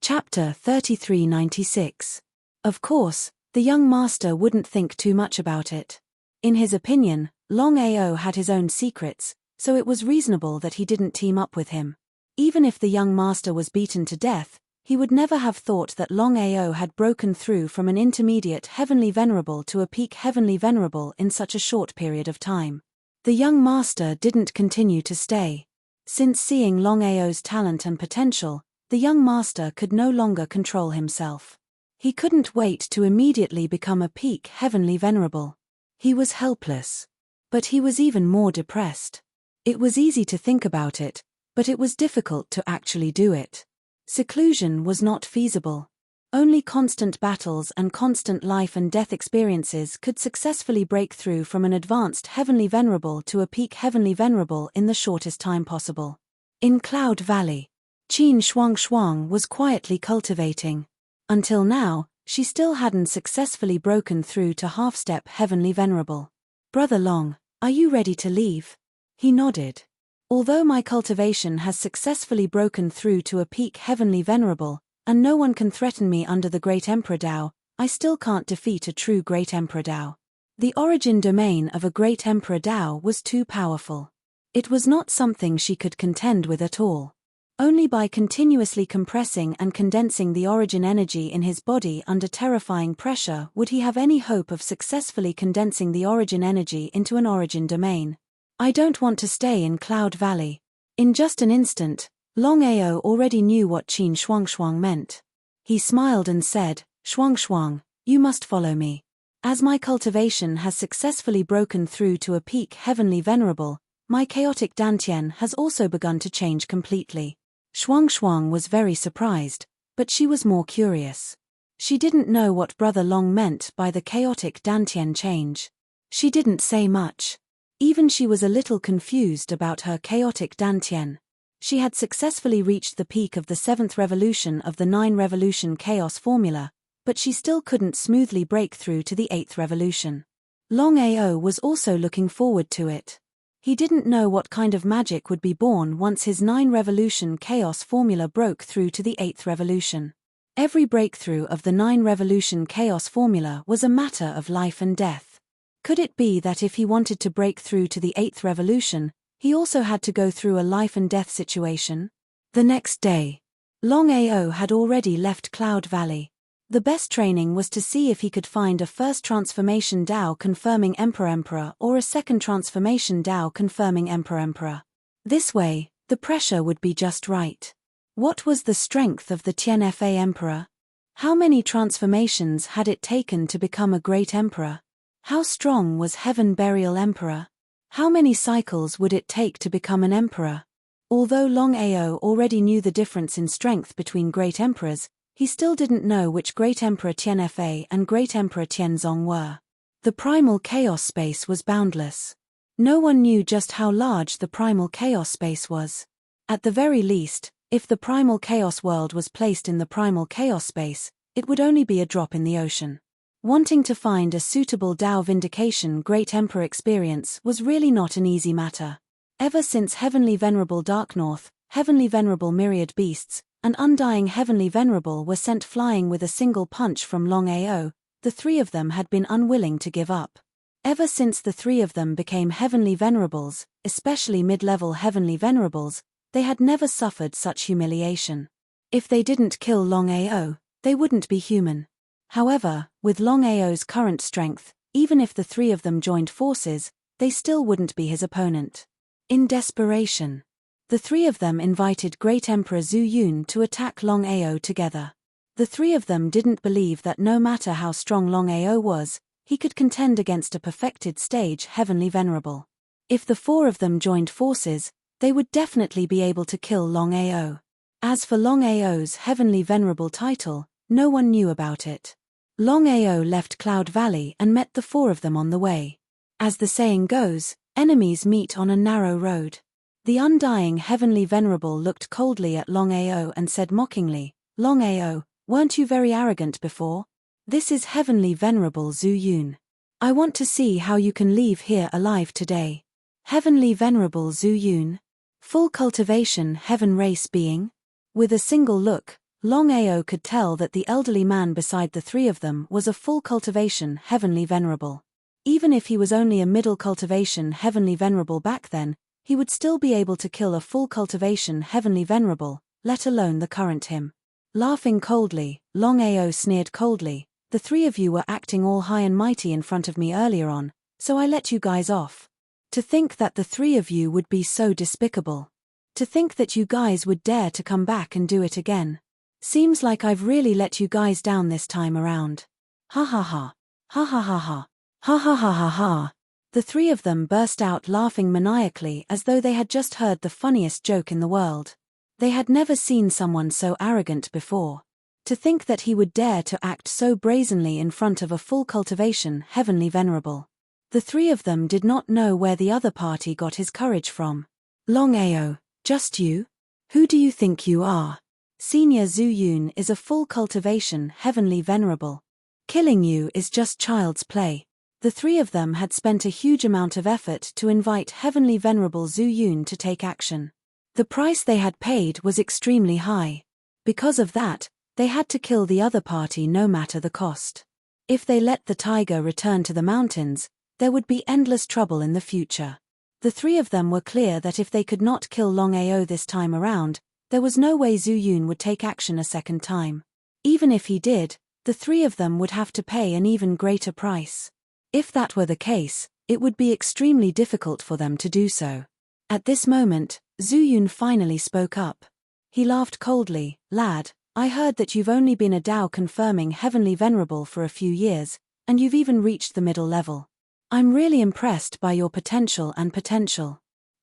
Chapter 3396. Of course, the young master wouldn't think too much about it. In his opinion, Longao had his own secrets, so it was reasonable that he didn't team up with him. Even if the young master was beaten to death, he would never have thought that Longao had broken through from an intermediate heavenly venerable to a peak heavenly venerable in such a short period of time. The young master didn't continue to stay. Since seeing Longao's talent and potential, the young master could no longer control himself. He couldn't wait to immediately become a peak heavenly venerable. He was helpless. But he was even more depressed. It was easy to think about it, but it was difficult to actually do it. Seclusion was not feasible. Only constant battles and constant life and death experiences could successfully break through from an advanced heavenly venerable to a peak heavenly venerable in the shortest time possible. In Cloud Valley, Qin Shuang was quietly cultivating. Until now, she still hadn't successfully broken through to half-step heavenly venerable. "Brother Long, are you ready to leave?" He nodded. "Although my cultivation has successfully broken through to a peak heavenly venerable, and no one can threaten me under the Great Emperor Dao, I still can't defeat a true Great Emperor Dao." The origin domain of a Great Emperor Dao was too powerful. It was not something she could contend with at all. Only by continuously compressing and condensing the origin energy in his body under terrifying pressure would he have any hope of successfully condensing the origin energy into an origin domain. "I don't want to stay in Cloud Valley." In just an instant, Longao already knew what Qin Shuang meant. He smiled and said, Shuang, you must follow me. As my cultivation has successfully broken through to a peak heavenly venerable, my chaotic dantian has also begun to change completely." Shuang was very surprised, but she was more curious. She didn't know what Brother Long meant by the chaotic dantian change. She didn't say much. Even she was a little confused about her chaotic dantian. She had successfully reached the peak of the 7th revolution of the 9-revolution chaos formula, but she still couldn't smoothly break through to the 8th revolution. Longao was also looking forward to it. He didn't know what kind of magic would be born once his 9-revolution chaos formula broke through to the 8th revolution. Every breakthrough of the 9-revolution chaos formula was a matter of life and death. Could it be that if he wanted to break through to the 8th revolution, he also had to go through a life and death situation? The next day, Longao had already left Cloud Valley. The best training was to see if he could find a first transformation Dao confirming Emperor or a second transformation Dao confirming Emperor. This way, the pressure would be just right. What was the strength of the Tianfa Emperor? How many transformations had it taken to become a great emperor? How strong was Heaven Burial Emperor? How many cycles would it take to become an emperor? Although Longao already knew the difference in strength between great emperors, he still didn't know which Great Emperor Tianfa and Great Emperor Tianzong were. The primal chaos space was boundless. No one knew just how large the primal chaos space was. At the very least, if the primal chaos world was placed in the primal chaos space, it would only be a drop in the ocean. Wanting to find a suitable Dao Vindication Great Emperor experience was really not an easy matter. Ever since Heavenly Venerable Dark North, Heavenly Venerable Myriad Beasts, and Undying Heavenly Venerable were sent flying with a single punch from Longao, the three of them had been unwilling to give up. Ever since the three of them became Heavenly Venerables, especially mid-level Heavenly Venerables, they had never suffered such humiliation. If they didn't kill Longao, they wouldn't be human. However, with Longao's current strength, even if the three of them joined forces, they still wouldn't be his opponent. In desperation, the three of them invited Great Emperor Zhu Yun to attack Longao together. The three of them didn't believe that no matter how strong Longao was, he could contend against a perfected stage Heavenly Venerable. If the four of them joined forces, they would definitely be able to kill Longao. As for Longao's Heavenly Venerable title, no one knew about it. Longao left Cloud Valley and met the four of them on the way. As the saying goes, enemies meet on a narrow road. The Undying Heavenly Venerable looked coldly at Longao and said mockingly, "Longao, weren't you very arrogant before? This is Heavenly Venerable Zhu Yun. I want to see how you can leave here alive today." Heavenly Venerable Zhu Yun? Full cultivation heaven race being? With a single look, Longao could tell that the elderly man beside the three of them was a full cultivation heavenly venerable. Even if he was only a middle cultivation heavenly venerable back then, he would still be able to kill a full cultivation heavenly venerable, let alone the current him. Laughing coldly, Longao sneered coldly, "The three of you were acting all high and mighty in front of me earlier on, so I let you guys off. To think that the three of you would be so despicable. To think that you guys would dare to come back and do it again. Seems like I've really let you guys down this time around. Ha ha ha. Ha ha ha ha. Ha ha ha ha ha." The three of them burst out laughing maniacally as though they had just heard the funniest joke in the world. They had never seen someone so arrogant before. To think that he would dare to act so brazenly in front of a full cultivation heavenly venerable. The three of them did not know where the other party got his courage from. "Longao, just you? Who do you think you are? Senior Zhu Yun is a full cultivation heavenly venerable. Killing you is just child's play." The three of them had spent a huge amount of effort to invite heavenly venerable Zhu Yun to take action. The price they had paid was extremely high. Because of that, they had to kill the other party no matter the cost. If they let the tiger return to the mountains, there would be endless trouble in the future. The three of them were clear that if they could not kill Longao this time around, there was no way Zhu Yun would take action a second time. Even if he did, the three of them would have to pay an even greater price. If that were the case, it would be extremely difficult for them to do so. At this moment, Zhu Yun finally spoke up. He laughed coldly, "Lad, I heard that you've only been a Dao confirming heavenly venerable for a few years, and you've even reached the middle level. I'm really impressed by your potential.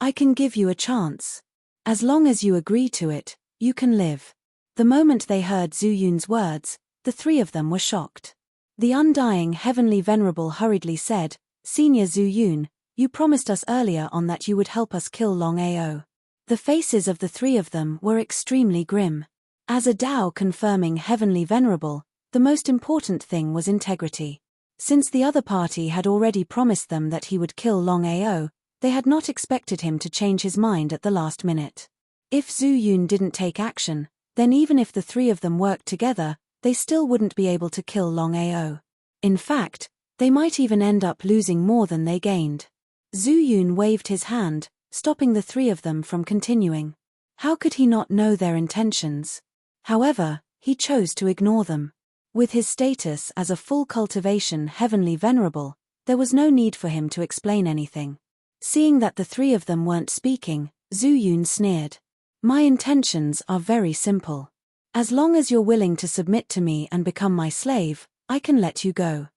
I can give you a chance. As long as you agree to it, you can live." The moment they heard Zhu Yun's words, the three of them were shocked. The undying heavenly venerable hurriedly said, "Senior Zhu Yun, you promised us earlier on that you would help us kill Longao." The faces of the three of them were extremely grim. As a Dao confirming heavenly venerable, the most important thing was integrity. Since the other party had already promised them that he would kill Longao, they had not expected him to change his mind at the last minute. If Zhu Yun didn't take action, then even if the three of them worked together, they still wouldn't be able to kill Longao. In fact, they might even end up losing more than they gained. Zhu Yun waved his hand, stopping the three of them from continuing. How could he not know their intentions? However, he chose to ignore them. With his status as a full cultivation heavenly venerable, there was no need for him to explain anything. Seeing that the three of them weren't speaking, Zhu Yun sneered. "My intentions are very simple. As long as you're willing to submit to me and become my slave, I can let you go."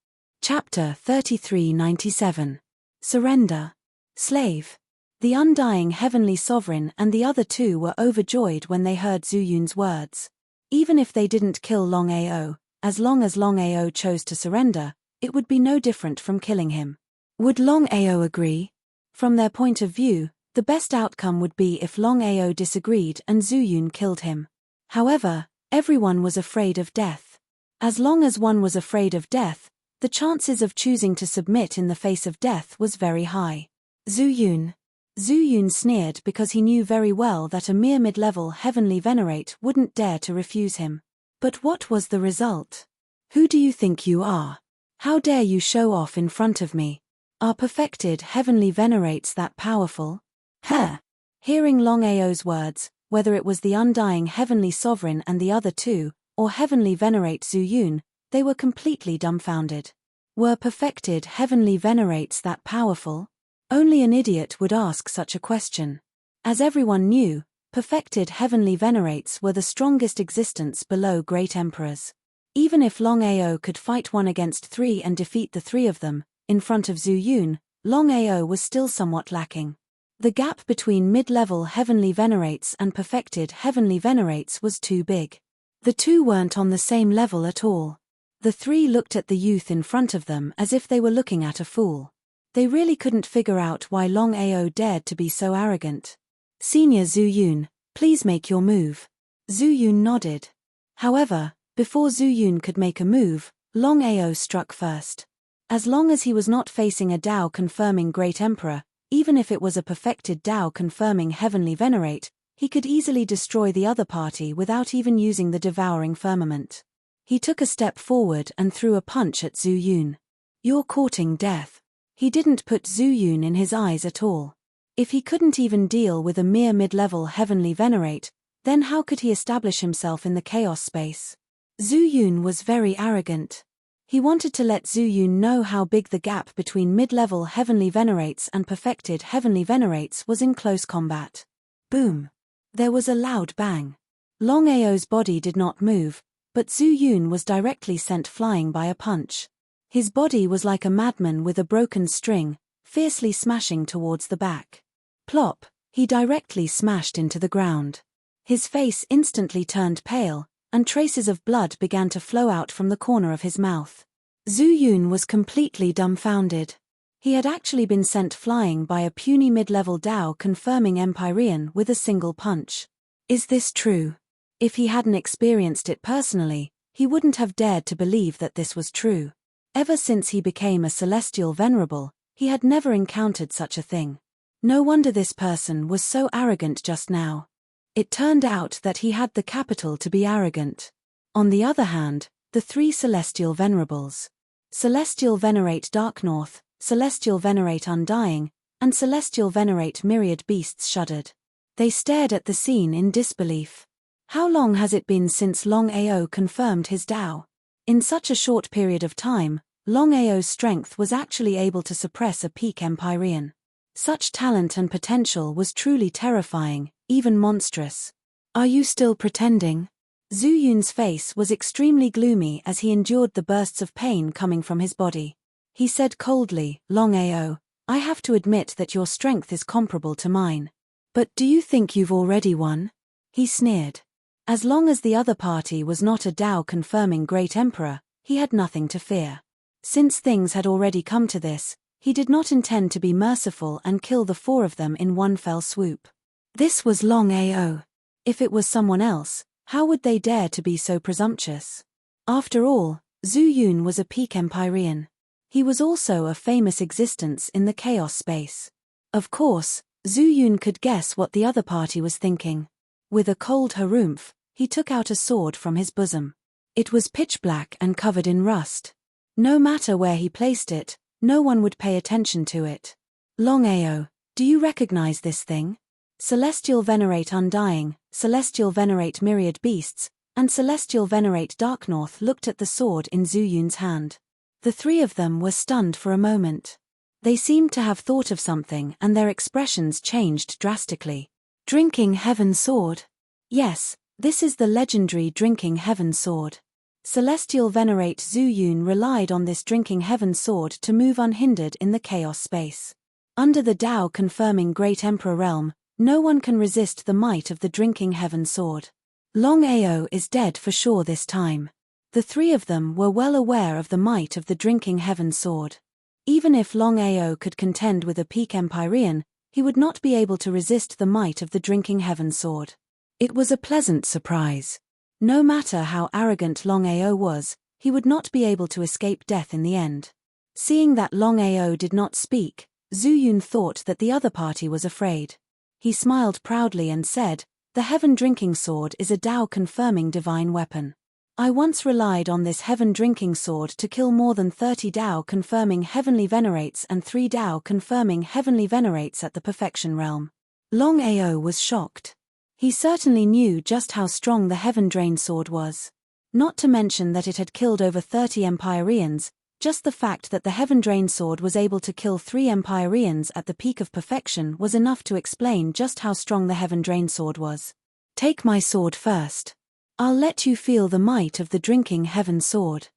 Chapter 3397. Surrender. Slave. The undying heavenly sovereign and the other two were overjoyed when they heard Zhu Yun's words. Even if they didn't kill Longao, as long as Longao chose to surrender, it would be no different from killing him. Would Longao agree? From their point of view, the best outcome would be if Longao disagreed and Zhu Yun killed him. However, everyone was afraid of death. As long as one was afraid of death, the chances of choosing to submit in the face of death was very high. Zhu Yun sneered because he knew very well that a mere mid-level heavenly venerate wouldn't dare to refuse him. But what was the result? "Who do you think you are? How dare you show off in front of me? Are perfected heavenly venerates that powerful?" Heh! Hearing Longao's words, whether it was the undying heavenly sovereign and the other two, or heavenly venerate Zhu Yun, they were completely dumbfounded. Were perfected heavenly venerates that powerful? Only an idiot would ask such a question. As everyone knew, perfected heavenly venerates were the strongest existence below great emperors. Even if Longao could fight 1 against 3 and defeat the three of them, in front of Zhu Yun, Longao was still somewhat lacking. The gap between mid-level heavenly venerates and perfected heavenly venerates was too big. The two weren't on the same level at all. The three looked at the youth in front of them as if they were looking at a fool. They really couldn't figure out why Longao dared to be so arrogant. "Senior Zhu Yun, please make your move." Zhu Yun nodded. However, before Zhu Yun could make a move, Longao struck first. As long as he was not facing a Dao confirming great emperor, even if it was a perfected Dao confirming heavenly venerate, He could easily destroy the other party without even using the devouring firmament. He took a step forward and threw a punch at Zhu Yun. "You're courting death." He didn't put Zhu Yun in his eyes at all. If he couldn't even deal with a mere mid-level heavenly venerate, then how could he establish himself in the chaos space? Zhu Yun was very arrogant. He wanted to let Zhu Yun know how big the gap between mid-level heavenly venerates and perfected heavenly venerates was in close combat. Boom! There was a loud bang. Longao's body did not move, but Zhu Yun was directly sent flying by a punch. His body was like a madman with a broken string, fiercely smashing towards the back. Plop! He directly smashed into the ground. His face instantly turned pale, and traces of blood began to flow out from the corner of his mouth. Zhu Yun was completely dumbfounded. He had actually been sent flying by a puny mid-level Dao confirming Empyrean with a single punch. Is this true? If he hadn't experienced it personally, he wouldn't have dared to believe that this was true. Ever since he became a celestial venerable, he had never encountered such a thing. No wonder this person was so arrogant just now. It turned out that he had the capital to be arrogant. On the other hand, the three celestial venerables, Celestial Venerate Dark North, Celestial Venerate Undying, and Celestial Venerate Myriad Beasts shuddered. They stared at the scene in disbelief. How long has it been since Longao confirmed his Dao? In such a short period of time, Longao's strength was actually able to suppress a peak Empyrean. Such talent and potential was truly terrifying, even monstrous. Are you still pretending? Zhu Yun's face was extremely gloomy as he endured the bursts of pain coming from his body. He said coldly, "Longao, I have to admit that your strength is comparable to mine. But do you think you've already won?" He sneered. As long as the other party was not a Dao confirming Great Emperor, he had nothing to fear. Since things had already come to this, he did not intend to be merciful and kill the four of them in one fell swoop. This was Longao. If it was someone else, how would they dare to be so presumptuous? After all, Zhu Yun was a peak Empyrean. He was also a famous existence in the chaos space. Of course, Zhu Yun could guess what the other party was thinking. With a cold harumph, he took out a sword from his bosom. It was pitch black and covered in rust. No matter where he placed it, no one would pay attention to it. "Longao, do you recognize this thing?" Celestial Venerate Undying, Celestial Venerate Myriad Beasts, and Celestial Venerate Dark North looked at the sword in Zhu Yun's hand. The three of them were stunned for a moment. They seemed to have thought of something and their expressions changed drastically. Drinking Heaven Sword? Yes, this is the legendary Drinking Heaven Sword. Celestial Venerate Zhu Yun relied on this Drinking Heaven Sword to move unhindered in the chaos space. Under the Dao confirming Great Emperor realm, no one can resist the might of the Drinking Heaven Sword. Longao is dead for sure this time. The three of them were well aware of the might of the Drinking Heaven Sword. Even if Longao could contend with a peak Empyrean, he would not be able to resist the might of the Drinking Heaven Sword. It was a pleasant surprise. No matter how arrogant Longao was, he would not be able to escape death in the end. Seeing that Longao did not speak, Zhu Yun thought that the other party was afraid. He smiled proudly and said, "The Heaven Drinking Sword is a Dao-confirming divine weapon. I once relied on this Heaven Drinking Sword to kill more than 30 Dao-confirming heavenly venerates and 3 Dao-confirming heavenly venerates at the Perfection Realm." Longao was shocked. He certainly knew just how strong the Heaven Drain Sword was. Not to mention that it had killed over 30 Empyreans, just the fact that the Heaven Drain Sword was able to kill 3 Empyreans at the peak of perfection was enough to explain just how strong the Heaven Drain Sword was. "Take my sword first. I'll let you feel the might of the Drinking Heaven Sword."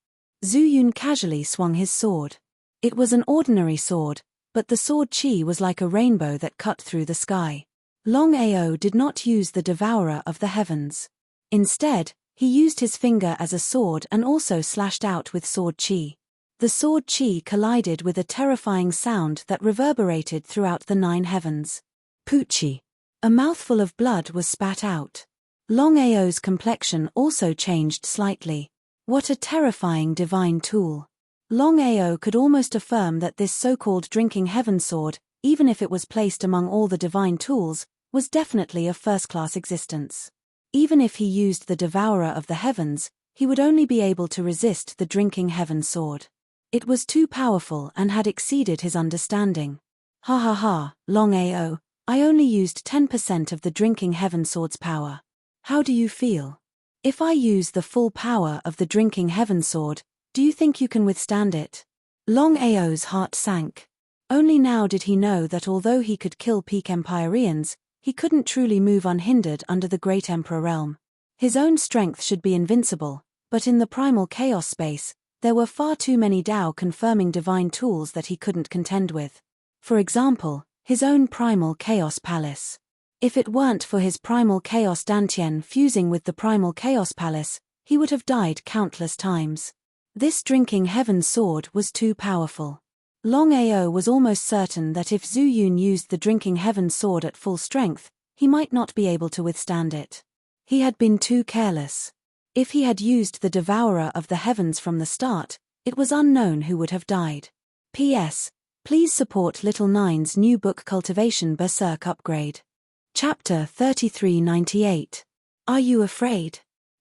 Zhu Yun casually swung his sword. It was an ordinary sword, but the sword chi was like a rainbow that cut through the sky. Longao did not use the Devourer of the Heavens. Instead, he used his finger as a sword and also slashed out with sword chi. The sword chi collided with a terrifying sound that reverberated throughout the 9 heavens. Poochie. A mouthful of blood was spat out. Longao's complexion also changed slightly. What a terrifying divine tool. Longao could almost affirm that this so-called Drinking Heaven Sword, even if it was placed among all the divine tools, was definitely a first-class existence. Even if he used the Devourer of the Heavens, he would only be able to resist the Drinking Heaven sword. It was too powerful and had exceeded his understanding. Ha ha ha, Longao, I only used 10% of the Drinking Heaven sword's power. How do you feel? If I use the full power of the Drinking Heaven sword, do you think you can withstand it? Longao's heart sank. Only now did he know that although he could kill peak Empyreans, he couldn't truly move unhindered under the Great Emperor realm. His own strength should be invincible, but in the primal chaos space, there were far too many Tao-confirming divine tools that he couldn't contend with. For example, his own primal chaos palace. If it weren't for his primal chaos Dantian fusing with the primal chaos palace, he would have died countless times. This Drinking Heaven sword was too powerful. Longao was almost certain that if Zhu Yun used the Drinking Heaven sword at full strength, he might not be able to withstand it. He had been too careless. If he had used the Devourer of the Heavens from the start, it was unknown who would have died. P.S. Please support Little Nine's new book Cultivation Berserk Upgrade. Chapter 3398. Are you afraid?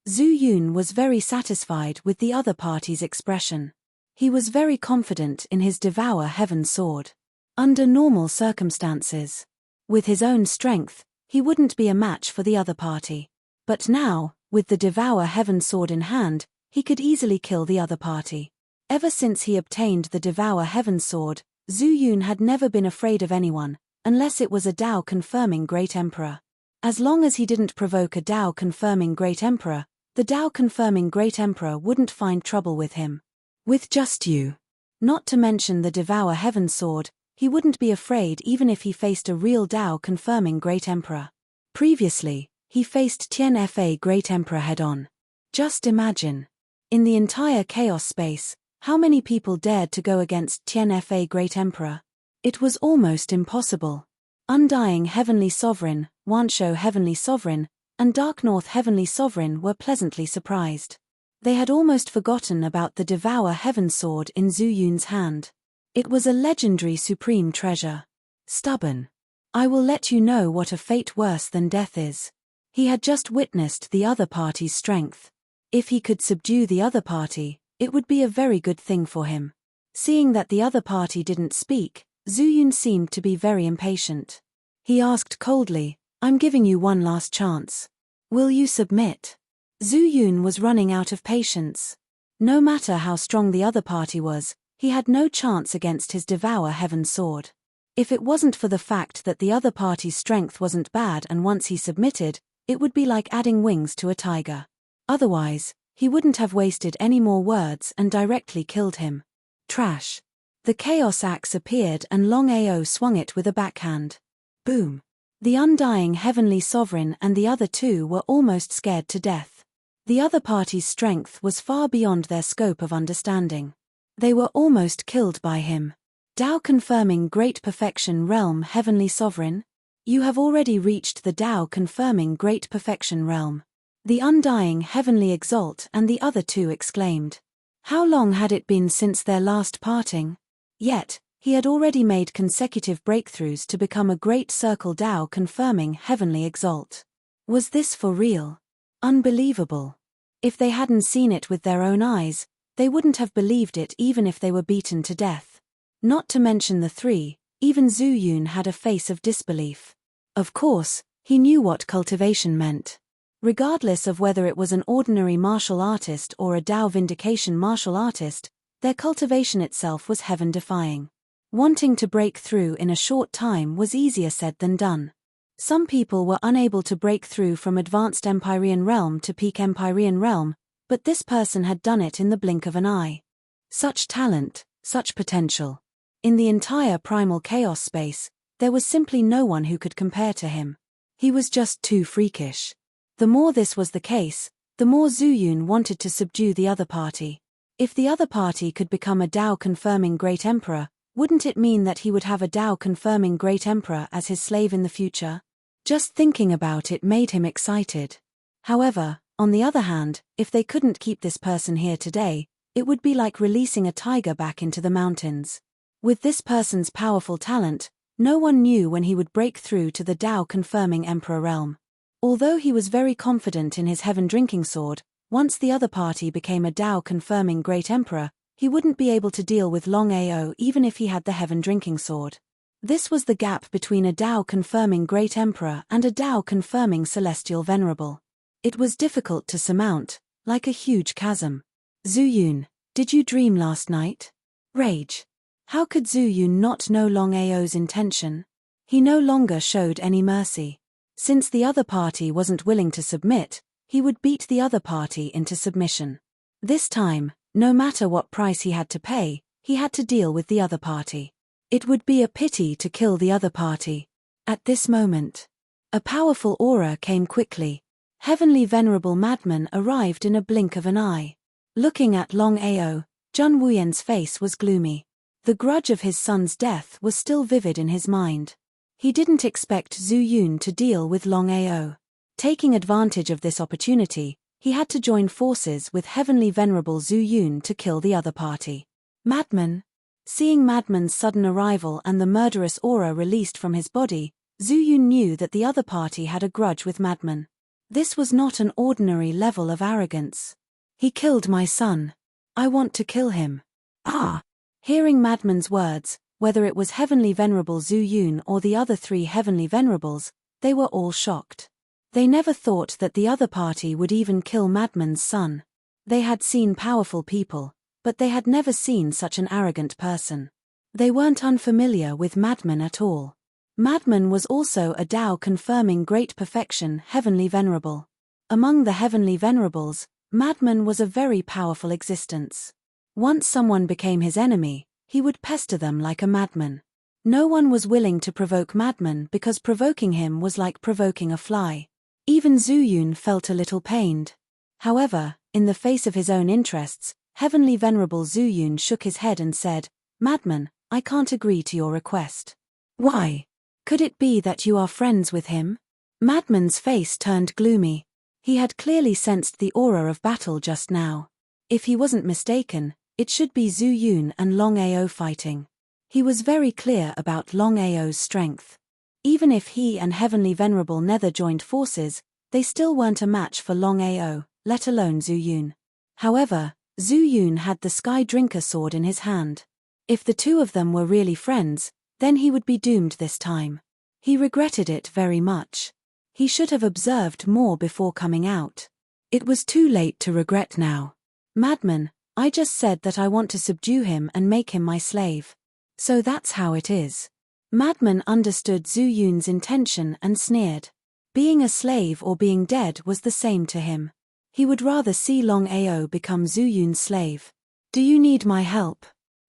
Zhu Yun was very satisfied with the other party's expression. He was very confident in his Devour Heaven sword. Under normal circumstances, with his own strength, he wouldn't be a match for the other party. But now, with the Devour Heaven sword in hand, he could easily kill the other party. Ever since he obtained the Devour Heaven sword, Zhu Yun had never been afraid of anyone, unless it was a Tao-confirming Great Emperor. As long as he didn't provoke a Tao-confirming Great Emperor, the Tao-confirming Great Emperor wouldn't find trouble with him. With just you. Not to mention the Devour Heaven sword, he wouldn't be afraid even if he faced a real Tao-confirming Great Emperor. Previously, he faced Tian Fa Great Emperor head-on. Just imagine. In the entire chaos space, how many people dared to go against Tian Fa Great Emperor? It was almost impossible. Undying Heavenly Sovereign, Wanshou Heavenly Sovereign, and Dark North Heavenly Sovereign were pleasantly surprised. They had almost forgotten about the Devour Heaven sword in Zhu Yun's hand. It was a legendary supreme treasure. Stubborn. I will let you know what a fate worse than death is. He had just witnessed the other party's strength. If he could subdue the other party, it would be a very good thing for him. Seeing that the other party didn't speak, Zhu Yun seemed to be very impatient. He asked coldly, I'm giving you one last chance. Will you submit? Zhu Yun was running out of patience. No matter how strong the other party was, he had no chance against his Devour Heaven sword. If it wasn't for the fact that the other party's strength wasn't bad and once he submitted, it would be like adding wings to a tiger. Otherwise, he wouldn't have wasted any more words and directly killed him. Trash. The Chaos Axe appeared and Longao swung it with a backhand. Boom. The Undying Heavenly Sovereign and the other two were almost scared to death. The other party's strength was far beyond their scope of understanding. They were almost killed by him. Tao-confirming Great Perfection Realm Heavenly Sovereign? You have already reached the Tao-confirming Great Perfection Realm. The Undying Heavenly Exalt and the other two exclaimed. How long had it been since their last parting? Yet, he had already made consecutive breakthroughs to become a Great Circle Tao-confirming Heavenly Exalt. Was this for real? Unbelievable. If they hadn't seen it with their own eyes, they wouldn't have believed it even if they were beaten to death. Not to mention the three, even Zhu Yun had a face of disbelief. Of course, he knew what cultivation meant. Regardless of whether it was an ordinary martial artist or a Tao Vindication martial artist, their cultivation itself was heaven-defying. Wanting to break through in a short time was easier said than done. Some people were unable to break through from advanced Empyrean realm to peak Empyrean realm, but this person had done it in the blink of an eye. Such talent, such potential. In the entire primal chaos space, there was simply no one who could compare to him. He was just too freakish. The more this was the case, the more Zhu Yun wanted to subdue the other party. If the other party could become a Tao-confirming Great Emperor, wouldn't it mean that he would have a Tao-confirming Great Emperor as his slave in the future? Just thinking about it made him excited. However, on the other hand, if they couldn't keep this person here today, it would be like releasing a tiger back into the mountains. With this person's powerful talent, No one knew when he would break through to the Tao-confirming Emperor realm. Although he was very confident in his Heaven Drinking Sword, once the other party became a Tao-confirming Great Emperor, he wouldn't be able to deal with Longao even if he had the Heaven Drinking Sword. This was the gap between a Tao-confirming Great Emperor and a Tao-confirming Celestial Venerable. It was difficult to surmount, like a huge chasm. Zhu Yun, did you dream last night? Rage. How could Zhu Yun not know Longao's intention? He no longer showed any mercy. Since the other party wasn't willing to submit, he would beat the other party into submission. This time, no matter what price he had to pay, he had to deal with the other party. It would be a pity to kill the other party. At this moment, a powerful aura came quickly. Heavenly Venerable Madman arrived in a blink of an eye. Looking at Longao, Zhun Wuyan's face was gloomy. The grudge of his son's death was still vivid in his mind. He didn't expect Zhu Yun to deal with Longao. Taking advantage of this opportunity, he had to join forces with Heavenly Venerable Zhu Yun to kill the other party. Madman. Seeing Madman's sudden arrival and the murderous aura released from his body, Zhu Yun knew that the other party had a grudge with Madman. This was not an ordinary level of arrogance. He killed my son. I want to kill him. Ah! Hearing Madman's words, whether it was Heavenly Venerable Zhu Yun or the other three Heavenly Venerables, they were all shocked. They never thought that the other party would even kill Madman's son. They had seen powerful people, but they had never seen such an arrogant person. They weren't unfamiliar with Madman at all. Madman was also a Tao-confirming Great Perfection Heavenly Venerable. Among the Heavenly Venerables, Madman was a very powerful existence. Once someone became his enemy, he would pester them like a madman. No one was willing to provoke Madman because provoking him was like provoking a fly. Even Zhu Yun felt a little pained. However, in the face of his own interests, Heavenly Venerable Zhu Yun shook his head and said, "Madman, I can't agree to your request." "Why? Could it be that you are friends with him?" Madman's face turned gloomy. He had clearly sensed the aura of battle just now. If he wasn't mistaken, it should be Zhu Yun and Longao fighting. He was very clear about Longao's strength. Even if he and Heavenly Venerable Nether joined forces, they still weren't a match for Longao, let alone Zhu Yun. However, Zhu Yun had the Sky Drinker sword in his hand. If the two of them were really friends, then he would be doomed this time. He regretted it very much. He should have observed more before coming out. It was too late to regret now. "Madman, I just said that I want to subdue him and make him my slave. So that's how it is." Madman understood Zhu Yun's intention and sneered. Being a slave or being dead was the same to him. He would rather see Longao become Zhu Yun's slave. "Do you need my help?"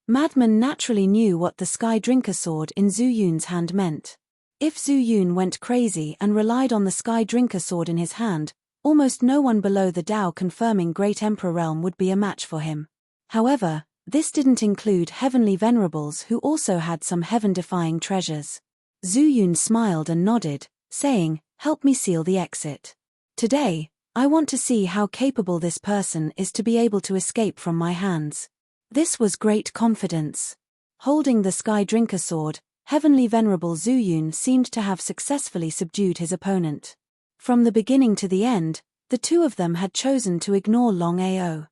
Madman naturally knew what the Sky Drinker sword in Zhu Yun's hand meant. If Zhu Yun went crazy and relied on the Sky Drinker sword in his hand, almost no one below the Tao-confirming Great Emperor realm would be a match for him. However, this didn't include Heavenly Venerables who also had some heaven-defying treasures. Zhu Yun smiled and nodded, saying, "Help me seal the exit. Today, I want to see how capable this person is to be able to escape from my hands." This was great confidence. Holding the Sky Drinker sword, Heavenly Venerable Zhu Yun seemed to have successfully subdued his opponent. From the beginning to the end, the two of them had chosen to ignore Longao.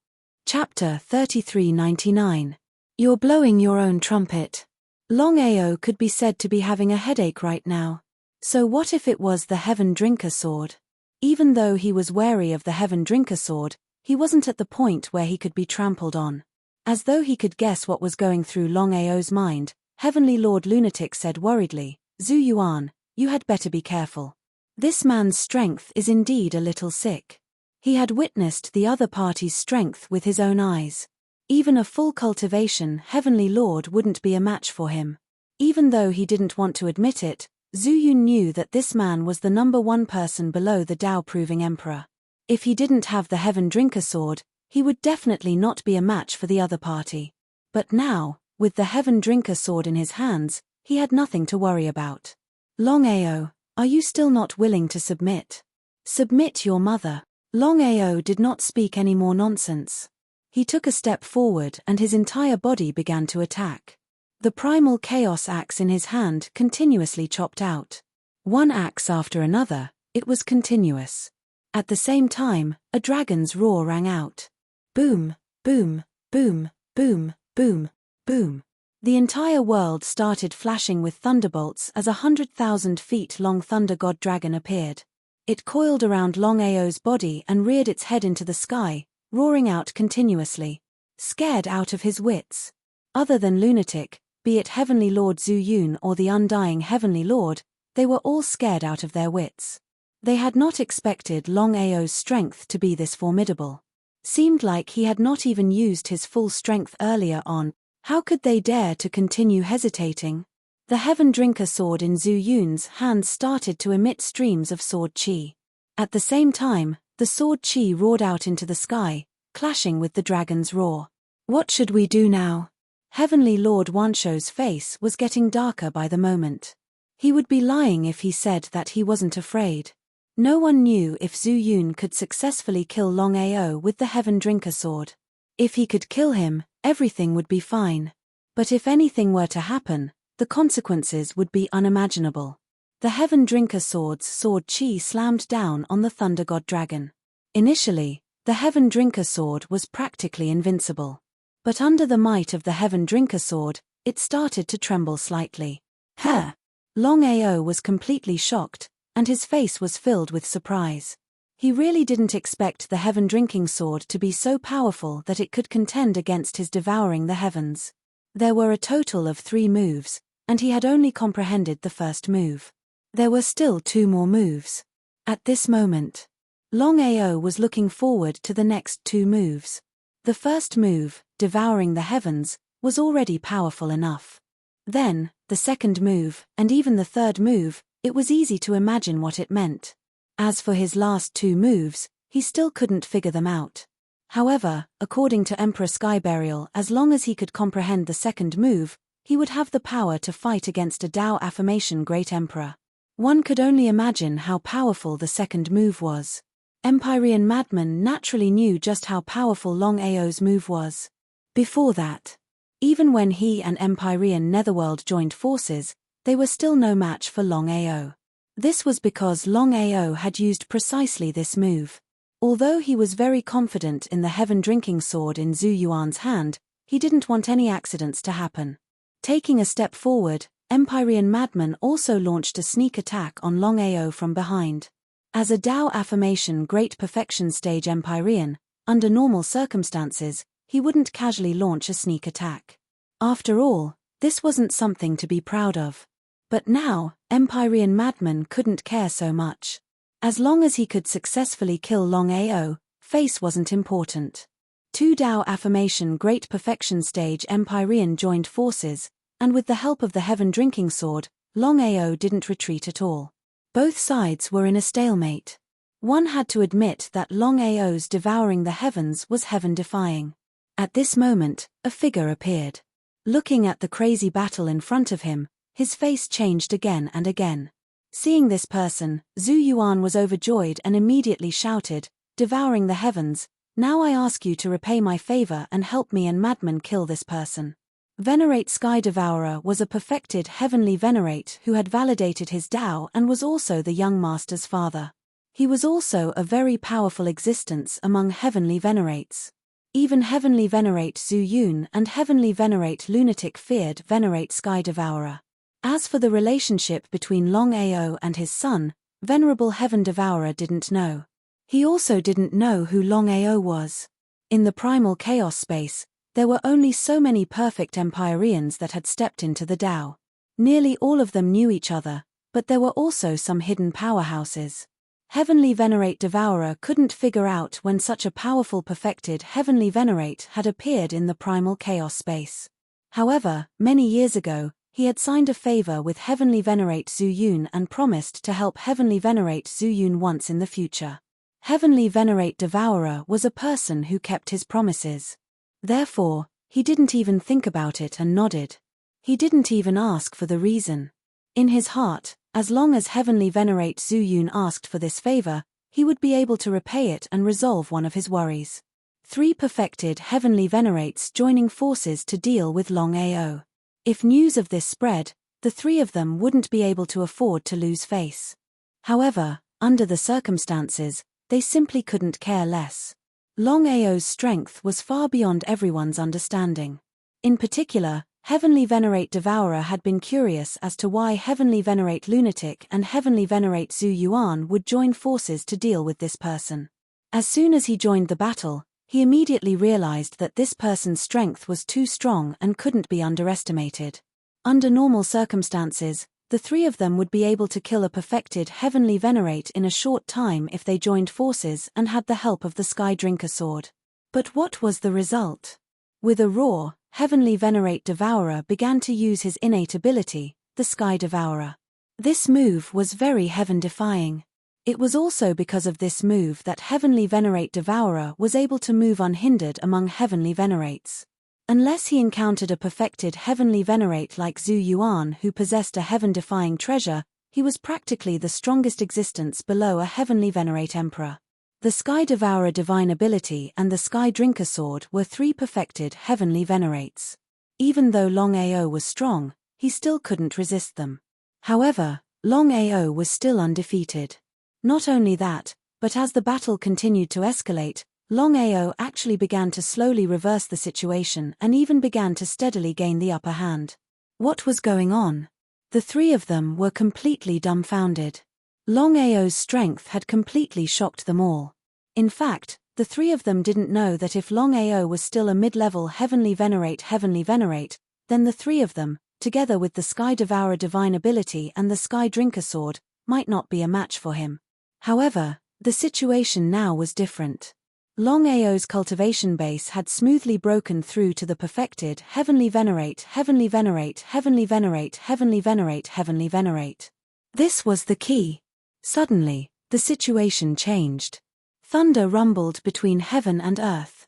Chapter 3399. You're blowing your own trumpet. Longao could be said to be having a headache right now. So what if it was the Heaven Drinker sword? Even though he was wary of the Heaven Drinker sword, he wasn't at the point where he could be trampled on. As though he could guess what was going through Longao's mind, Heavenly Lord Lunatic said worriedly, "Zhu Yuan, you had better be careful. This man's strength is indeed a little sick." He had witnessed the other party's strength with his own eyes. Even a full cultivation Heavenly Lord wouldn't be a match for him. Even though he didn't want to admit it, Zhu Yun knew that this man was the number one person below the Tao-proving Emperor. If he didn't have the Heaven Drinker sword, he would definitely not be a match for the other party. But now, with the Heaven Drinker sword in his hands, he had nothing to worry about. "Longao, are you still not willing to submit? Submit your mother." Longao did not speak any more nonsense. He took a step forward and his entire body began to attack. The primal chaos axe in his hand continuously chopped out. One axe after another, it was continuous. At the same time, a dragon's roar rang out. Boom, boom, boom, boom, boom, boom. The entire world started flashing with thunderbolts as 100,000 feet long thunder god dragon appeared. It coiled around Longao's body and reared its head into the sky, roaring out continuously. Scared out of his wits. Other than lunatic, be it Heavenly Lord Zhu Yun or the undying Heavenly Lord, they were all scared out of their wits. They had not expected Longao's strength to be this formidable. Seemed like he had not even used his full strength earlier on. How could they dare to continue hesitating? The Heaven Drinker sword in Zhu Yun's hands started to emit streams of sword chi. At the same time, the sword chi roared out into the sky, clashing with the dragon's roar. What should we do now? Heavenly Lord Wansho's face was getting darker by the moment. He would be lying if he said that he wasn't afraid. No one knew if Zhu Yun could successfully kill Longao with the Heaven Drinker sword. If he could kill him, everything would be fine. But if anything were to happen, the consequences would be unimaginable. The Heaven Drinker sword's sword chi slammed down on the Thunder God Dragon. Initially, the Heaven Drinker sword was practically invincible. But under the might of the Heaven Drinker sword, it started to tremble slightly. Huh! Longao was completely shocked, and his face was filled with surprise. He really didn't expect the Heaven Drinking sword to be so powerful that it could contend against his devouring the heavens. There were a total of 3 moves, and he had only comprehended the first move. There were still 2 more moves. At this moment, Longao was looking forward to the next 2 moves. The first move, devouring the heavens, was already powerful enough. Then, the second move, and even the third move, it was easy to imagine what it meant. As for his last 2 moves, he still couldn't figure them out. However, according to Emperor Skyburial, as long as he could comprehend the second move, he would have the power to fight against a Tao affirmation Great Emperor. One could only imagine how powerful the second move was. Empyrean Madman naturally knew just how powerful Longao's move was. Before that, even when he and Empyrean Netherworld joined forces, they were still no match for Longao. This was because Longao had used precisely this move. Although he was very confident in the Heaven Drinking sword in Zhu Yuan's hand, he didn't want any accidents to happen. Taking a step forward, Empyrean Madman also launched a sneak attack on Longao from behind. As a Tao affirmation Great Perfection stage Empyrean, under normal circumstances, he wouldn't casually launch a sneak attack. After all, this wasn't something to be proud of. But now, Empyrean Madman couldn't care so much. As long as he could successfully kill Longao, face wasn't important. 2 Tao affirmation Great Perfection stage Empyrean joined forces, and with the help of the Heaven Drinking sword, Longao didn't retreat at all. Both sides were in a stalemate. One had to admit that Longao's devouring the heavens was heaven-defying. At this moment, a figure appeared. Looking at the crazy battle in front of him, his face changed again and again. Seeing this person, Zhu Yuan was overjoyed and immediately shouted, "Devouring the heavens, now I ask you to repay my favor and help me and Madman kill this person." Venerate Sky Devourer was a perfected heavenly venerate who had validated his Tao and was also the young master's father. He was also a very powerful existence among heavenly venerates. Even Heavenly Venerate Zhu Yun and Heavenly Venerate Lunatic feared Venerate Sky Devourer. As for the relationship between Longao and his son, Venerable Heaven Devourer didn't know. He also didn't know who Longao was. In the primal chaos space, there were only so many perfect Empyreans that had stepped into the Tao. Nearly all of them knew each other, but there were also some hidden powerhouses. Heavenly Venerate Devourer couldn't figure out when such a powerful perfected Heavenly Venerate had appeared in the primal chaos space. However, many years ago, he had signed a favor with Heavenly Venerate Zhu Yun and promised to help Heavenly Venerate Zhu Yun once in the future. Heavenly Venerate Devourer was a person who kept his promises. Therefore, he didn't even think about it and nodded. He didn't even ask for the reason. In his heart, as long as Heavenly Venerate Zhu Yun asked for this favor, he would be able to repay it and resolve one of his worries. 3 perfected Heavenly Venerates joining forces to deal with Longao. If news of this spread, the three of them wouldn't be able to afford to lose face. However, under the circumstances, they simply couldn't care less. Longao's strength was far beyond everyone's understanding. In particular, Heavenly Venerate Devourer had been curious as to why Heavenly Venerate Lunatic and Heavenly Venerate Zhu Yuan would join forces to deal with this person. As soon as he joined the battle, he immediately realized that this person's strength was too strong and couldn't be underestimated. Under normal circumstances, the three of them would be able to kill a perfected Heavenly Venerate in a short time if they joined forces and had the help of the Sky Drinker sword. But what was the result? With a roar, Heavenly Venerate Devourer began to use his innate ability, the Sky Devourer. This move was very heaven-defying. It was also because of this move that Heavenly Venerate Devourer was able to move unhindered among Heavenly Venerates. Unless he encountered a perfected Heavenly Venerate like Zhu Yuan who possessed a heaven-defying treasure, he was practically the strongest existence below a Heavenly Venerate Emperor. The Sky Devourer Divine Ability and the Sky Drinker Sword were three perfected Heavenly Venerates. Even though Longao was strong, he still couldn't resist them. However, Longao was still undefeated. Not only that, but as the battle continued to escalate, Longao actually began to slowly reverse the situation and even began to steadily gain the upper hand. What was going on? The three of them were completely dumbfounded. Longao's strength had completely shocked them all. In fact, the three of them didn't know that if Longao was still a mid-level Heavenly Venerate, then the three of them, together with the Sky Devourer Divine Ability and the Sky Drinker Sword, might not be a match for him. However, the situation now was different. Longao's cultivation base had smoothly broken through to the perfected Heavenly Venerate. This was the key. Suddenly, the situation changed. Thunder rumbled between heaven and earth.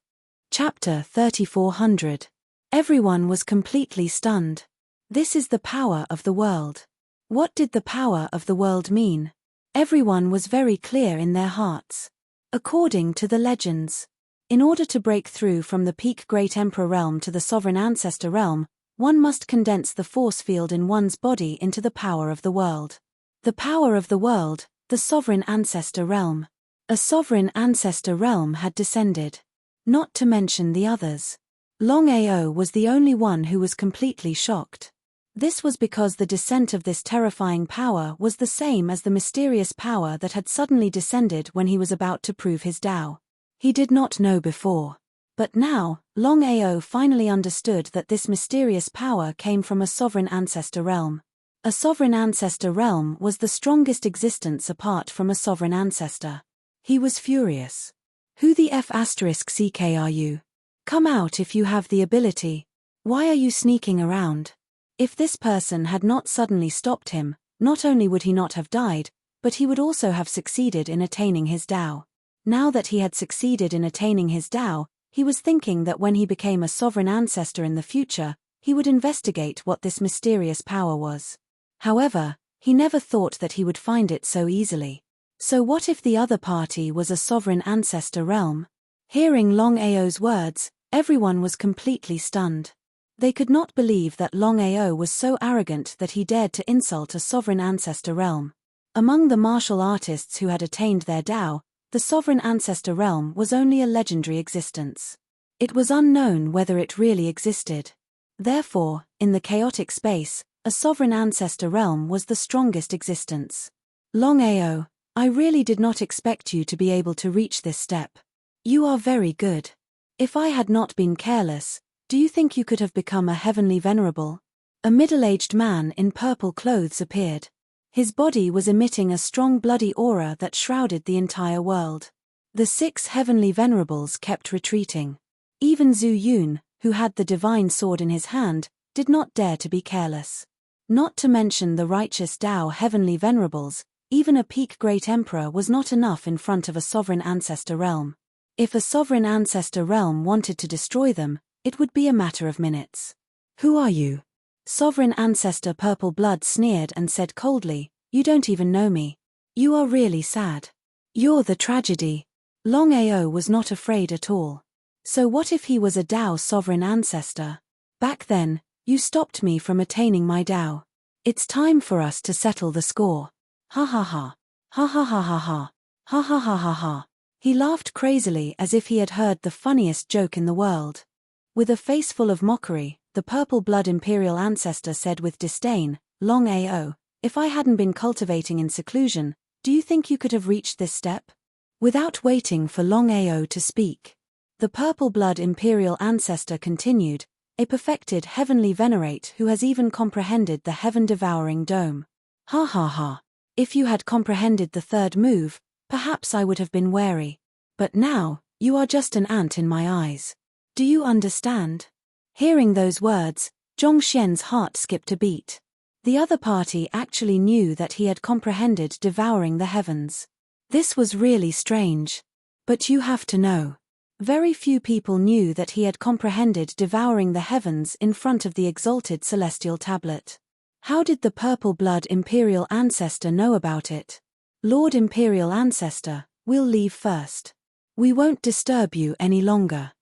Chapter 3400. Everyone was completely stunned. This is the power of the world. What did the power of the world mean? Everyone was very clear in their hearts. According to the legends, in order to break through from the peak Great Emperor realm to the Sovereign Ancestor realm, one must condense the force field in one's body into the power of the world. The power of the world, the Sovereign Ancestor realm. A Sovereign Ancestor realm had descended. Not to mention the others. Longao was the only one who was completely shocked. This was because the descent of this terrifying power was the same as the mysterious power that had suddenly descended when he was about to prove his Tao. He did not know before. But now, Longao finally understood that this mysterious power came from a Sovereign Ancestor realm. A Sovereign Ancestor realm was the strongest existence apart from a Sovereign Ancestor. He was furious. Who the F***ck are you? Come out if you have the ability. Why are you sneaking around? If this person had not suddenly stopped him, not only would he not have died, but he would also have succeeded in attaining his Tao. Now that he had succeeded in attaining his Tao, he was thinking that when he became a Sovereign Ancestor in the future, he would investigate what this mysterious power was. However, he never thought that he would find it so easily. So what if the other party was a Sovereign Ancestor realm? Hearing Longao's words, everyone was completely stunned. They could not believe that Longao was so arrogant that he dared to insult a Sovereign Ancestor realm. Among the martial artists who had attained their Tao, the Sovereign Ancestor realm was only a legendary existence. It was unknown whether it really existed. Therefore, in the chaotic space, a Sovereign Ancestor realm was the strongest existence. Longao, I really did not expect you to be able to reach this step. You are very good. If I had not been careless, do you think you could have become a Heavenly Venerable? A middle-aged man in purple clothes appeared. His body was emitting a strong bloody aura that shrouded the entire world. The 6 Heavenly Venerables kept retreating. Even Zhu Yun, who had the divine sword in his hand, did not dare to be careless. Not to mention the righteous Tao Heavenly Venerables, even a peak Great Emperor was not enough in front of a Sovereign Ancestor realm. If a Sovereign Ancestor realm wanted to destroy them, it would be a matter of minutes. Who are you? Sovereign Ancestor Purple Blood sneered and said coldly, you don't even know me. You are really sad. You're the tragedy. Longao was not afraid at all. So what if he was a Tao Sovereign Ancestor? Back then, You stopped me from attaining my Tao. It's time for us to settle the score. Ha ha ha. Ha ha ha ha ha. Ha ha ha ha ha. He laughed crazily as if he had heard the funniest joke in the world. With a face full of mockery, the purple-blood imperial ancestor said with disdain, Longao, if I hadn't been cultivating in seclusion, do you think you could have reached this step? Without waiting for Longao to speak, the purple-blood imperial ancestor continued, a perfected heavenly venerate who has even comprehended the heaven-devouring dome. Ha ha ha. If you had comprehended the third move, perhaps I would have been wary. But now, you are just an ant in my eyes. Do you understand? Hearing those words, Zhongxian's heart skipped a beat. The other party actually knew that he had comprehended devouring the heavens. This was really strange. But you have to know. Very few people knew that he had comprehended devouring the heavens in front of the exalted celestial tablet. How did the purple-blood imperial ancestor know about it? Lord Imperial Ancestor, we'll leave first. We won't disturb you any longer.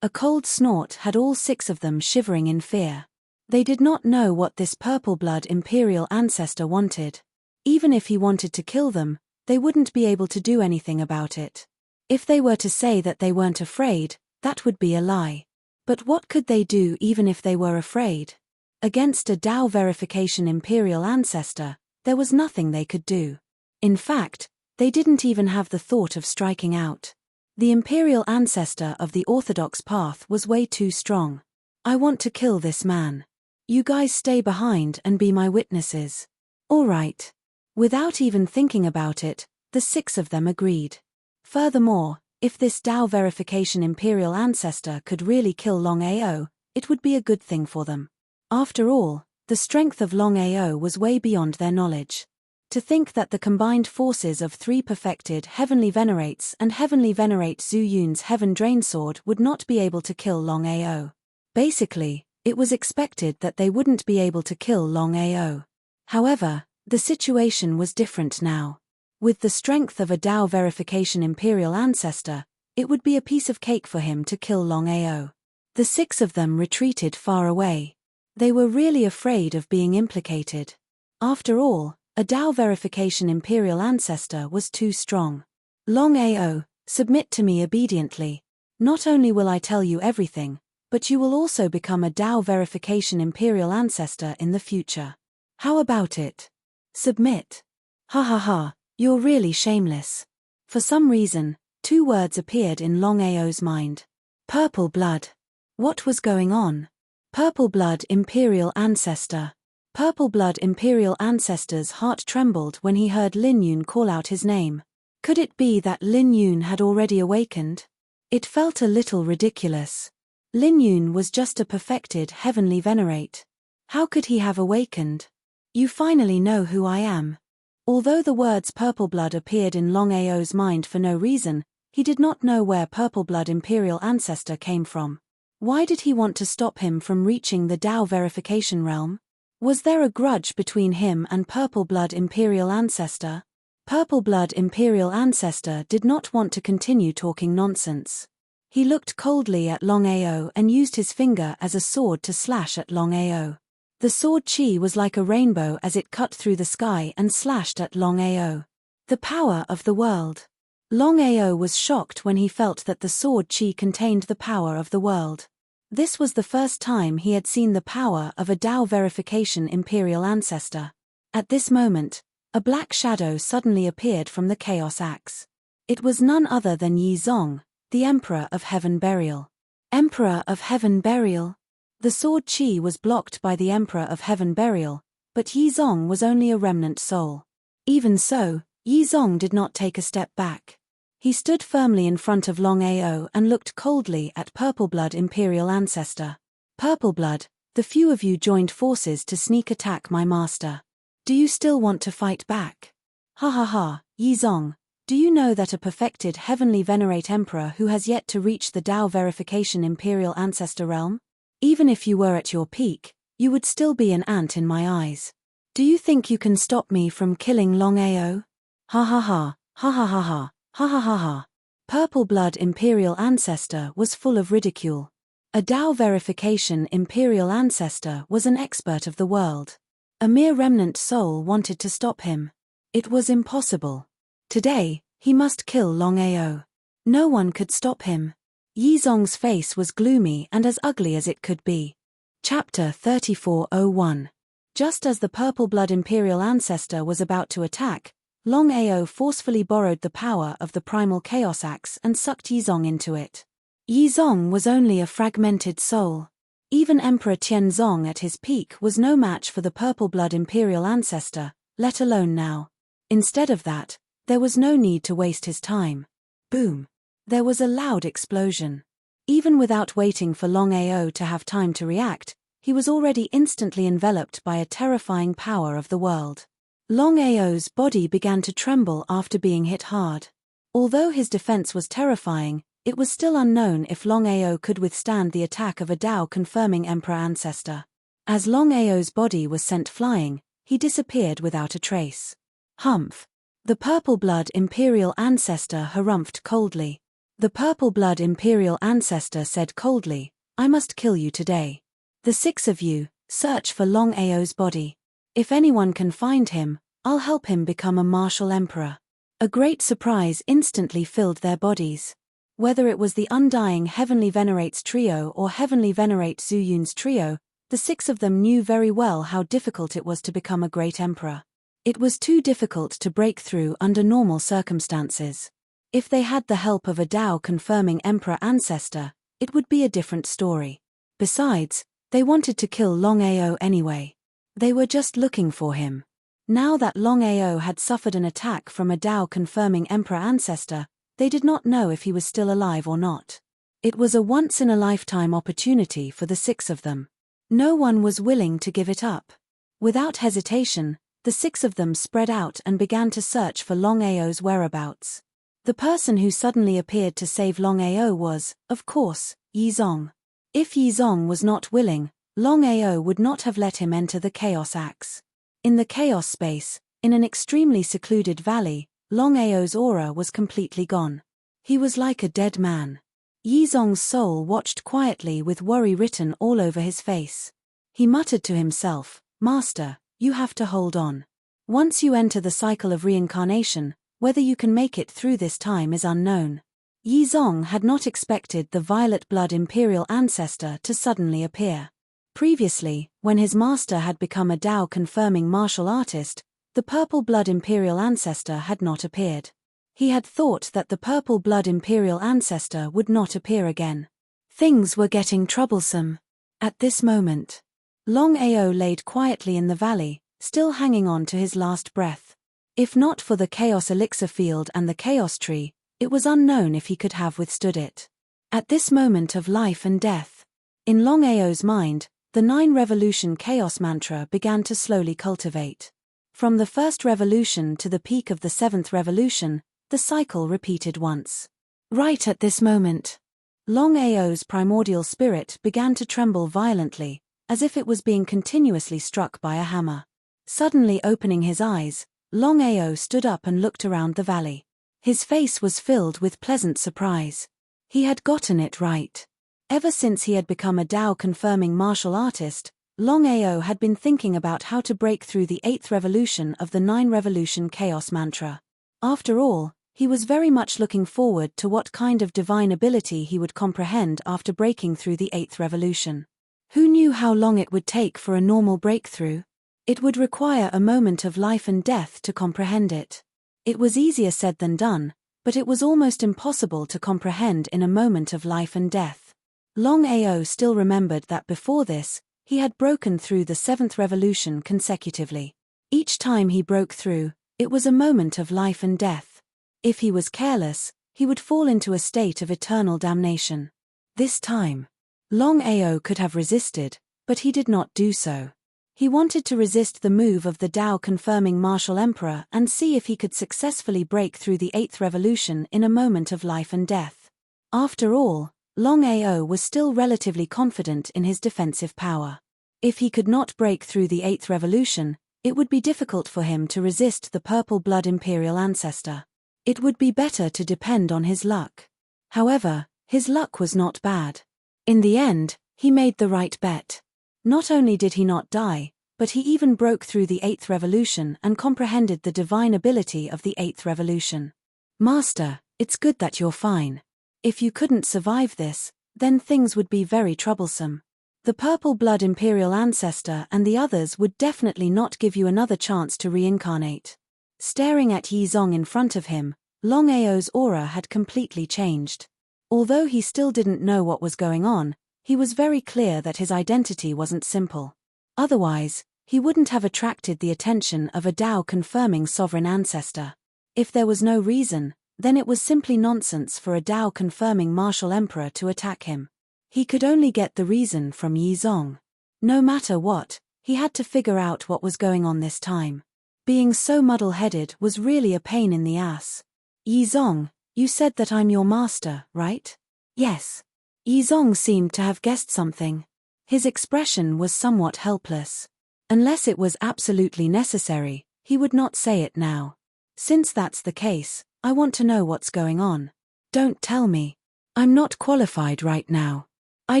A cold snort had all 6 of them shivering in fear. They did not know what this purple-blood imperial ancestor wanted. Even if he wanted to kill them, they wouldn't be able to do anything about it. If they were to say that they weren't afraid, that would be a lie. But what could they do even if they were afraid? Against a Tao verification imperial ancestor, there was nothing they could do. In fact, they didn't even have the thought of striking out. The imperial ancestor of the orthodox path was way too strong. I want to kill this man. You guys stay behind and be my witnesses. All right. Without even thinking about it, the 6 of them agreed. Furthermore, if this Tao verification imperial ancestor could really kill Longao, it would be a good thing for them. After all, the strength of Longao was way beyond their knowledge. To think that the combined forces of 3 perfected heavenly venerates and heavenly venerate Zhu Yun's heaven drain sword would not be able to kill Longao. Basically, it was expected that they wouldn't be able to kill Longao. However, the situation was different now. With the strength of a Tao verification imperial ancestor, it would be a piece of cake for him to kill Longao. The 6 of them retreated far away. They were really afraid of being implicated. After all, a Tao verification imperial ancestor was too strong. Longao, submit to me obediently. Not only will I tell you everything, but you will also become a Tao verification imperial ancestor in the future. How about it? Submit. Ha ha ha, you're really shameless. For some reason, 2 words appeared in Longao's mind. Purple blood. What was going on? Purple blood imperial ancestor. Purple blood imperial ancestor's heart trembled when he heard Lin Yun call out his name. Could it be that Lin Yun had already awakened? It felt a little ridiculous. Lin Yun was just a perfected heavenly venerate. How could he have awakened? You finally know who I am. Although the words purple blood appeared in Longao's mind for no reason, he did not know where purple blood imperial ancestor came from. Why did he want to stop him from reaching the Tao verification realm? Was there a grudge between him and purple blood imperial ancestor? Purple blood imperial ancestor did not want to continue talking nonsense. He looked coldly at Longao and used his finger as a sword to slash at Longao. The sword chi was like a rainbow as it cut through the sky and slashed at Longao. The power of the world. Longao was shocked when he felt that the sword chi contained the power of the world. This was the first time he had seen the power of a Tao verification imperial ancestor. At this moment, a black shadow suddenly appeared from the chaos axe. It was none other than Yi Zong, the Emperor of Heaven Burial. Emperor of Heaven Burial? The sword chi was blocked by the Emperor of Heaven Burial, but Yi Zong was only a remnant soul. Even so, Yi Zong did not take a step back. He stood firmly in front of Longao and looked coldly at Purple Blood Imperial Ancestor. Purple Blood, the few of you joined forces to sneak attack my master. Do you still want to fight back? Ha ha ha, Yi Zong, do you know that a perfected heavenly venerate emperor who has yet to reach the Tao verification Imperial Ancestor realm? Even if you were at your peak, you would still be an ant in my eyes. Do you think you can stop me from killing Longao? Ha ha ha, ha ha ha ha. Ha ha ha ha. Purple Blood Imperial Ancestor was full of ridicule. A Dao verification imperial ancestor was an expert of the world. A mere remnant soul wanted to stop him. It was impossible. Today, he must kill Longao. No one could stop him. Yizong's face was gloomy and as ugly as it could be. Chapter 3401. Just as the purple-blood imperial ancestor was about to attack, Longao forcefully borrowed the power of the primal chaos axe and sucked Yizong into it. Yizong was only a fragmented soul. Even Emperor Tianzong at his peak was no match for the purple-blood imperial ancestor, let alone now. Instead of that, there was no need to waste his time. Boom! There was a loud explosion. Even without waiting for Longao to have time to react, he was already instantly enveloped by a terrifying power of the world. Longao's body began to tremble after being hit hard. Although his defense was terrifying, it was still unknown if Longao could withstand the attack of a Dao-confirming Emperor ancestor. As Longao's body was sent flying, he disappeared without a trace. Humph! The purple-blood imperial ancestor harumphed coldly. The purple-blood imperial ancestor said coldly, "I must kill you today. The 6 of you, search for Longao's body. If anyone can find him, I'll help him become a martial emperor." A great surprise instantly filled their bodies. Whether it was the undying Heavenly Venerates trio or Heavenly Venerate Zuyun's trio, the 6 of them knew very well how difficult it was to become a great emperor. It was too difficult to break through under normal circumstances. If they had the help of a Dao-confirming emperor ancestor, it would be a different story. Besides, they wanted to kill Longao anyway. They were just looking for him. Now that Longao had suffered an attack from a Dao-confirming emperor ancestor, they did not know if he was still alive or not. It was a once-in-a-lifetime opportunity for the 6 of them. No one was willing to give it up. Without hesitation, the 6 of them spread out and began to search for Longao's whereabouts. The person who suddenly appeared to save Longao was, of course, Yizong. If Yizong was not willing, Longao would not have let him enter the Chaos Axe. In the Chaos space, in an extremely secluded valley, Longao's aura was completely gone. He was like a dead man. Yizong's soul watched quietly with worry written all over his face. He muttered to himself, "Master, you have to hold on. Once you enter the cycle of reincarnation, whether you can make it through this time is unknown." Yizong had not expected the violet-blood imperial ancestor to suddenly appear. Previously, when his master had become a Dao-confirming martial artist, the purple-blood imperial ancestor had not appeared. He had thought that the purple-blood imperial ancestor would not appear again. Things were getting troublesome. At this moment, Longao laid quietly in the valley, still hanging on to his last breath. If not for the Chaos Elixir Field and the Chaos Tree, it was unknown if he could have withstood it. At this moment of life and death, in Longao's mind, the 9 revolution chaos mantra began to slowly cultivate. From the first revolution to the peak of the 7th revolution, the cycle repeated once. Right at this moment, Longao's primordial spirit began to tremble violently, as if it was being continuously struck by a hammer. Suddenly opening his eyes, Longao stood up and looked around the valley. His face was filled with pleasant surprise. He had gotten it right. Ever since he had become a Dao-confirming martial artist, Longao had been thinking about how to break through the 8th revolution of the 9 revolution chaos mantra. After all, he was very much looking forward to what kind of divine ability he would comprehend after breaking through the 8th revolution. Who knew how long it would take for a normal breakthrough? It would require a moment of life and death to comprehend it. It was easier said than done, but it was almost impossible to comprehend in a moment of life and death. Longao still remembered that before this, he had broken through the 7th revolution consecutively. Each time he broke through, it was a moment of life and death. If he was careless, he would fall into a state of eternal damnation. This time, Longao could have resisted, but he did not do so. He wanted to resist the move of the Dao-confirming martial emperor and see if he could successfully break through the 8th revolution in a moment of life and death. After all, Longao was still relatively confident in his defensive power. If he could not break through the 8th revolution, it would be difficult for him to resist the purple-blood imperial ancestor. It would be better to depend on his luck. However, his luck was not bad. In the end, he made the right bet. Not only did he not die, but he even broke through the 8th revolution and comprehended the divine ability of the 8th revolution. Master, it's good that you're fine. If you couldn't survive this, then things would be very troublesome. The purple blood imperial ancestor and the others would definitely not give you another chance to reincarnate. Staring at Yi Zong in front of him, Longao's aura had completely changed. Although he still didn't know what was going on, he was very clear that his identity wasn't simple. Otherwise, he wouldn't have attracted the attention of a Dao-confirming sovereign ancestor. If there was no reason, then it was simply nonsense for a Dao-confirming martial emperor to attack him. He could only get the reason from Yi Zong. No matter what, he had to figure out what was going on this time. Being so muddle-headed was really a pain in the ass. Yi Zong, you said that I'm your master, right? Yes. Yi Zong seemed to have guessed something. His expression was somewhat helpless. Unless it was absolutely necessary, he would not say it now. Since that's the case, I want to know what's going on. Don't tell me. I'm not qualified right now. I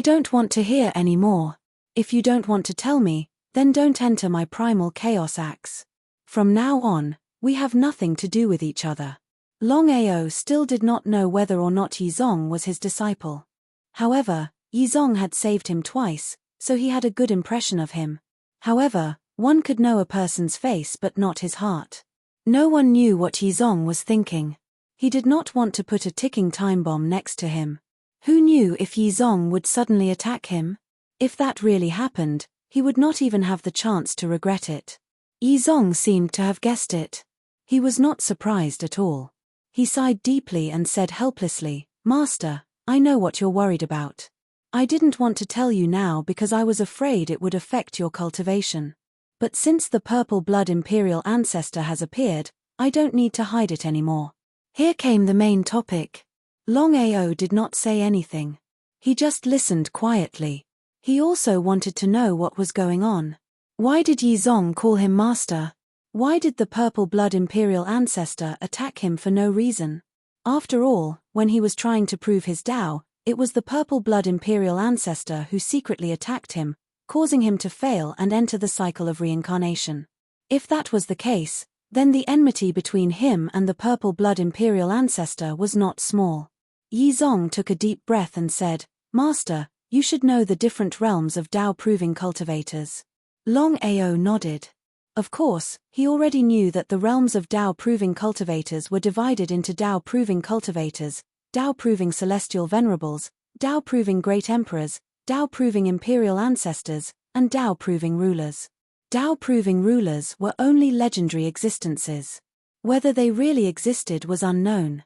don't want to hear any more. If you don't want to tell me, then don't enter my primal chaos axe. From now on, we have nothing to do with each other. Longao still did not know whether or not Yi Zong was his disciple. However, Yi Zong had saved him twice, so he had a good impression of him. However, one could know a person's face but not his heart. No one knew what Yi Zong was thinking. He did not want to put a ticking time bomb next to him. Who knew if Yi Zong would suddenly attack him? If that really happened, he would not even have the chance to regret it. Yi Zong seemed to have guessed it. He was not surprised at all. He sighed deeply and said helplessly, "Master, I know what you're worried about. I didn't want to tell you now because I was afraid it would affect your cultivation. But since the purple blood imperial ancestor has appeared, I don't need to hide it anymore." Here came the main topic. Longao did not say anything. He just listened quietly. He also wanted to know what was going on. Why did Yi Zong call him master? Why did the purple blood imperial ancestor attack him for no reason? After all, when he was trying to prove his Dao, it was the purple blood imperial ancestor who secretly attacked him, causing him to fail and enter the cycle of reincarnation. If that was the case, then the enmity between him and the purple blood imperial ancestor was not small. Yi Zong took a deep breath and said, "Master, you should know the different realms of Dao-proving cultivators." Longao nodded. Of course, he already knew that the realms of Dao-proving cultivators were divided into Dao-proving cultivators, Dao-proving celestial venerables, Dao-proving great emperors, Dao-proving imperial ancestors, and Dao-proving rulers. Dao-proving rulers were only legendary existences. Whether they really existed was unknown.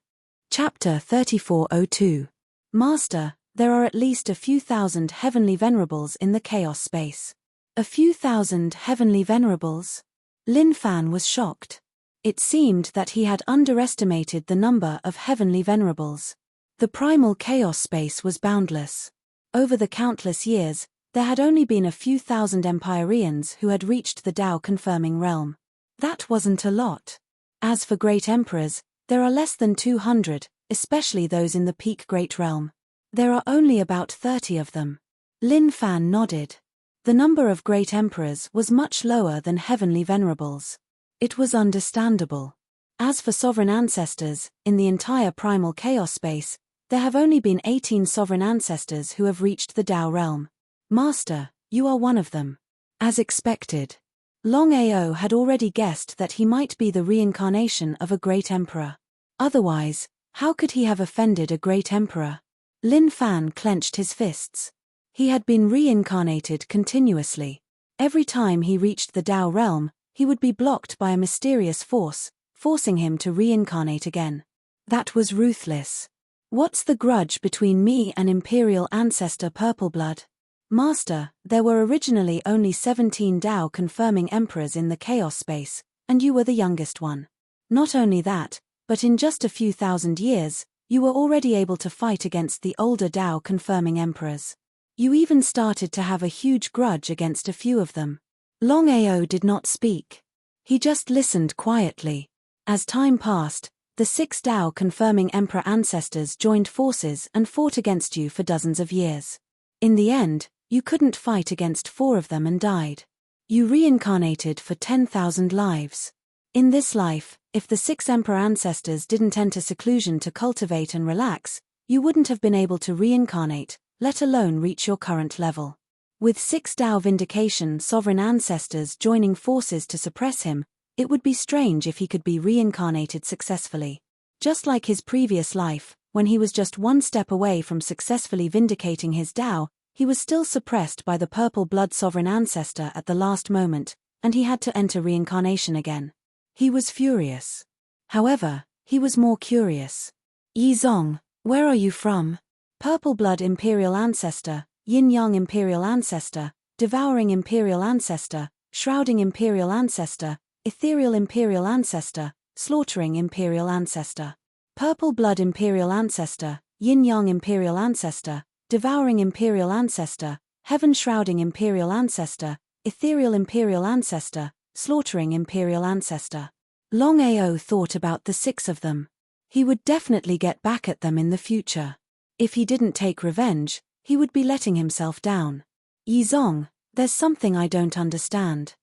Chapter 3402. Master, there are at least a few thousand heavenly venerables in the chaos space. A few thousand heavenly venerables? Lin Fan was shocked. It seemed that he had underestimated the number of heavenly venerables. The primal chaos space was boundless. Over the countless years, there had only been a few thousand Empyreans who had reached the Dao-confirming realm. That wasn't a lot. As for great emperors, there are less than 200, especially those in the peak great realm. There are only about 30 of them. Lin Fan nodded. The number of great emperors was much lower than heavenly venerables. It was understandable. As for sovereign ancestors, in the entire primal chaos space, there have only been 18 sovereign ancestors who have reached the Dao realm. Master, you are one of them. As expected. Longao had already guessed that he might be the reincarnation of a great emperor. Otherwise, how could he have offended a great emperor? Lin Fan clenched his fists. He had been reincarnated continuously. Every time he reached the Dao realm, he would be blocked by a mysterious force, forcing him to reincarnate again. That was ruthless. What's the grudge between me and Imperial Ancestor Purpleblood? Master, there were originally only 17 Dao-confirming emperors in the chaos space, and you were the youngest one. Not only that, but in just a few thousand years, you were already able to fight against the older Dao-confirming emperors. You even started to have a huge grudge against a few of them. Longao did not speak. He just listened quietly. As time passed, the 6 Dao-confirming emperor ancestors joined forces and fought against you for dozens of years. In the end, you couldn't fight against 4 of them and died. You reincarnated for 10,000 lives. In this life, if the 6 Emperor ancestors didn't enter seclusion to cultivate and relax, you wouldn't have been able to reincarnate, let alone reach your current level. With 6 Tao Vindication sovereign ancestors joining forces to suppress him, it would be strange if he could be reincarnated successfully. Just like his previous life, when he was just 1 step away from successfully vindicating his Tao, he was still suppressed by the purple blood sovereign ancestor at the last moment, and he had to enter reincarnation again. He was furious. However, he was more curious. Yizong, where are you from? Purple blood imperial ancestor, yin-yang imperial ancestor, devouring imperial ancestor, shrouding imperial ancestor, ethereal imperial ancestor, slaughtering imperial ancestor. Purple blood imperial ancestor, yin-yang imperial ancestor, devouring imperial ancestor, heaven-shrouding imperial ancestor, ethereal imperial ancestor, slaughtering imperial ancestor. Longao thought about the 6 of them. He would definitely get back at them in the future. If he didn't take revenge, he would be letting himself down. Yizong, there's something I don't understand.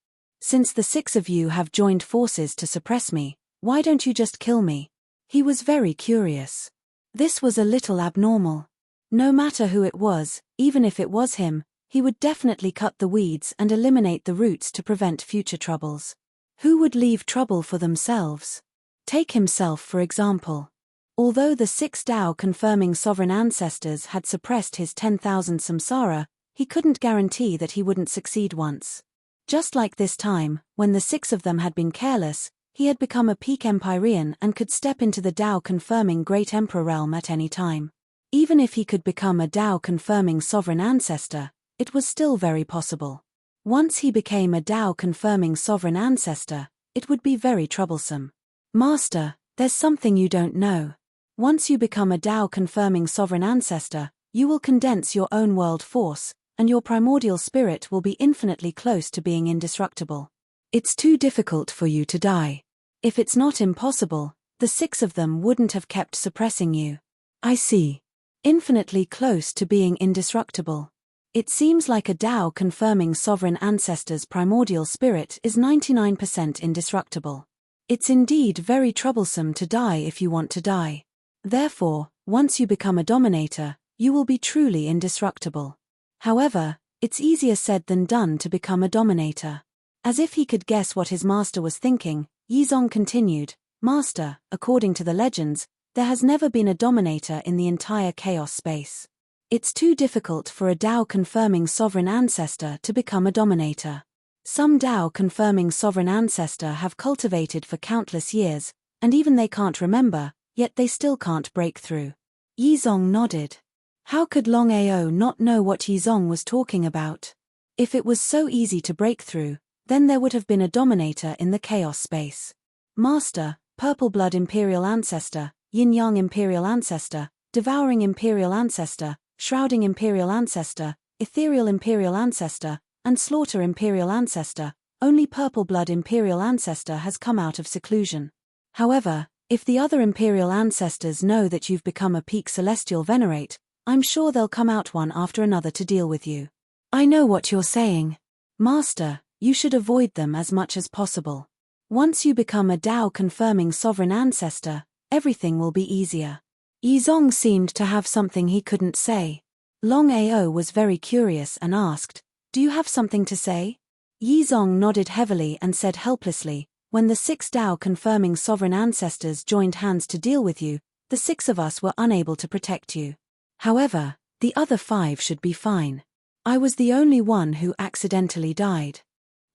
Since the 6 of you have joined forces to suppress me, why don't you just kill me? He was very curious. This was a little abnormal. No matter who it was, even if it was him, he would definitely cut the weeds and eliminate the roots to prevent future troubles. Who would leave trouble for themselves? Take himself for example. Although the 6 Tao confirming sovereign ancestors had suppressed his 10,000 samsara, he couldn't guarantee that he wouldn't succeed once. Just like this time, when the 6 of them had been careless, he had become a peak Empyrean and could step into the Tao confirming Great Emperor realm at any time. Even if he could become a Tao confirming sovereign ancestor, it was still very possible. Once he became a Tao confirming sovereign ancestor, it would be very troublesome. Master, there's something you don't know. Once you become a Tao confirming sovereign ancestor, you will condense your own world force, and your primordial spirit will be infinitely close to being indestructible. It's too difficult for you to die. If it's not impossible, the 6 of them wouldn't have kept suppressing you. I see. Infinitely close to being indestructible. It seems like a Tao confirming sovereign ancestor's primordial spirit is 99% indestructible. It's indeed very troublesome to die if you want to die. Therefore, once you become a dominator, you will be truly indestructible. However, it's easier said than done to become a dominator. As if he could guess what his master was thinking, Yizong continued, Master, according to the legends, there has never been a dominator in the entire chaos space. It's too difficult for a Tao confirming sovereign ancestor to become a dominator. Some Tao confirming sovereign ancestor have cultivated for countless years, and even they can't remember, yet they still can't break through. Yizong nodded. How could Longao not know what Yizong was talking about? If it was so easy to break through, then there would have been a dominator in the chaos space. Master, purple blood imperial ancestor, yin-yang imperial ancestor, devouring imperial ancestor, shrouding imperial ancestor, ethereal imperial ancestor, and slaughter imperial ancestor, only purple blood imperial ancestor has come out of seclusion. However, if the other imperial ancestors know that you've become a peak celestial venerate, I'm sure they'll come out one after another to deal with you. I know what you're saying. Master, you should avoid them as much as possible. Once you become a Tao confirming sovereign ancestor, everything will be easier. Yizong seemed to have something he couldn't say. Longao was very curious and asked, Do you have something to say? Yizong nodded heavily and said helplessly, When the 6 Tao confirming sovereign ancestors joined hands to deal with you, the 6 of us were unable to protect you. However, the other 5 should be fine. I was the only one who accidentally died.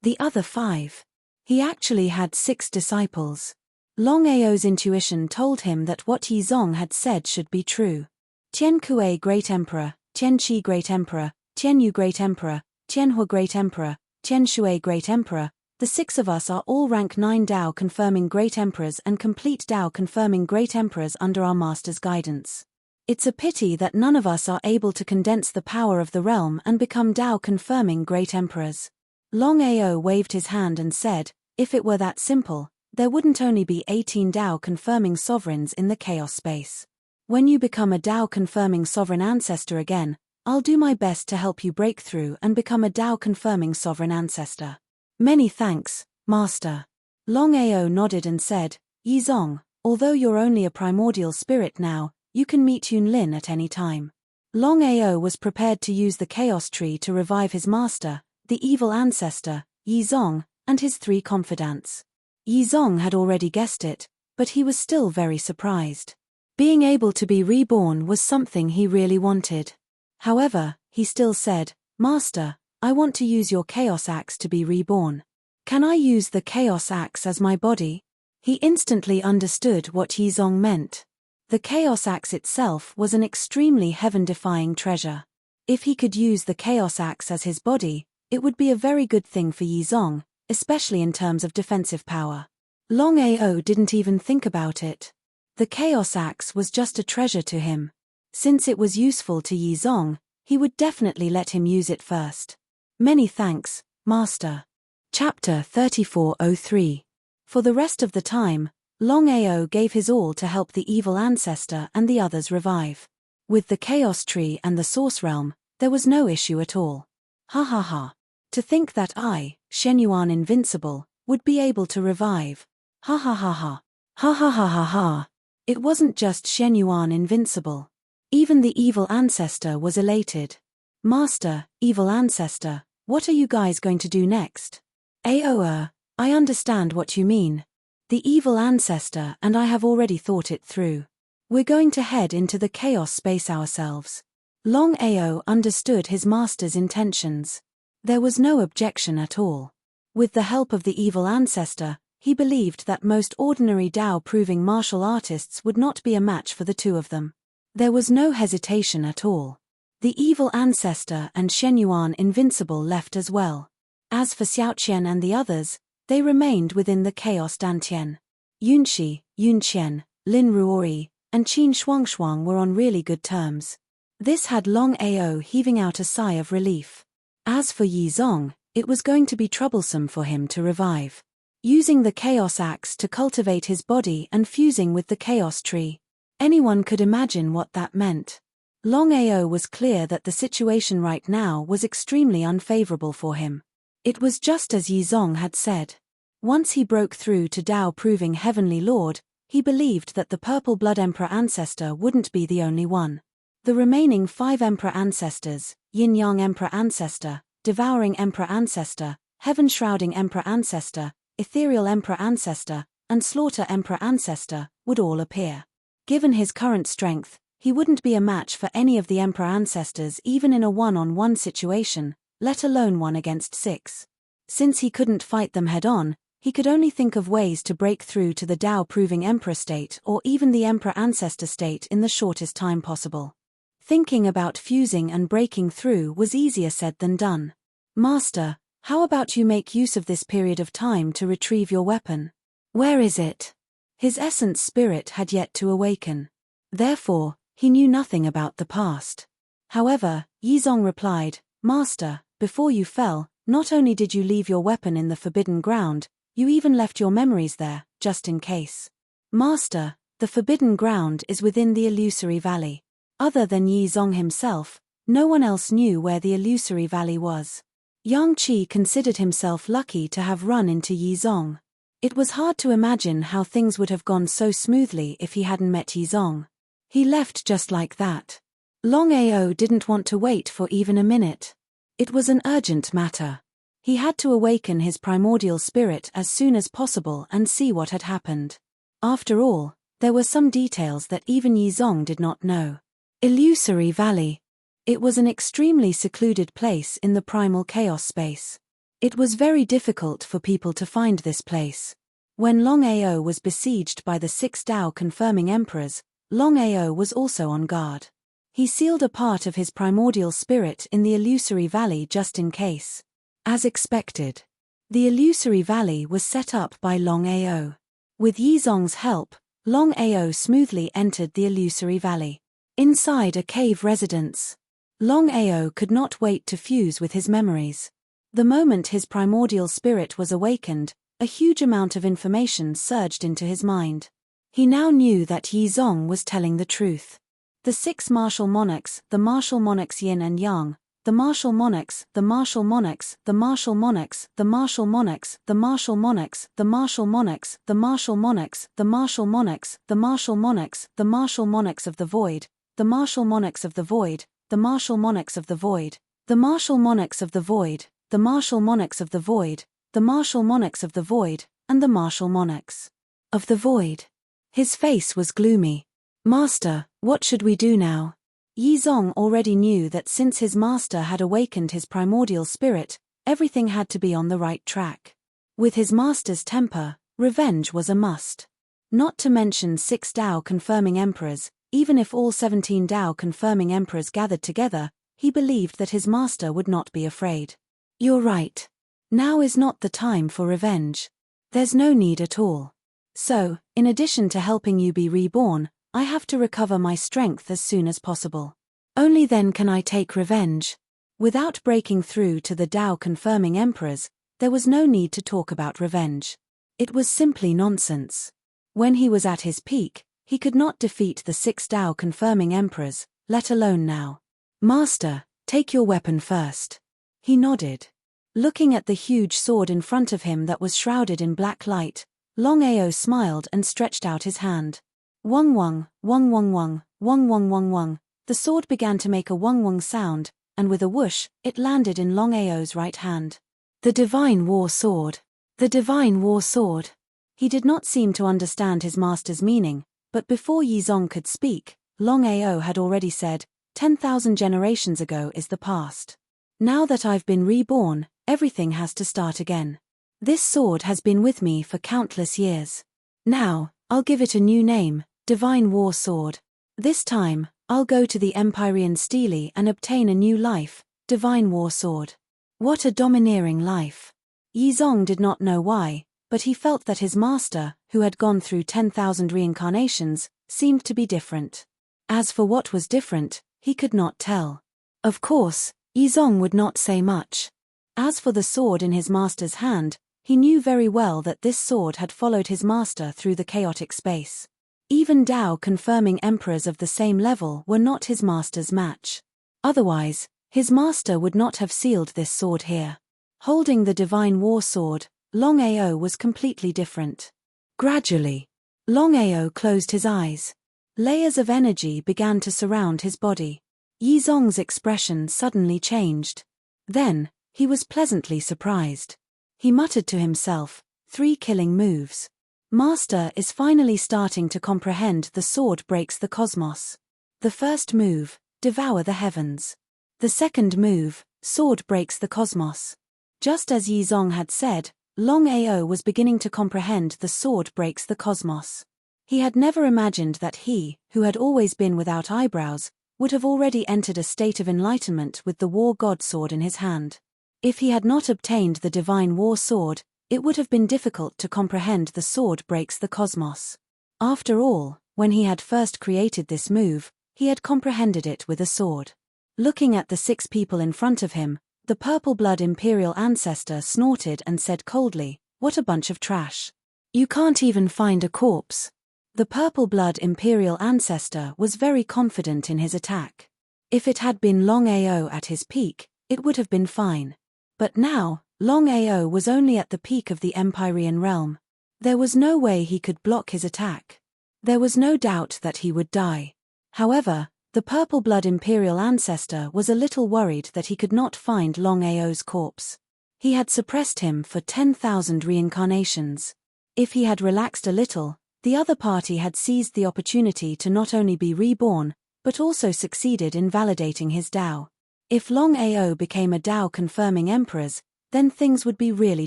The other 5. He actually had 6 disciples. Longao's intuition told him that what Yizong had said should be true. Tian Kuei Great Emperor, Tian Qi Great Emperor, Tian Yu Great Emperor, Tian Hua Great Emperor, Tian Shui Great Emperor, the 6 of us are all rank 9 Dao confirming Great Emperors and complete Dao confirming Great Emperors under our Master's guidance. It's a pity that none of us are able to condense the power of the realm and become Dao confirming Great Emperors. Longao waved his hand and said, If it were that simple, there wouldn't only be 18 Dao confirming sovereigns in the chaos space. When you become a Dao confirming sovereign ancestor again, I'll do my best to help you break through and become a Tao-confirming sovereign ancestor. Many thanks, Master. Longao nodded and said, Yizong, although you're only a primordial spirit now, you can meet Yunlin at any time. Longao was prepared to use the Chaos Tree to revive his master, the evil ancestor, Yizong, and his 3 confidants. Yizong had already guessed it, but he was still very surprised. Being able to be reborn was something he really wanted. However, he still said, Master, I want to use your Chaos Axe to be reborn. Can I use the Chaos Axe as my body? He instantly understood what Yizong meant. The Chaos Axe itself was an extremely heaven-defying treasure. If he could use the Chaos Axe as his body, it would be a very good thing for Yizong, especially in terms of defensive power. Longao didn't even think about it. The Chaos Axe was just a treasure to him. Since it was useful to Yizong, he would definitely let him use it first. Many thanks, Master. Chapter 3403. For the rest of the time, Longao gave his all to help the evil ancestor and the others revive. With the Chaos Tree and the Source Realm, there was no issue at all. Ha ha ha. To think that I, Shenyuan Invincible, would be able to revive. Ha ha ha ha. Ha ha ha ha ha. It wasn't just Shenyuan Invincible. Even the evil ancestor was elated. Master, evil ancestor, what are you guys going to do next? I understand what you mean. The evil ancestor and I have already thought it through. We're going to head into the chaos space ourselves. Longao understood his master's intentions. There was no objection at all. With the help of the evil ancestor, he believed that most ordinary Tao-proving martial artists would not be a match for the 2 of them. There was no hesitation at all. The evil ancestor and Shenyuan Invincible left as well. As for Xiaoqian and the others, they remained within the Chaos Dantian. Yunxi, Yunqian, Lin Ruori, and Qin Shuangshuang were on really good terms. This had Longao heaving out a sigh of relief. As for Yizong, it was going to be troublesome for him to revive. Using the Chaos Axe to cultivate his body and fusing with the Chaos Tree. Anyone could imagine what that meant. Longao was clear that the situation right now was extremely unfavorable for him. It was just as Yizong had said. Once he broke through to Tao-proving Heavenly Lord, he believed that the Purple Blood Emperor ancestor wouldn't be the only one. The remaining 5 Emperor ancestors, Yin-Yang Emperor ancestor, Devouring Emperor ancestor, Heaven-shrouding Emperor ancestor, Ethereal Emperor ancestor, and Slaughter Emperor ancestor, would all appear. Given his current strength, he wouldn't be a match for any of the Emperor ancestors even in a one-on-one situation, let alone 1 against 6. Since he couldn't fight them head-on, he could only think of ways to break through to the Tao-proving Emperor state or even the Emperor ancestor state in the shortest time possible. Thinking about fusing and breaking through was easier said than done. Master, how about you make use of this period of time to retrieve your weapon? Where is it? His essence spirit had yet to awaken. Therefore, he knew nothing about the past. However, Yizong replied, Master, before you fell, not only did you leave your weapon in the forbidden ground, you even left your memories there, just in case. Master, the forbidden ground is within the illusory valley. Other than Yizong himself, no one else knew where the illusory valley was. Yang Qi considered himself lucky to have run into Yizong. It was hard to imagine how things would have gone so smoothly if he hadn't met Yizong. He left just like that. Longao didn't want to wait for even a minute. It was an urgent matter. He had to awaken his primordial spirit as soon as possible and see what had happened. After all, there were some details that even Yizong did not know. Illusory Valley. It was an extremely secluded place in the primal chaos space. It was very difficult for people to find this place. When Longao was besieged by the 6 Tao-confirming emperors, Longao was also on guard. He sealed a part of his primordial spirit in the illusory valley just in case. As expected, the illusory valley was set up by Longao. With Yizong's help, Longao smoothly entered the illusory valley. Inside a cave residence, Longao could not wait to fuse with his memories. The moment his primordial spirit was awakened, a huge amount of information surged into his mind. He now knew that Yizong was telling the truth. The 6 martial monarchs, the martial monarchs yin and yang, the martial monarchs, the martial monarchs, the martial monarchs, the martial monarchs, the martial monarchs, the martial monarchs, the martial monarchs, the martial monarchs, the martial monarchs, the martial monarchs of the void, the martial monarchs of the void, the martial monarchs of the void, the martial monarchs of the void, the martial monarchs of the void, the martial monarchs of the void, and the martial monarchs of the void. His face was gloomy. Master, what should we do now? Yizong already knew that since his master had awakened his primordial spirit, everything had to be on the right track. With his master's temper, revenge was a must. Not to mention 6 Dao confirming emperors, even if all 17 Dao confirming emperors gathered together, he believed that his master would not be afraid. You're right. Now is not the time for revenge. There's no need at all. So, in addition to helping you be reborn, I have to recover my strength as soon as possible. Only then can I take revenge. Without breaking through to the Dao confirming emperors, there was no need to talk about revenge. It was simply nonsense. When he was at his peak, he could not defeat the 6 Dao confirming emperors, let alone now. Master, take your weapon first. He nodded. Looking at the huge sword in front of him that was shrouded in black light, Longao smiled and stretched out his hand. Wong wong, wong wong wong, wong wong wong wong. The sword began to make a wong wong sound, and with a whoosh, it landed in Longao's right hand. The divine war sword. The divine war sword. He did not seem to understand his master's meaning, but before Yizong could speak, Longao had already said, 10,000 generations ago is the past. Now that I've been reborn, everything has to start again. This sword has been with me for countless years. Now, I'll give it a new name, Divine War Sword. This time, I'll go to the Empyrean Stele and obtain a new life, Divine War Sword. What a domineering life. Yizong did not know why, but he felt that his master, who had gone through 10,000 reincarnations, seemed to be different. As for what was different, he could not tell. Of course, Yizong would not say much. As for the sword in his master's hand, he knew very well that this sword had followed his master through the chaotic space. Even Dao confirming emperors of the same level were not his master's match. Otherwise, his master would not have sealed this sword here. Holding the divine war sword, Longao was completely different. Gradually, Longao closed his eyes. Layers of energy began to surround his body. Yizong's expression suddenly changed. Then, he was pleasantly surprised. He muttered to himself, 3 killing moves. Master is finally starting to comprehend the sword breaks the cosmos. The first move, devour the heavens. The second move, sword breaks the cosmos. Just as Yizong had said, Longao was beginning to comprehend the sword breaks the cosmos. He had never imagined that he, who had always been without eyebrows, would have already entered a state of enlightenment with the war god sword in his hand. If he had not obtained the divine war sword, it would have been difficult to comprehend the sword breaks the cosmos. After all, when he had first created this move, he had comprehended it with a sword. Looking at the 6 people in front of him, the purple-blood imperial ancestor snorted and said coldly, "What a bunch of trash. You can't even find a corpse." The purple-blood imperial ancestor was very confident in his attack. If it had been Longao at his peak, it would have been fine. But now, Longao was only at the peak of the Empyrean realm. There was no way he could block his attack. There was no doubt that he would die. However, the purple-blood imperial ancestor was a little worried that he could not find Longao's corpse. He had suppressed him for 10,000 reincarnations. If he had relaxed a little, the other party had seized the opportunity to not only be reborn, but also succeeded in validating his Dao. If Longao became a Dao confirming emperors, then things would be really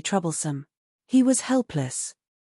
troublesome. He was helpless.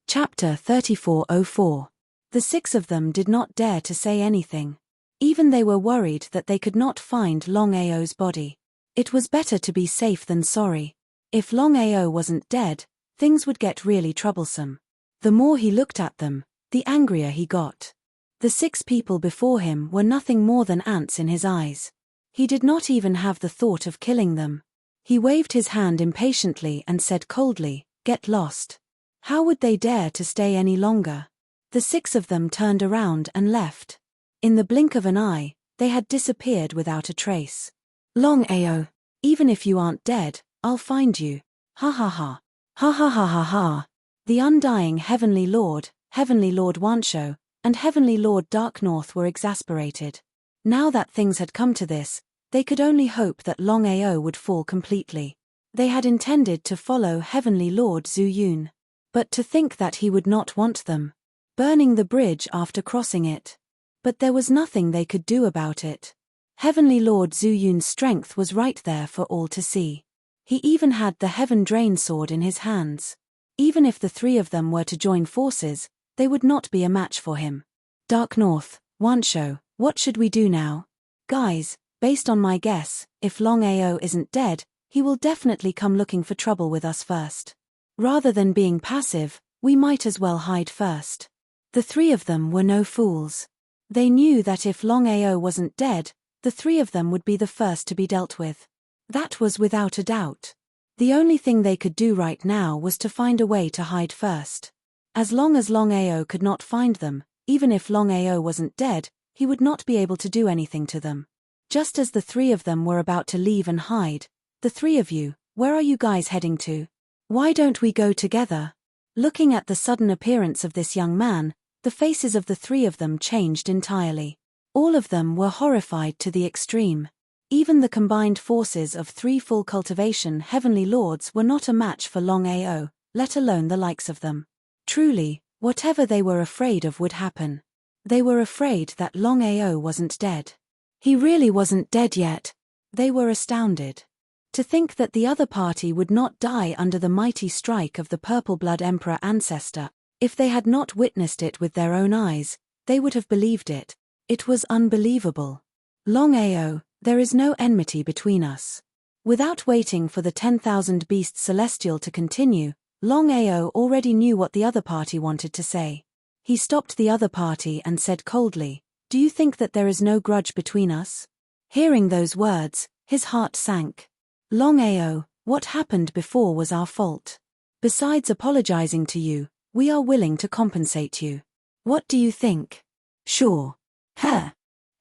Chapter 3404. The 6 of them did not dare to say anything. Even they were worried that they could not find Longao's body. It was better to be safe than sorry. If Longao wasn't dead, things would get really troublesome. The more he looked at them, the angrier he got. The 6 people before him were nothing more than ants in his eyes. He did not even have the thought of killing them. He waved his hand impatiently and said coldly, "Get lost." How would they dare to stay any longer? The 6 of them turned around and left. In the blink of an eye, they had disappeared without a trace. Longao, even if you aren't dead, I'll find you. Ha ha ha. Ha ha ha ha ha. The undying Heavenly Lord Warchief, and Heavenly Lord Dark North were exasperated. Now that things had come to this, they could only hope that Longao would fall completely. They had intended to follow Heavenly Lord Zhu Yun. But to think that he would not want them. Burning the bridge after crossing it. But there was nothing they could do about it. Heavenly Lord Zhu Yun's strength was right there for all to see. He even had the Heaven Drain sword in his hands. Even if the three of them were to join forces, they would not be a match for him. Dark North, Warchief, what should we do now? Guys, based on my guess, if Longao isn't dead, he will definitely come looking for trouble with us first. Rather than being passive, we might as well hide first. The three of them were no fools. They knew that if Longao wasn't dead, the three of them would be the first to be dealt with. That was without a doubt. The only thing they could do right now was to find a way to hide first. As long as Longao could not find them, even if Longao wasn't dead, he would not be able to do anything to them. Just as the three of them were about to leave and hide, the three of you, where are you guys heading to? Why don't we go together? Looking at the sudden appearance of this young man, the faces of the three of them changed entirely. All of them were horrified to the extreme. Even the combined forces of three full cultivation Heavenly Lords were not a match for Longao, let alone the likes of them. Truly, whatever they were afraid of would happen. They were afraid that Longao wasn't dead. He really wasn't dead yet. They were astounded. To think that the other party would not die under the mighty strike of the Purple Blood Emperor ancestor. If they had not witnessed it with their own eyes, they would have believed it. It was unbelievable. Longao, there is no enmity between us. Without waiting for the 10,000 Beasts Celestial to continue, Longao already knew what the other party wanted to say. He stopped the other party and said coldly, "Do you think that there is no grudge between us?" Hearing those words, his heart sank. Longao, what happened before was our fault. Besides apologizing to you, we are willing to compensate you. What do you think? Sure. Huh.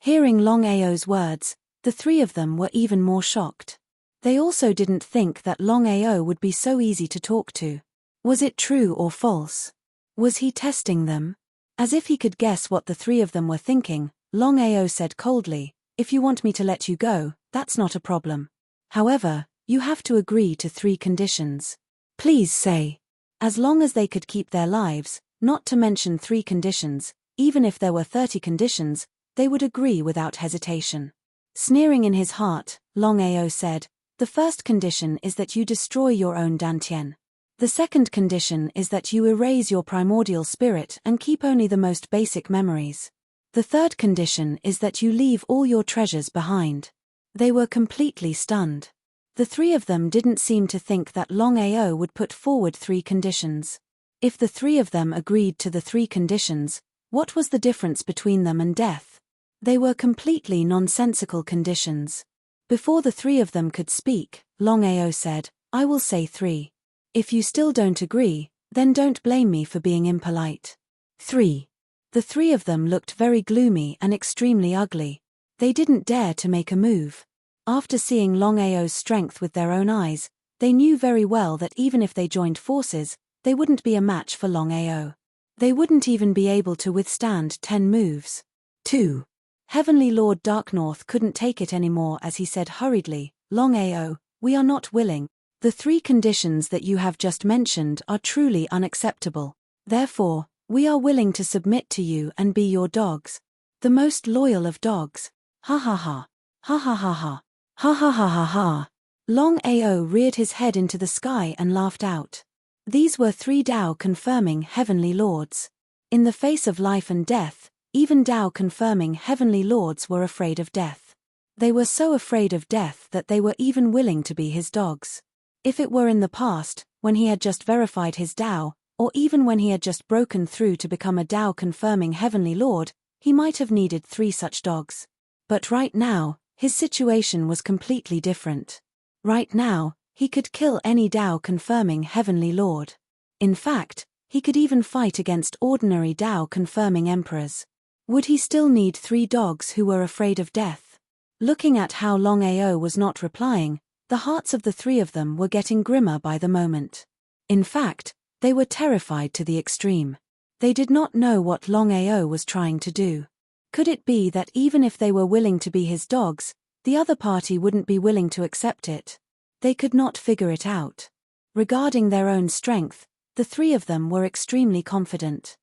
Hearing Longao's words, the three of them were even more shocked. They also didn't think that Longao would be so easy to talk to. Was it true or false? Was he testing them? As if he could guess what the three of them were thinking, Longao said coldly, "If you want me to let you go, that's not a problem. However, you have to agree to 3 conditions. Please say." As long as they could keep their lives, not to mention 3 conditions, even if there were 30 conditions, they would agree without hesitation. Sneering in his heart, Longao said, "The first condition is that you destroy your own Dantian. The second condition is that you erase your primordial spirit and keep only the most basic memories. The third condition is that you leave all your treasures behind." They were completely stunned. The three of them didn't seem to think that Longao would put forward 3 conditions. If the three of them agreed to the 3 conditions, what was the difference between them and death? They were completely nonsensical conditions. Before the 3 of them could speak, Longao said, "I will say 3. If you still don't agree, then don't blame me for being impolite." 3. The 3 of them looked very gloomy and extremely ugly. They didn't dare to make a move. After seeing Longao's strength with their own eyes, they knew very well that even if they joined forces, they wouldn't be a match for Longao. They wouldn't even be able to withstand 10 moves. 2. Heavenly Lord Dark North couldn't take it anymore as he said hurriedly, "Longao, we are not willing. The 3 conditions that you have just mentioned are truly unacceptable. Therefore, we are willing to submit to you and be your dogs. The most loyal of dogs." Ha ha ha. Ha ha ha ha. Ha ha ha ha ha. Longao reared his head into the sky and laughed out. These were 3 Dao-confirming Heavenly Lords. In the face of life and death, even Dao-confirming Heavenly Lords were afraid of death. They were so afraid of death that they were even willing to be his dogs. If it were in the past, when he had just verified his Dao, or even when he had just broken through to become a Dao-confirming Heavenly Lord, he might have needed 3 such dogs. But right now, his situation was completely different. Right now, he could kill any Dao-confirming Heavenly Lord. In fact, he could even fight against ordinary Dao-confirming emperors. Would he still need 3 dogs who were afraid of death? Looking at how Longao was not replying, the hearts of the 3 of them were getting grimmer by the moment. In fact, they were terrified to the extreme. They did not know what Longao was trying to do. Could it be that even if they were willing to be his dogs, the other party wouldn't be willing to accept it? They could not figure it out. Regarding their own strength, the 3 of them were extremely confident.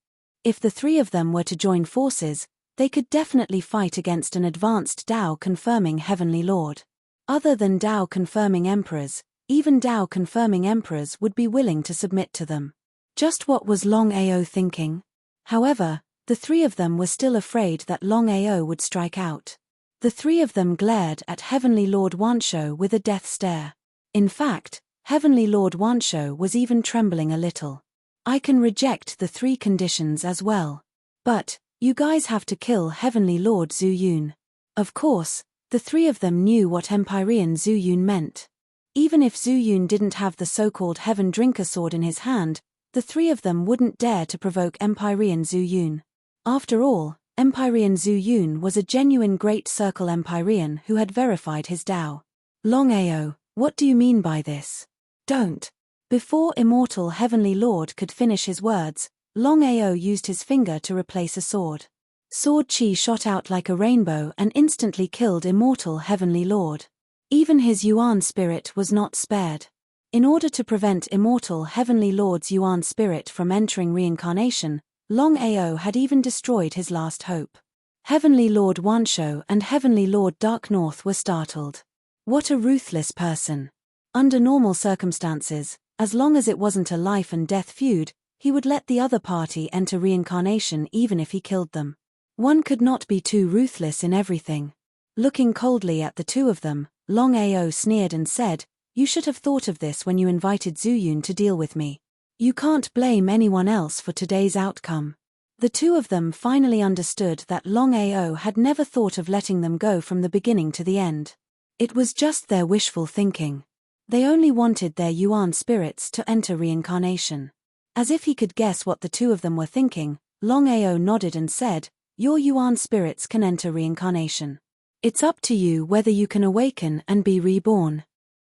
If the 3 of them were to join forces, they could definitely fight against an advanced Dao-confirming Heavenly Lord. Other than Dao-confirming emperors, even Dao-confirming emperors would be willing to submit to them. Just what was Longao thinking? However, the 3 of them were still afraid that Longao would strike out. The 3 of them glared at Heavenly Lord Warchief with a death stare. In fact, Heavenly Lord Warchief was even trembling a little. I can reject the 3 conditions as well. But, you guys have to kill Heavenly Lord Zhu Yun. Of course, the 3 of them knew what Empyrean Zhu Yun meant. Even if Zhu Yun didn't have the so-called Heaven Drinker sword in his hand, the 3 of them wouldn't dare to provoke Empyrean Zhu Yun. After all, Empyrean Zhu Yun was a genuine Great Circle Empyrean who had verified his Dao. Longao, what do you mean by this? Don't. Before Immortal Heavenly Lord could finish his words, Longao used his finger to replace a sword. Sword chi shot out like a rainbow and instantly killed Immortal Heavenly Lord. Even his Yuan spirit was not spared. In order to prevent Immortal Heavenly Lord's Yuan spirit from entering reincarnation, Longao had even destroyed his last hope. Heavenly Lord Warchief and Heavenly Lord Dark North were startled. What a ruthless person. Under normal circumstances, as long as it wasn't a life and death feud, he would let the other party enter reincarnation even if he killed them. One could not be too ruthless in everything. Looking coldly at the 2 of them, Longao sneered and said, "You should have thought of this when you invited Zhu Yun to deal with me. You can't blame anyone else for today's outcome." The 2 of them finally understood that Longao had never thought of letting them go from the beginning to the end. It was just their wishful thinking. They only wanted their Yuan spirits to enter reincarnation. As if he could guess what the 2 of them were thinking, Longao nodded and said, "Your Yuan spirits can enter reincarnation. It's up to you whether you can awaken and be reborn."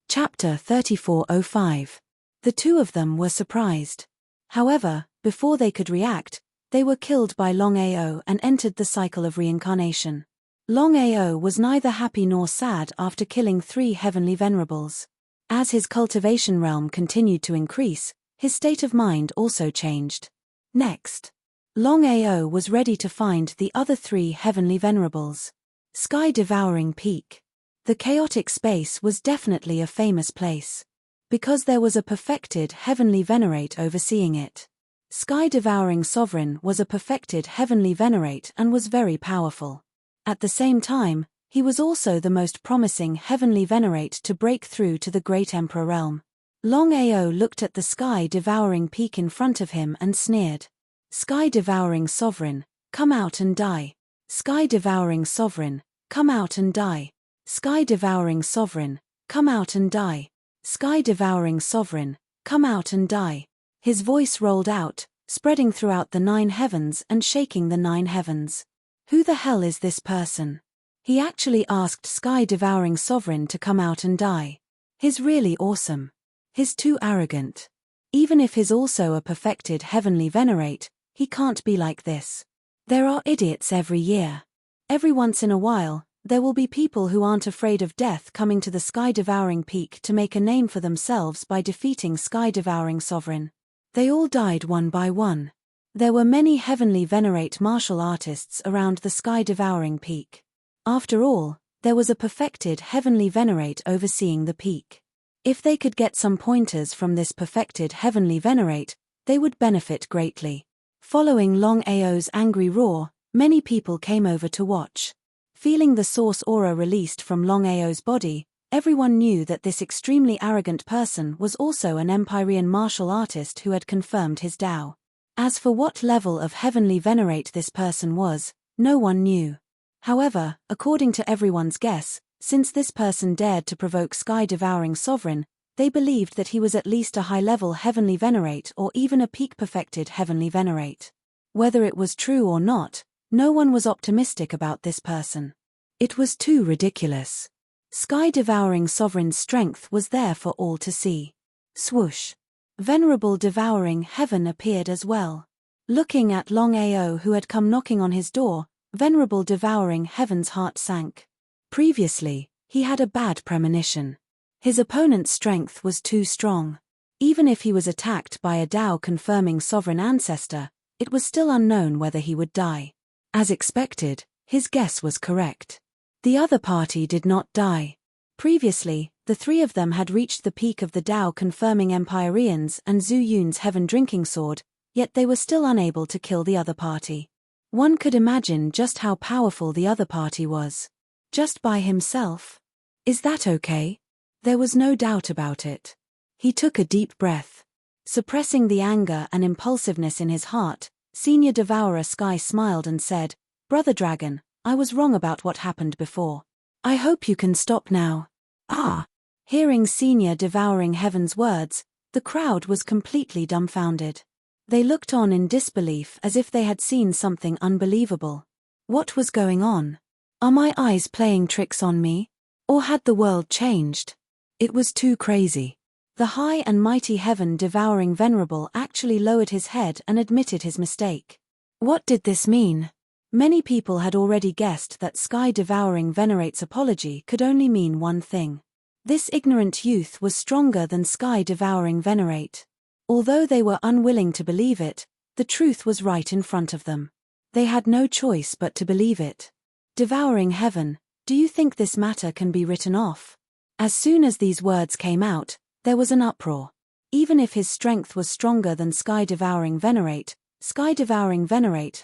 Chapter 3405. The 2 of them were surprised. However, before they could react, they were killed by Longao and entered the cycle of reincarnation. Longao was neither happy nor sad after killing 3 heavenly venerables. As his cultivation realm continued to increase, his state of mind also changed. Next, Longao was ready to find the other 3 heavenly venerables. Sky-devouring peak. The chaotic space was definitely a famous place. Because there was a perfected heavenly venerate overseeing it. Sky-devouring sovereign was a perfected heavenly venerate and was very powerful. At the same time, he was also the most promising heavenly venerate to break through to the Great Emperor realm. Longao looked at the sky-devouring peak in front of him and sneered. "Sky-devouring sovereign, come out and die. Sky-devouring sovereign, come out and die. Sky-devouring sovereign, come out and die. Sky-devouring sovereign, come out and die." His voice rolled out, spreading throughout the 9 heavens and shaking the 9 heavens. Who the hell is this person? He actually asked Sky-devouring sovereign to come out and die. He's really awesome. He's too arrogant. Even if he's also a perfected heavenly venerate, he can't be like this. There are idiots every year. Every once in a while, there will be people who aren't afraid of death coming to the sky-devouring peak to make a name for themselves by defeating sky-devouring sovereign. They all died one by one. There were many heavenly venerate martial artists around the sky-devouring peak. After all, there was a perfected heavenly venerate overseeing the peak. If they could get some pointers from this perfected heavenly venerate, they would benefit greatly. Following Longao's angry roar, many people came over to watch. Feeling the source aura released from Longao's body, everyone knew that this extremely arrogant person was also an Empyrean martial artist who had confirmed his Dao. As for what level of heavenly venerate this person was, no one knew. However, according to everyone's guess, since this person dared to provoke sky-devouring sovereign, they believed that he was at least a high-level heavenly venerate or even a peak-perfected heavenly venerate. Whether it was true or not, No one was optimistic about this person. It was too ridiculous. Sky-devouring sovereign's strength was there for all to see. Swoosh. Venerable devouring heaven appeared as well. Looking at Longao who had come knocking on his door, venerable devouring heaven's heart sank. Previously, he had a bad premonition. His opponent's strength was too strong. Even if he was attacked by a Tao-confirming sovereign ancestor, it was still unknown whether he would die. As expected, his guess was correct. The other party did not die. Previously, the three of them had reached the peak of the Tao-confirming Empyreans and Zhu Yun's heaven drinking sword, yet they were still unable to kill the other party. One could imagine just how powerful the other party was. Just by himself? Is that okay? There was no doubt about it. He took a deep breath. Suppressing the anger and impulsiveness in his heart, Senior Devourer Sky smiled and said, "Brother Dragon, I was wrong about what happened before. I hope you can stop now." Ah! Hearing Senior Devouring Heaven's words, the crowd was completely dumbfounded. They looked on in disbelief as if they had seen something unbelievable. What was going on? Are my eyes playing tricks on me? Or had the world changed? It was too crazy. The high and mighty heaven devouring venerable actually lowered his head and admitted his mistake. What did this mean? Many people had already guessed that Sky Devouring Venerate's apology could only mean one thing. This ignorant youth was stronger than Sky Devouring Venerate. Although they were unwilling to believe it, the truth was right in front of them. They had no choice but to believe it. Devouring Heaven, do you think this matter can be written off? As soon as these words came out, there was an uproar. Even if his strength was stronger than Sky Devouring Venerate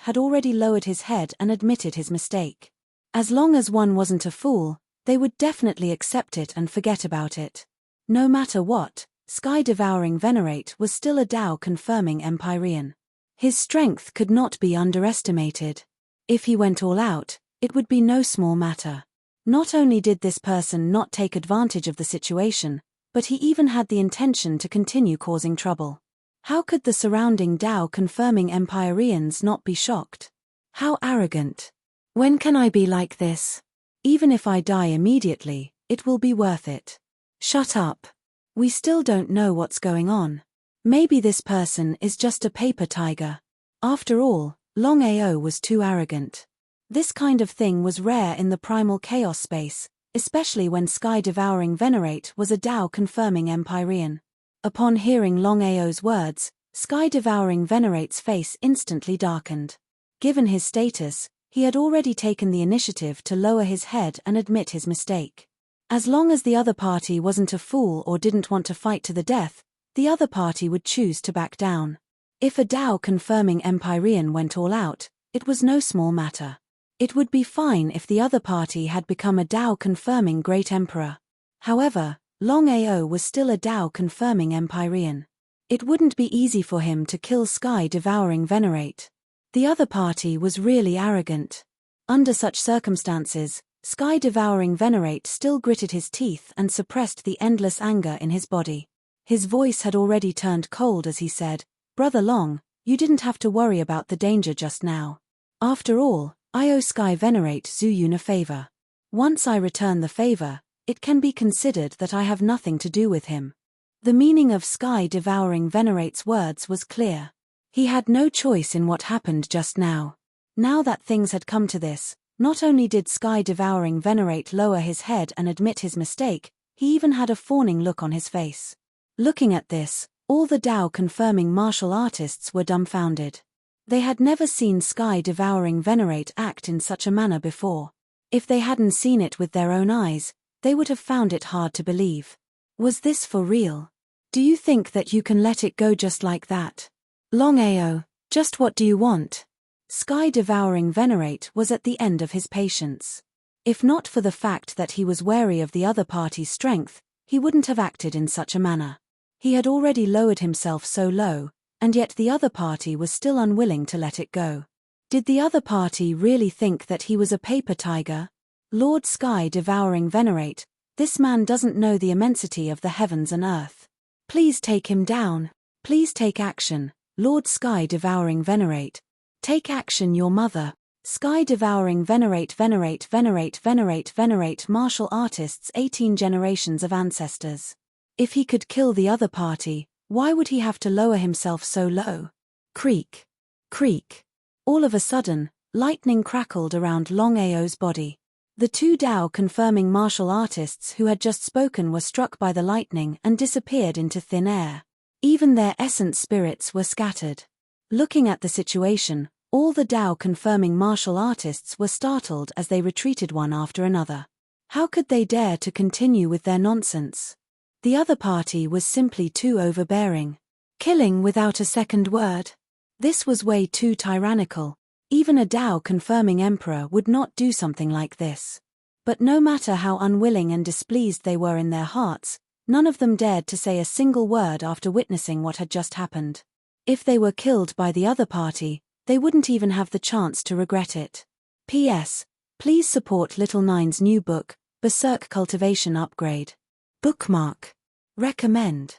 had already lowered his head and admitted his mistake. As long as one wasn't a fool, they would definitely accept it and forget about it. No matter what, Sky Devouring Venerate was still a Tao-confirming Empyrean. His strength could not be underestimated. If he went all out, it would be no small matter. Not only did this person not take advantage of the situation, but he even had the intention to continue causing trouble. How could the surrounding Tao-confirming Empyreans not be shocked? How arrogant. When can I be like this? Even if I die immediately, it will be worth it. Shut up. We still don't know what's going on. Maybe this person is just a paper tiger. After all, Longao was too arrogant. This kind of thing was rare in the primal chaos space, especially when Sky Devouring Venerate was a Tao-confirming Empyrean. Upon hearing Longao's words, Sky Devouring Venerate's face instantly darkened. Given his status, he had already taken the initiative to lower his head and admit his mistake. As long as the other party wasn't a fool or didn't want to fight to the death, the other party would choose to back down. If a Tao-confirming Empyrean went all out, it was no small matter. It would be fine if the other party had become a Tao-confirming Great Emperor. However, Longao was still a Tao-confirming Empyrean. It wouldn't be easy for him to kill Sky Devouring Venerate. The other party was really arrogant. Under such circumstances, Sky Devouring Venerate still gritted his teeth and suppressed the endless anger in his body. His voice had already turned cold as he said, "Brother Long, you didn't have to worry about the danger just now. After all, I owe Sky Venerate Zhu Yun a favor. Once I return the favor, it can be considered that I have nothing to do with him." The meaning of Sky Devouring Venerate's words was clear. He had no choice in what happened just now. Now that things had come to this, not only did Sky Devouring Venerate lower his head and admit his mistake, he even had a fawning look on his face. Looking at this, all the Tao-confirming martial artists were dumbfounded. They had never seen Sky Devouring Venerate act in such a manner before. If they hadn't seen it with their own eyes, they would have found it hard to believe. Was this for real? Do you think that you can let it go just like that? Longao, just what do you want? Sky Devouring Venerate was at the end of his patience. If not for the fact that he was wary of the other party's strength, he wouldn't have acted in such a manner. He had already lowered himself so low, and yet the other party was still unwilling to let it go. Did the other party really think that he was a paper tiger? Lord Sky Devouring Venerate, this man doesn't know the immensity of the heavens and earth. Please take him down. Please take action, Lord Sky Devouring Venerate. Take action, your mother. Sky devouring venerate martial artists 18 generations of ancestors. If he could kill the other party, why would he have to lower himself so low? Creak. Creak. All of a sudden, lightning crackled around Longao's body. The two Dao confirming martial artists who had just spoken were struck by the lightning and disappeared into thin air. Even their essence spirits were scattered. Looking at the situation, all the Dao confirming martial artists were startled as they retreated one after another. How could they dare to continue with their nonsense? The other party was simply too overbearing. Killing without a second word. This was way too tyrannical. Even a Dao confirming emperor would not do something like this. But no matter how unwilling and displeased they were in their hearts, none of them dared to say a single word after witnessing what had just happened. If they were killed by the other party, they wouldn't even have the chance to regret it. P.S. Please support Little Nine's new book, Berserk Cultivation Upgrade. Bookmark. Recommend.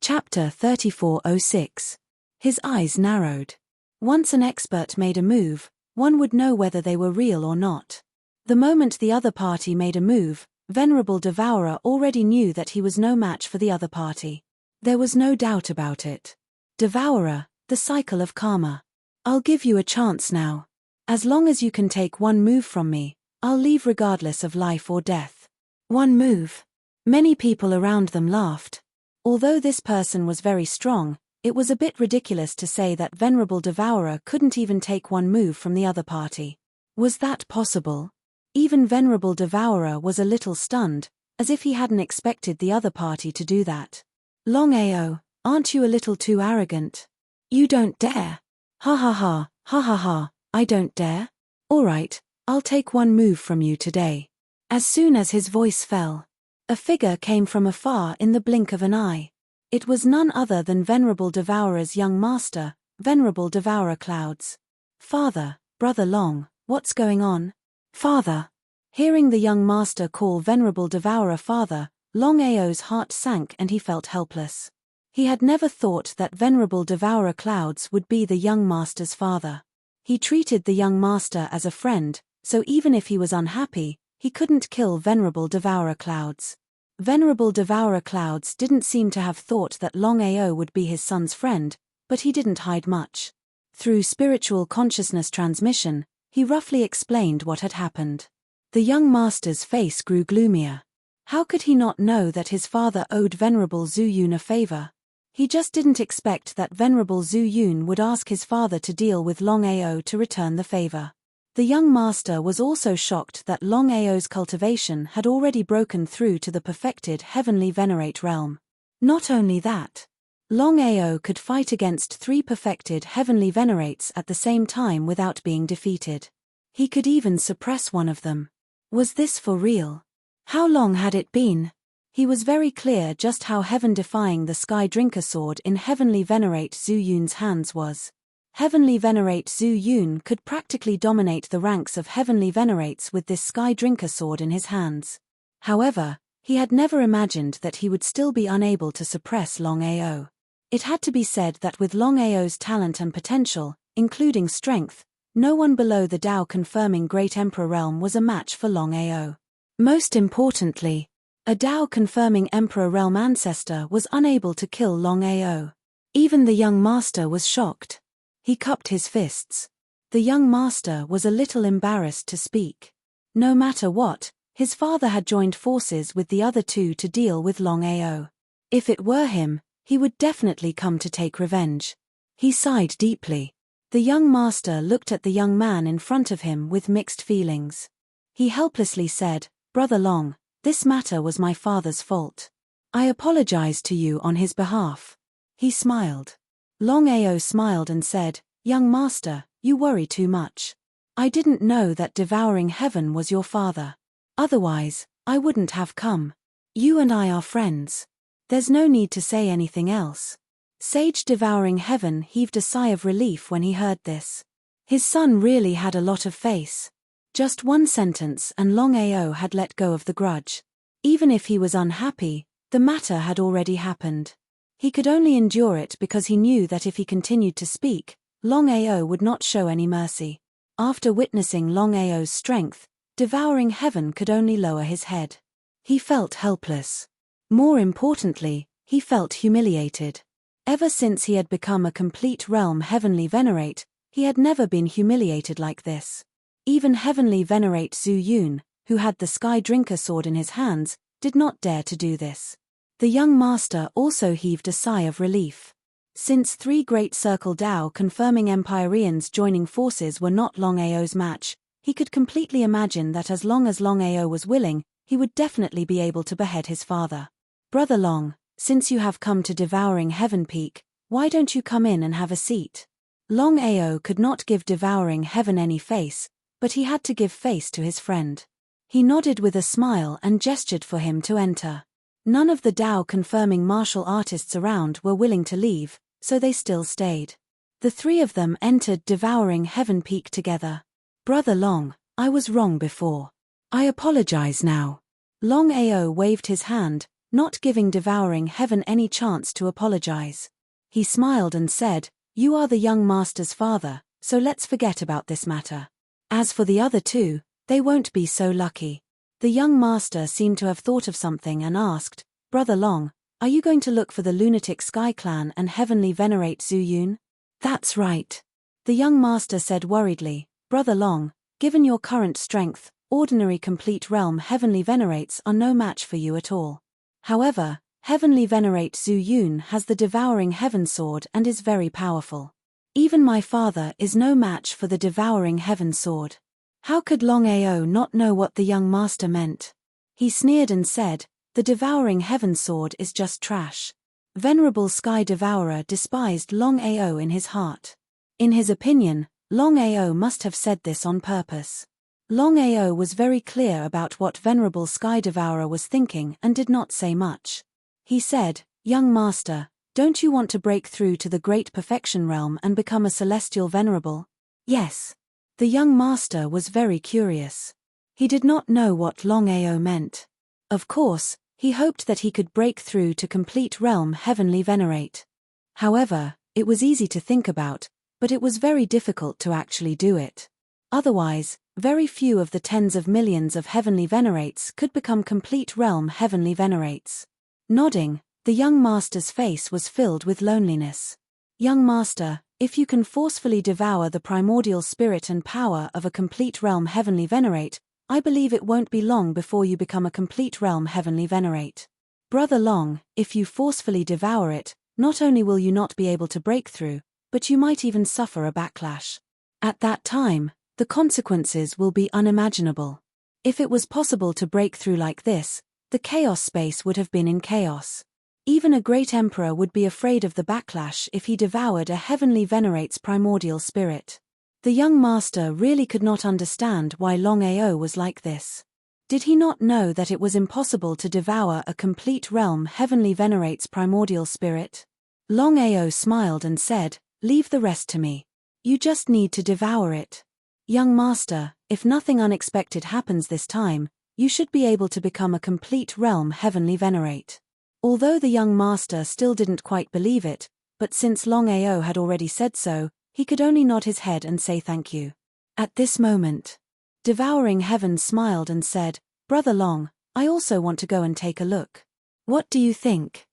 Chapter 3406. His eyes narrowed. Once an expert made a move, one would know whether they were real or not. The moment the other party made a move, Venerable Devourer already knew that he was no match for the other party. There was no doubt about it. Devourer, the cycle of karma. I'll give you a chance now. As long as you can take one move from me, I'll leave regardless of life or death. One move. Many people around them laughed. Although this person was very strong, it was a bit ridiculous to say that Venerable Devourer couldn't even take one move from the other party. Was that possible? Even Venerable Devourer was a little stunned, as if he hadn't expected the other party to do that. Longao, aren't you a little too arrogant? You don't dare. Ha ha ha, ha ha ha, I don't dare? Alright, I'll take one move from you today. As soon as his voice fell, a figure came from afar in the blink of an eye. It was none other than Venerable Devourer's young master, Venerable Devourer Clouds. Father, Brother Long, what's going on? Father. Hearing the young master call Venerable Devourer father, Longao's heart sank and he felt helpless. He had never thought that Venerable Devourer Clouds would be the young master's father. He treated the young master as a friend, so even if he was unhappy, he couldn't kill Venerable Devourer Clouds. Venerable Devourer Clouds didn't seem to have thought that Longao would be his son's friend, but he didn't hide much. Through spiritual consciousness transmission, he roughly explained what had happened. The young master's face grew gloomier. How could he not know that his father owed Venerable Zhu Yun a favor? He just didn't expect that Venerable Zhu Yun would ask his father to deal with Longao to return the favor. The young master was also shocked that Longao's cultivation had already broken through to the perfected heavenly venerate realm. Not only that, Longao could fight against 3 perfected heavenly venerates at the same time without being defeated. He could even suppress one of them. Was this for real? How long had it been? He was very clear just how heaven-defying the Sky Drinker sword in Heavenly Venerate Zhu Yun's hands was. Heavenly Venerate Zhu Yun could practically dominate the ranks of Heavenly Venerates with this Sky Drinker sword in his hands. However, he had never imagined that he would still be unable to suppress Longao. It had to be said that with Longao's talent and potential, including strength, no one below the Dao confirming Great Emperor realm was a match for Longao. Most importantly, a Dao confirming Emperor realm ancestor was unable to kill Longao. Even the young master was shocked. He cupped his fists. The young master was a little embarrassed to speak. No matter what, his father had joined forces with the other two to deal with Longao. If it were him, he would definitely come to take revenge. He sighed deeply. The young master looked at the young man in front of him with mixed feelings. He helplessly said, "Brother Long, this matter was my father's fault. I apologize to you on his behalf." He smiled. Longao smiled and said, "Young master, you worry too much. I didn't know that devouring heaven was your father. Otherwise, I wouldn't have come. You and I are friends. There's no need to say anything else." Sage devouring heaven heaved a sigh of relief when he heard this. His son really had a lot of face. Just one sentence and Longao had let go of the grudge. Even if he was unhappy, the matter had already happened. He could only endure it because he knew that if he continued to speak, Longao would not show any mercy. After witnessing Longao's strength, devouring heaven could only lower his head. He felt helpless. More importantly, he felt humiliated. Ever since he had become a complete realm heavenly venerate, he had never been humiliated like this. Even heavenly venerate Zhu Yun, who had the Sky Drinker sword in his hands, did not dare to do this. The young master also heaved a sigh of relief. Since 3 Great Circle Dao confirming Empyreans joining forces were not Longao's match, he could completely imagine that as long as Longao was willing, he would definitely be able to behead his father. Brother Long, since you have come to Devouring Heaven Peak, why don't you come in and have a seat? Longao could not give Devouring Heaven any face, but he had to give face to his friend. He nodded with a smile and gestured for him to enter. None of the Dao confirming martial artists around were willing to leave, so they still stayed. The 3 of them entered Devouring Heaven Peak together. Brother Long, I was wrong before. I apologize now. Longao waved his hand, not giving Devouring Heaven any chance to apologize. He smiled and said, "You are the young master's father, so let's forget about this matter. As for the other 2, they won't be so lucky." The young master seemed to have thought of something and asked, "Brother Long, are you going to look for the lunatic Sky Clan and heavenly venerate Zhu Yun?" "That's right." The young master said worriedly, "Brother Long, given your current strength, ordinary complete realm heavenly venerates are no match for you at all. However, heavenly venerate Zhu Yun has the devouring heaven sword and is very powerful. Even my father is no match for the devouring heaven sword." How could Longao not know what the young master meant? He sneered and said, "The devouring heaven sword is just trash." Venerable Sky Devourer despised Longao in his heart. In his opinion, Longao must have said this on purpose. Longao was very clear about what Venerable Sky Devourer was thinking and did not say much. He said, "Young master, don't you want to break through to the Great Perfection Realm and become a celestial venerable?" "Yes." The young master was very curious. He did not know what Longao meant. Of course, he hoped that he could break through to complete realm heavenly venerate. However, it was easy to think about, but it was very difficult to actually do it. Otherwise, very few of the tens of millions of heavenly venerates could become complete realm heavenly venerates. Nodding, the young master's face was filled with loneliness. "Young master, if you can forcefully devour the primordial spirit and power of a complete realm heavenly venerate, I believe it won't be long before you become a complete realm heavenly venerate. Brother Long, if you forcefully devour it, not only will you not be able to break through, but you might even suffer a backlash. At that time, the consequences will be unimaginable. If it was possible to break through like this, the chaos space would have been in chaos. Even a great emperor would be afraid of the backlash if he devoured a heavenly venerate's primordial spirit." The young master really could not understand why Longao was like this. Did he not know that it was impossible to devour a complete realm heavenly venerate's primordial spirit? Longao smiled and said, "Leave the rest to me. You just need to devour it. Young master, if nothing unexpected happens this time, you should be able to become a complete realm heavenly venerate." Although the young master still didn't quite believe it, but since Longao had already said so, he could only nod his head and say thank you. At this moment, Devouring Heaven smiled and said, "Brother Long, I also want to go and take a look. What do you think?"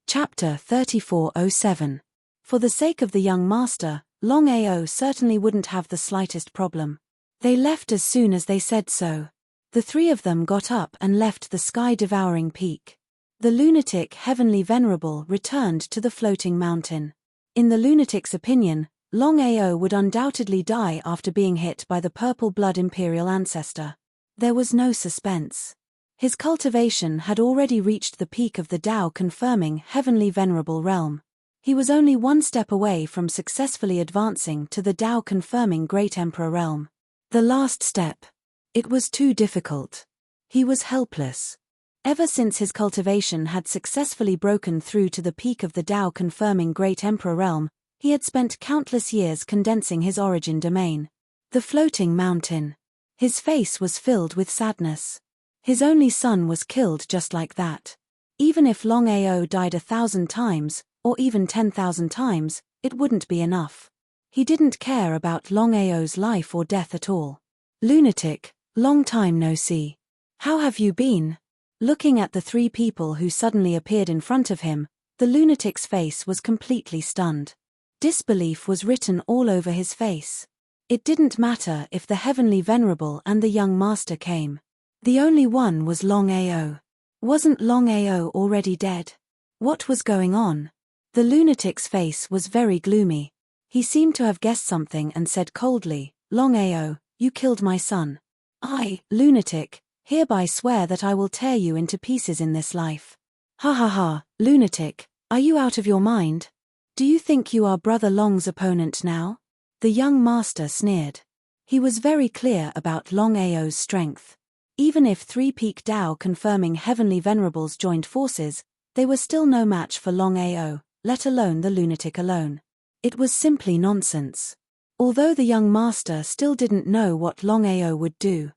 Chapter 3407. For the sake of the young master, Longao certainly wouldn't have the slightest problem. They left as soon as they said so. The 3 of them got up and left the sky-devouring peak. The lunatic heavenly venerable returned to the floating mountain. In the lunatic's opinion, Longao would undoubtedly die after being hit by the purple-blood imperial ancestor. There was no suspense. His cultivation had already reached the peak of the Dao confirming heavenly venerable realm. He was only 1 step away from successfully advancing to the Dao confirming great emperor realm. The last step. It was too difficult. He was helpless. Ever since his cultivation had successfully broken through to the peak of the Dao confirming Great Emperor realm, he had spent countless years condensing his origin domain. The floating mountain. His face was filled with sadness. His only son was killed just like that. Even if Longao died 1,000 times, or even 10,000 times, it wouldn't be enough. He didn't care about Longao's life or death at all. "Lunatic, long time no see. How have you been?" Looking at the three people who suddenly appeared in front of him, the lunatic's face was completely stunned. Disbelief was written all over his face. It didn't matter if the Heavenly Venerable and the young master came. The only one was Longao. Wasn't Longao already dead? What was going on? The lunatic's face was very gloomy. He seemed to have guessed something and said coldly, "Longao, you killed my son. I, lunatic, hereby swear that I will tear you into pieces in this life." "Ha ha ha, lunatic, are you out of your mind? Do you think you are Brother Long's opponent now?" The young master sneered. He was very clear about Longao's strength. Even if three-peak Dao confirming Heavenly Venerables joined forces, they were still no match for Longao, let alone the lunatic alone. It was simply nonsense. Although the young master still didn't know what Longao would do.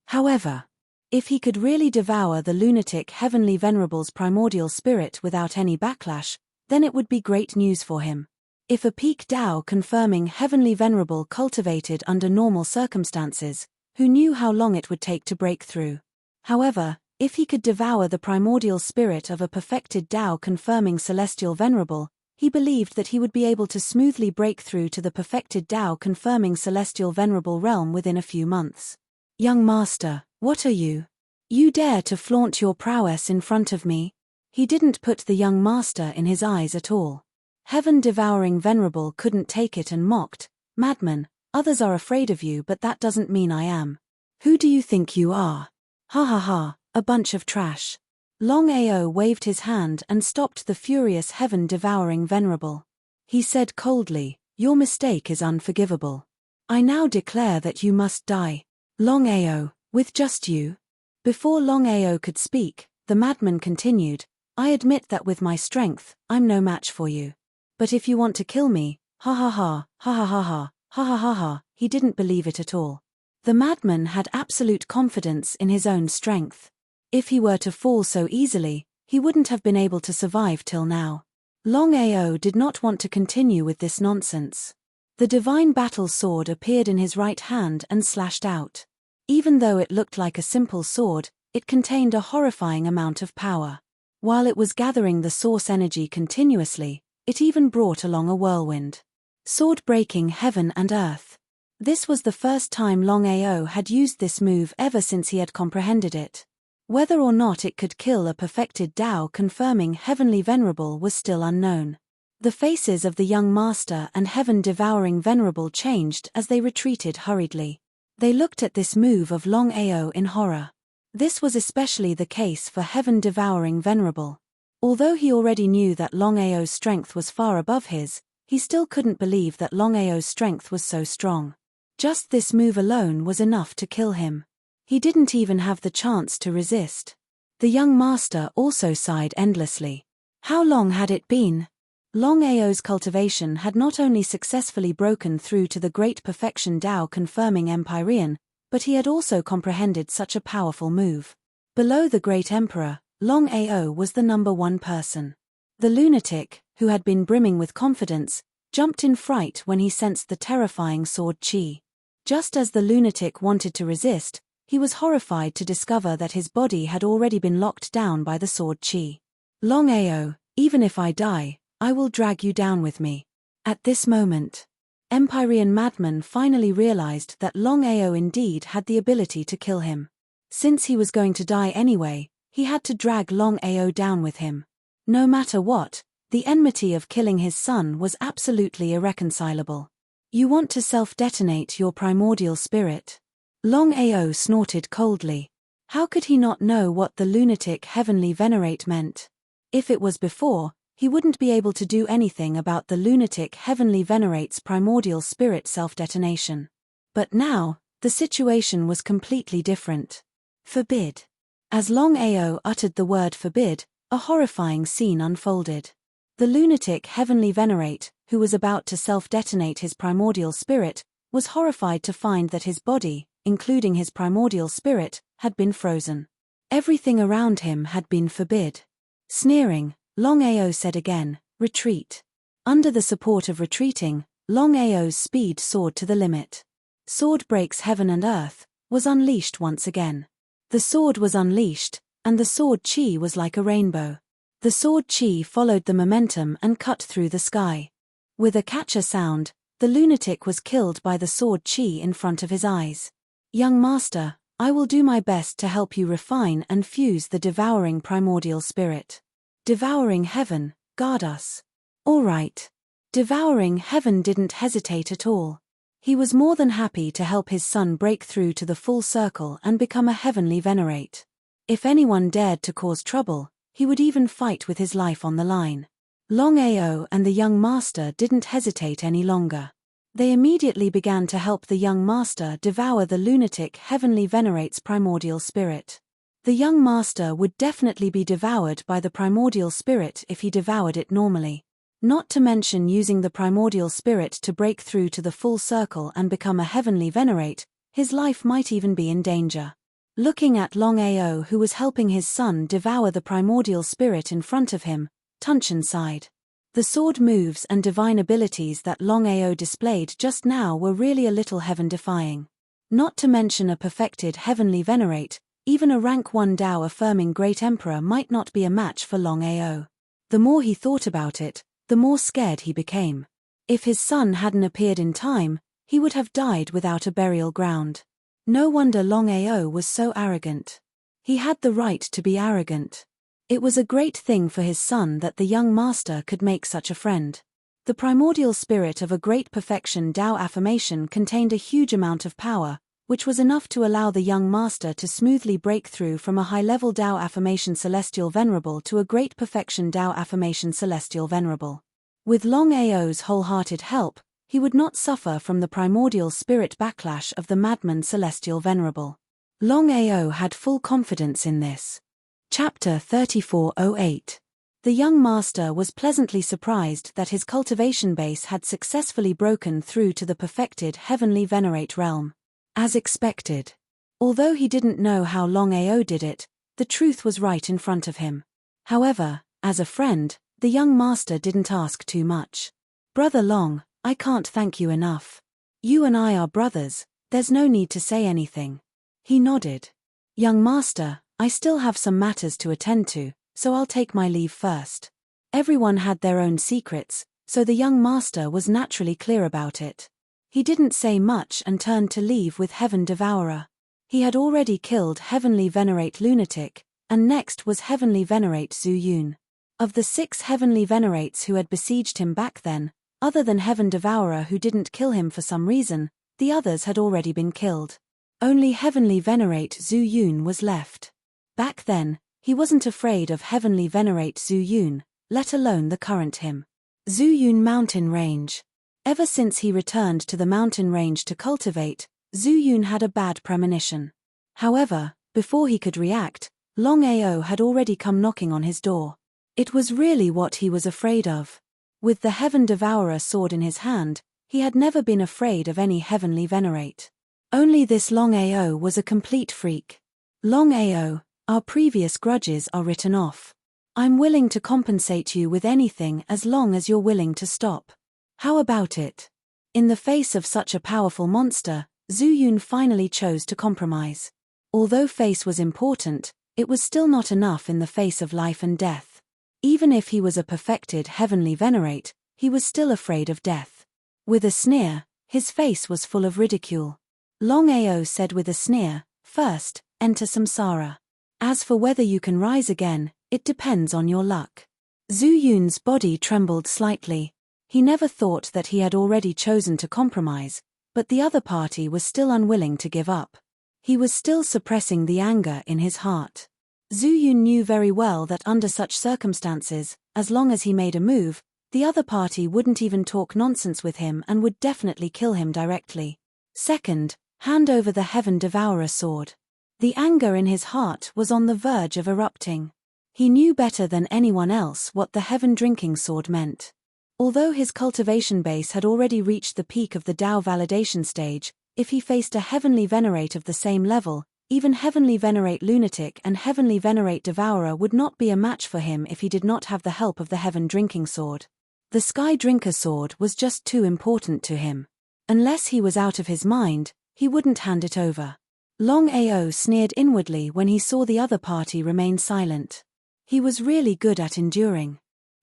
However, if he could really devour the lunatic Heavenly Venerable's primordial spirit without any backlash, then it would be great news for him. If a peak Dao confirming Heavenly Venerable cultivated under normal circumstances, who knew how long it would take to break through? However, if he could devour the primordial spirit of a perfected Dao confirming Celestial Venerable, he believed that he would be able to smoothly break through to the perfected Dao confirming Celestial Venerable realm within a few months. "Young master, what are you? You dare to flaunt your prowess in front of me?" He didn't put the young master in his eyes at all. Heaven-devouring Venerable couldn't take it and mocked, "Madman, others are afraid of you, but that doesn't mean I am. Who do you think you are? Ha ha ha, a bunch of trash." Longao waved his hand and stopped the furious heaven-devouring Venerable. He said coldly, "Your mistake is unforgivable. I now declare that you must die. Longao, with just you." Before Longao could speak, the madman continued, "I admit that with my strength, I'm no match for you. But if you want to kill me, ha ha ha, ha ha ha ha, ha ha ha ha," he didn't believe it at all. The madman had absolute confidence in his own strength. If he were to fall so easily, he wouldn't have been able to survive till now. Longao did not want to continue with this nonsense. The divine battle sword appeared in his right hand and slashed out. Even though it looked like a simple sword, it contained a horrifying amount of power. While it was gathering the source energy continuously, it even brought along a whirlwind. Sword breaking heaven and earth. This was the first time Longao had used this move ever since he had comprehended it. Whether or not it could kill a perfected Dao confirming Heavenly Venerable was still unknown. The faces of the young master and heaven-devouring Venerable changed as they retreated hurriedly. They looked at this move of Longao in horror. This was especially the case for heaven-devouring Venerable. Although he already knew that Longao's strength was far above his, he still couldn't believe that Longao's strength was so strong. Just this move alone was enough to kill him. He didn't even have the chance to resist. The young master also sighed endlessly. How long had it been? Longao's cultivation had not only successfully broken through to the great perfection Dao confirming Empyrean, but he had also comprehended such a powerful move. Below the great emperor, Longao was the number one person. The lunatic, who had been brimming with confidence, jumped in fright when he sensed the terrifying sword chi. Just as the lunatic wanted to resist, he was horrified to discover that his body had already been locked down by the sword chi. "Longao, even if I die, I will drag you down with me." At this moment, Empyrean madman finally realized that Longao indeed had the ability to kill him. Since he was going to die anyway, he had to drag Longao down with him. No matter what, the enmity of killing his son was absolutely irreconcilable. "You want to self-detonate your primordial spirit?" Longao snorted coldly. How could he not know what the lunatic Heavenly Venerate meant? If it was before, he wouldn't be able to do anything about the lunatic Heavenly Venerate's primordial spirit self-detonation. But now, the situation was completely different. "Forbid." As Longao uttered the word forbid, a horrifying scene unfolded. The lunatic Heavenly Venerate, who was about to self-detonate his primordial spirit, was horrified to find that his body, including his primordial spirit, had been frozen. Everything around him had been forbid. Sneering, Longao said again, "Retreat." Under the support of retreating, Longao's speed soared to the limit. Sword breaks heaven and earth was unleashed once again. The sword was unleashed, and the sword chi was like a rainbow. The sword chi followed the momentum and cut through the sky. With a catcher sound, the lunatic was killed by the sword chi in front of his eyes. Young master, I will do my best to help you refine and fuse the devouring primordial spirit. Devouring heaven, guard us. All right. Devouring heaven didn't hesitate at all. He was more than happy to help his son break through to the full circle and become a heavenly venerate. If anyone dared to cause trouble, he would even fight with his life on the line. Longao and the young master didn't hesitate any longer. They immediately began to help the young master devour the lunatic heavenly venerate's primordial spirit. The young master would definitely be devoured by the primordial spirit if he devoured it normally. Not to mention using the primordial spirit to break through to the full circle and become a heavenly venerate, his life might even be in danger. Looking at Longao, who was helping his son devour the primordial spirit in front of him, Tunshan sighed. The sword moves and divine abilities that Longao displayed just now were really a little heaven-defying. Not to mention a perfected heavenly venerate, even a rank 1 Dao-affirming great emperor might not be a match for Longao. The more he thought about it, the more scared he became. If his son hadn't appeared in time, he would have died without a burial ground. No wonder Longao was so arrogant. He had the right to be arrogant. It was a great thing for his son that the young master could make such a friend. The primordial spirit of a great perfection Dao affirmation contained a huge amount of power, which was enough to allow the young master to smoothly break through from a high-level Dao affirmation Celestial Venerable to a great perfection Dao affirmation Celestial Venerable. With Longao's wholehearted help, he would not suffer from the primordial spirit backlash of the madman Celestial Venerable. Longao had full confidence in this. Chapter 3408. The young master was pleasantly surprised that his cultivation base had successfully broken through to the perfected heavenly venerate realm. As expected. Although he didn't know how Longao did it, the truth was right in front of him. However, as a friend, the young master didn't ask too much. Brother Long, I can't thank you enough. You and I are brothers, there's no need to say anything. He nodded. Young master, I still have some matters to attend to, so I'll take my leave first. Everyone had their own secrets, so the young master was naturally clear about it. He didn't say much and turned to leave with Heaven Devourer. He had already killed Heavenly Venerate Lunatic, and next was Heavenly Venerate Zhu Yun. Of the 6 Heavenly Venerates who had besieged him back then, other than Heaven Devourer who didn't kill him for some reason, the others had already been killed. Only Heavenly Venerate Zhu Yun was left. Back then, he wasn't afraid of Heavenly Venerate Zhu Yun, let alone the current him. Zhu Yun Mountain Range. Ever since he returned to the mountain range to cultivate, Zhu Yun had a bad premonition. However, before he could react, Longao had already come knocking on his door. It was really what he was afraid of. With the Heaven Devourer sword in his hand, he had never been afraid of any heavenly venerate. Only this Longao was a complete freak. Longao, our previous grudges are written off. I'm willing to compensate you with anything as long as you're willing to stop. How about it? In the face of such a powerful monster, Zhu Yun finally chose to compromise. Although face was important, it was still not enough in the face of life and death. Even if he was a perfected heavenly venerate, he was still afraid of death. With a sneer, his face was full of ridicule. Longao said with a sneer, first, enter samsara. As for whether you can rise again, it depends on your luck. Zhu Yun's body trembled slightly. He never thought that he had already chosen to compromise, but the other party was still unwilling to give up. He was still suppressing the anger in his heart. Zhu Yun knew very well that under such circumstances, as long as he made a move, the other party wouldn't even talk nonsense with him and would definitely kill him directly. Second, hand over the Heaven Devourer sword. The anger in his heart was on the verge of erupting. He knew better than anyone else what the Heaven Drinking Sword meant. Although his cultivation base had already reached the peak of the Dao validation stage, if he faced a Heavenly Venerate of the same level, even Heavenly Venerate Lunatic and Heavenly Venerate Devourer would not be a match for him if he did not have the help of the Heaven Drinking Sword. The Sky Drinker sword was just too important to him. Unless he was out of his mind, he wouldn't hand it over. Longao sneered inwardly when he saw the other party remain silent. He was really good at enduring.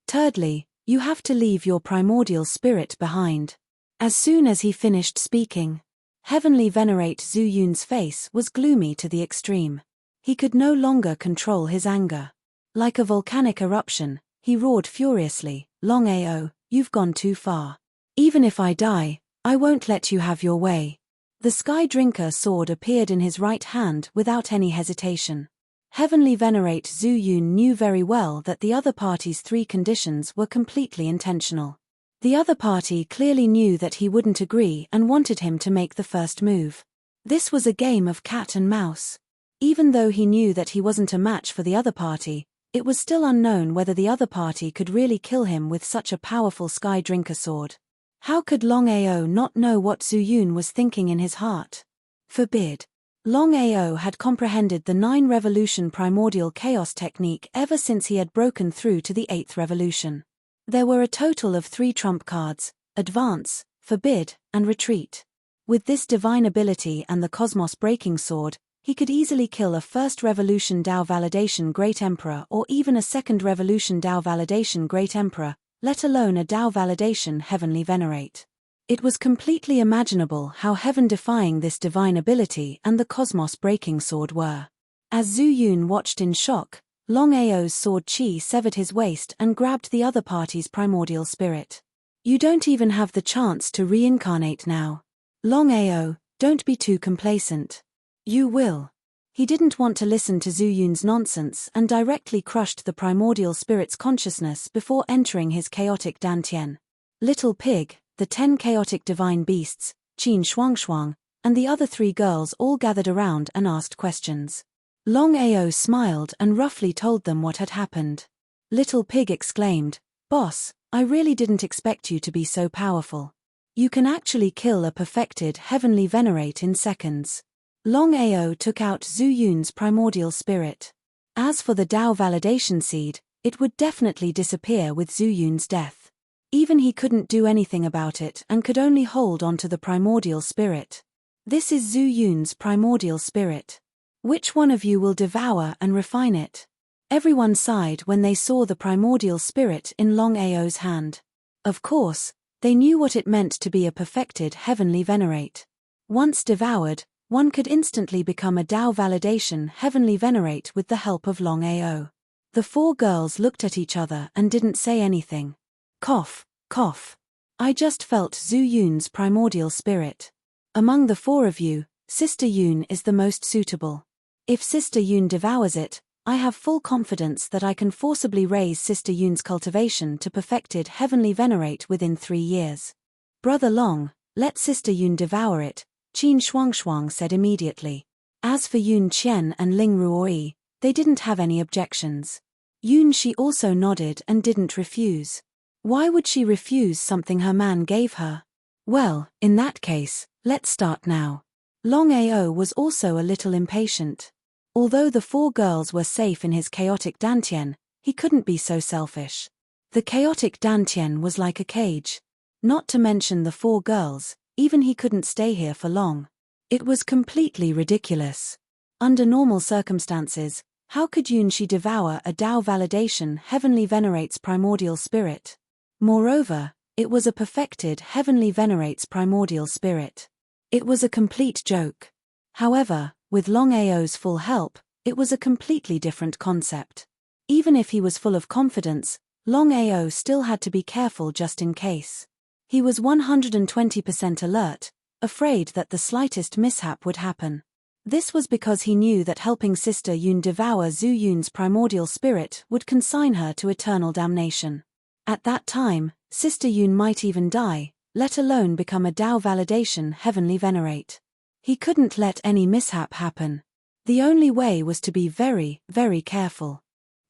Thirdly, you have to leave your primordial spirit behind. As soon as he finished speaking, Heavenly Venerate Zhu Yun's face was gloomy to the extreme. He could no longer control his anger. Like a volcanic eruption, he roared furiously, "Longao, you've gone too far. Even if I die, I won't let you have your way." The Sky Drinker sword appeared in his right hand without any hesitation. Heavenly Venerate Zhu Yun knew very well that the other party's 3 conditions were completely intentional. The other party clearly knew that he wouldn't agree and wanted him to make the first move. This was a game of cat and mouse. Even though he knew that he wasn't a match for the other party, it was still unknown whether the other party could really kill him with such a powerful Sky Drinker sword. How could Longao not know what Zhu Yun was thinking in his heart? Forbid. Longao had comprehended the 9 revolution primordial chaos technique ever since he had broken through to the 8th revolution. There were a total of 3 trump cards: advance, forbid, and retreat. With this divine ability and the cosmos breaking sword, he could easily kill a 1st revolution Dao validation Great Emperor or even a 2nd revolution Dao validation Great Emperor, let alone a Dao validation Heavenly Venerate. It was completely imaginable how heaven-defying this divine ability and the cosmos-breaking sword were. As Zhu Yun watched in shock, Longao's sword chi severed his waist and grabbed the other party's primordial spirit. "You don't even have the chance to reincarnate now. Longao, don't be too complacent. You will." He didn't want to listen to Zhu Yun's nonsense and directly crushed the primordial spirit's consciousness before entering his chaotic dantian. Little Pig, the 10 chaotic divine beasts, Qin Shuangshuang, and the other 3 girls all gathered around and asked questions. Longao smiled and roughly told them what had happened. Little Pig exclaimed, "Boss, I really didn't expect you to be so powerful. You can actually kill a perfected Heavenly Venerate in seconds." Longao took out Zhu Yun's primordial spirit. As for the Dao validation seed, it would definitely disappear with Zhu Yun's death. Even he couldn't do anything about it and could only hold onto the primordial spirit. "This is Zhu Yun's primordial spirit. Which one of you will devour and refine it?" Everyone sighed when they saw the primordial spirit in Longao's hand. Of course, they knew what it meant to be a perfected Heavenly Venerate. Once devoured, one could instantly become a Dao validation Heavenly Venerate with the help of Longao. The 4 girls looked at each other and didn't say anything. Cough, cough. "I just felt Zhu Yun's primordial spirit. Among the 4 of you, Sister Yun is the most suitable. If Sister Yun devours it, I have full confidence that I can forcibly raise Sister Yun's cultivation to perfected Heavenly Venerate within 3 years. Brother Long, let Sister Yun devour it," Qin Shuangshuang said immediately. As for Yun Qian and Ling Ruoi, they didn't have any objections. Yun Shi also nodded and didn't refuse. Why would she refuse something her man gave her? "Well, in that case, let's start now." Longao was also a little impatient. Although the 4 girls were safe in his chaotic dantian, he couldn't be so selfish. The chaotic dantian was like a cage. Not to mention the 4 girls, even he couldn't stay here for long. It was completely ridiculous. Under normal circumstances, how could Yunshi devour a Dao validation Heavenly Venerate's primordial spirit? Moreover, it was a perfected Heavenly Venerate's primordial spirit. It was a complete joke. However, with Longao's full help, it was a completely different concept. Even if he was full of confidence, Longao still had to be careful just in case. He was 120% alert, afraid that the slightest mishap would happen. This was because he knew that helping Sister Yun devour Zhu Yun's primordial spirit would consign her to eternal damnation. At that time, Sister Yun might even die, let alone become a Dao validation Heavenly Venerate. He couldn't let any mishap happen. The only way was to be very, very careful.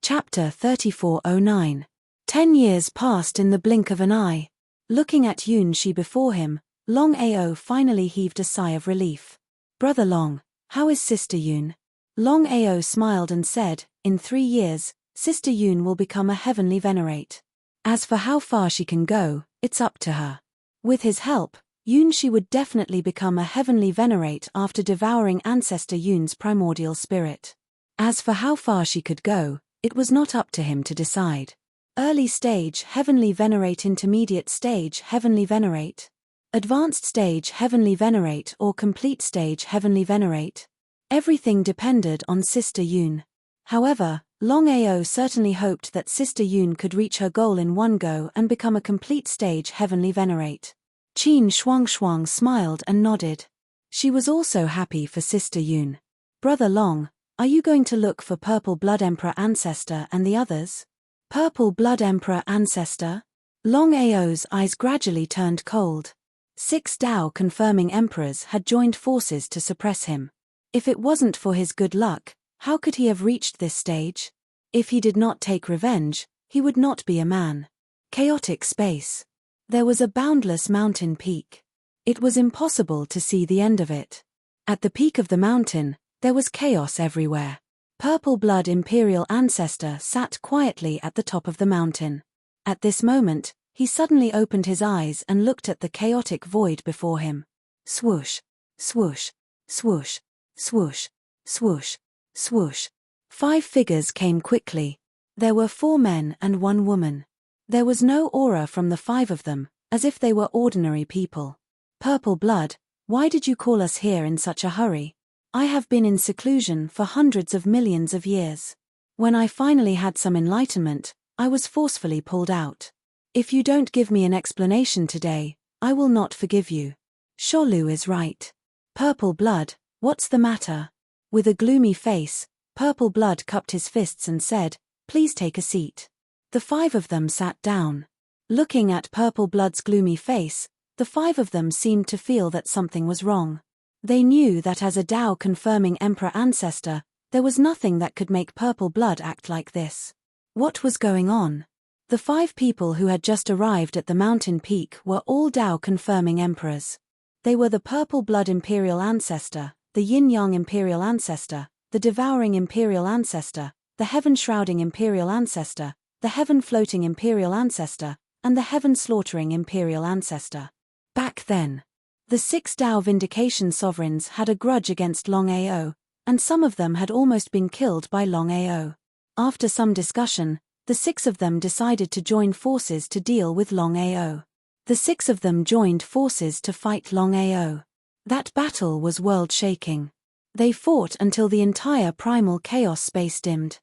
Chapter 3409. 10 years passed in the blink of an eye. Looking at Yun Shi before him, Longao finally heaved a sigh of relief. "Brother Long, how is Sister Yun?" Longao smiled and said, "In 3 years, Sister Yun will become a Heavenly Venerate." As for how far she can go, it's up to her. With his help, Yoon she would definitely become a heavenly venerate after devouring ancestor Yoon's primordial spirit. As for how far she could go, it was not up to him to decide. Early stage heavenly venerate, intermediate stage heavenly venerate, advanced stage heavenly venerate, or complete stage heavenly venerate. Everything depended on Sister Yoon. However, Longao certainly hoped that Sister Yoon could reach her goal in one go and become a complete stage heavenly venerate. Qin Shuang smiled and nodded. She was also happy for Sister Yoon. Brother Long, are you going to look for Purple Blood Emperor Ancestor and the others? Purple Blood Emperor Ancestor? Longao's eyes gradually turned cold. 6 Dao confirming emperors had joined forces to suppress him. If it wasn't for his good luck, how could he have reached this stage? If he did not take revenge, he would not be a man. Chaotic space. There was a boundless mountain peak. It was impossible to see the end of it. At the peak of the mountain, there was chaos everywhere. Purple Blood Imperial Ancestor sat quietly at the top of the mountain. At this moment, he suddenly opened his eyes and looked at the chaotic void before him. Swoosh, swoosh, swoosh, swoosh, swoosh, swoosh. 5 figures came quickly. There were 4 men and 1 woman. There was no aura from the 5 of them, as if they were ordinary people. Purple Blood, why did you call us here in such a hurry? I have been in seclusion for hundreds of millions of years. When I finally had some enlightenment, I was forcefully pulled out. If you don't give me an explanation today, I will not forgive you. Sholu is right. Purple Blood, what's the matter? With a gloomy face, Purple Blood cupped his fists and said, please take a seat. The 5 of them sat down. Looking at Purple Blood's gloomy face, the 5 of them seemed to feel that something was wrong. They knew that as a Dao confirming Emperor Ancestor, there was nothing that could make Purple Blood act like this. What was going on? The 5 people who had just arrived at the mountain peak were all Dao confirming emperors. They were the Purple Blood Imperial Ancestor, the Yin-Yang Imperial Ancestor, the Devouring Imperial Ancestor, the Heaven-Shrouding Imperial Ancestor, the Heaven-Floating Imperial Ancestor, and the Heaven-Slaughtering Imperial Ancestor. Back then, the 6 Dao Vindication Sovereigns had a grudge against Longao, and some of them had almost been killed by Longao. After some discussion, the 6 of them decided to join forces to deal with Longao. The 6 of them joined forces to fight Longao. That battle was world-shaking. They fought until the entire primal chaos space dimmed.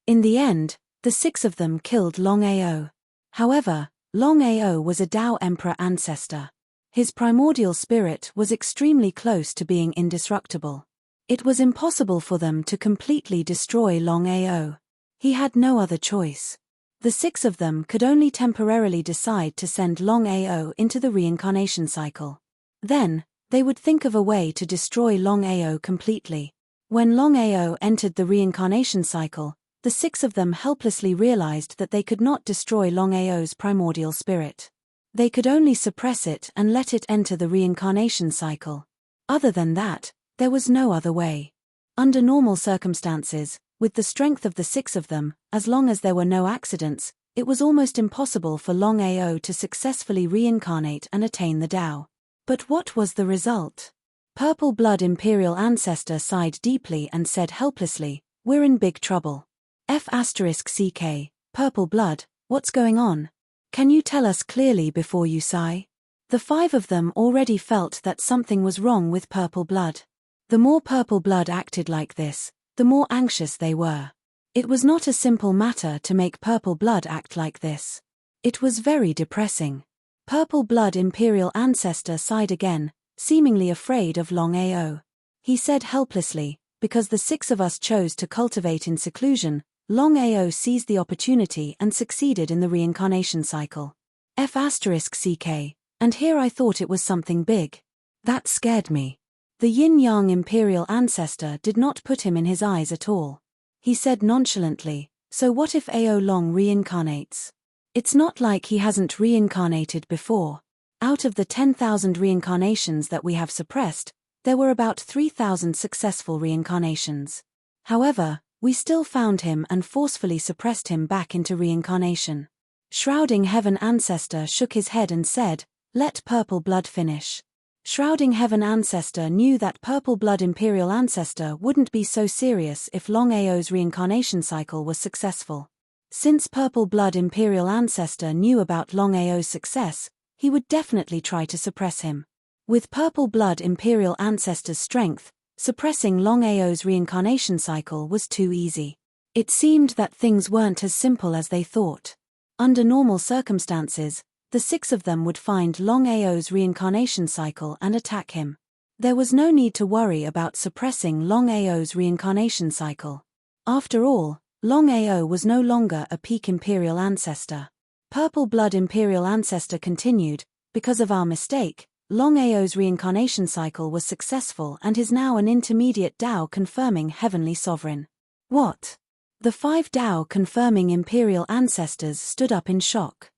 In the end, the 6 of them killed Longao. However, Longao was a Dao Emperor Ancestor. His primordial spirit was extremely close to being indestructible. It was impossible for them to completely destroy Longao. He had no other choice. The 6 of them could only temporarily decide to send Longao into the reincarnation cycle. Then, they would think of a way to destroy Longao completely. When Longao entered the reincarnation cycle, the 6 of them helplessly realized that they could not destroy Longao's primordial spirit. They could only suppress it and let it enter the reincarnation cycle. Other than that, there was no other way. Under normal circumstances, with the strength of the 6 of them, as long as there were no accidents, it was almost impossible for Longao to successfully reincarnate and attain the Tao. But what was the result? Purple Blood Imperial Ancestor sighed deeply and said helplessly, we're in big trouble. F***CK, Purple Blood, what's going on? Can you tell us clearly before you sigh? The 5 of them already felt that something was wrong with Purple Blood. The more Purple Blood acted like this, the more anxious they were. It was not a simple matter to make Purple Blood act like this. It was very depressing. Purple Blood Imperial Ancestor sighed again, seemingly afraid of Longao. He said helplessly, because the 6 of us chose to cultivate in seclusion, Longao seized the opportunity and succeeded in the reincarnation cycle. F***CK, and here I thought it was something big. That scared me. The Yin-Yang Imperial Ancestor did not put him in his eyes at all. He said nonchalantly, so what if Ao Long reincarnates? It's not like he hasn't reincarnated before. Out of the 10,000 reincarnations that we have suppressed, there were about 3,000 successful reincarnations. However, we still found him and forcefully suppressed him back into reincarnation. Shrouding Heaven Ancestor shook his head and said, "Let Purple Blood finish." Shrouding Heaven Ancestor knew that Purple Blood Imperial Ancestor wouldn't be so serious if Longao's reincarnation cycle was successful. Since Purple Blood Imperial Ancestor knew about Longao's success, he would definitely try to suppress him. With Purple Blood Imperial Ancestor's strength, suppressing Longao's reincarnation cycle was too easy. It seemed that things weren't as simple as they thought. Under normal circumstances, the 6 of them would find Longao's reincarnation cycle and attack him. There was no need to worry about suppressing Longao's reincarnation cycle. After all, Longao was no longer a peak Imperial Ancestor. Purple Blood Imperial Ancestor continued, "Because of our mistake, Longao's reincarnation cycle was successful and is now an intermediate Dao-confirming Heavenly Sovereign." What? The 5 Dao-confirming Imperial Ancestors stood up in shock.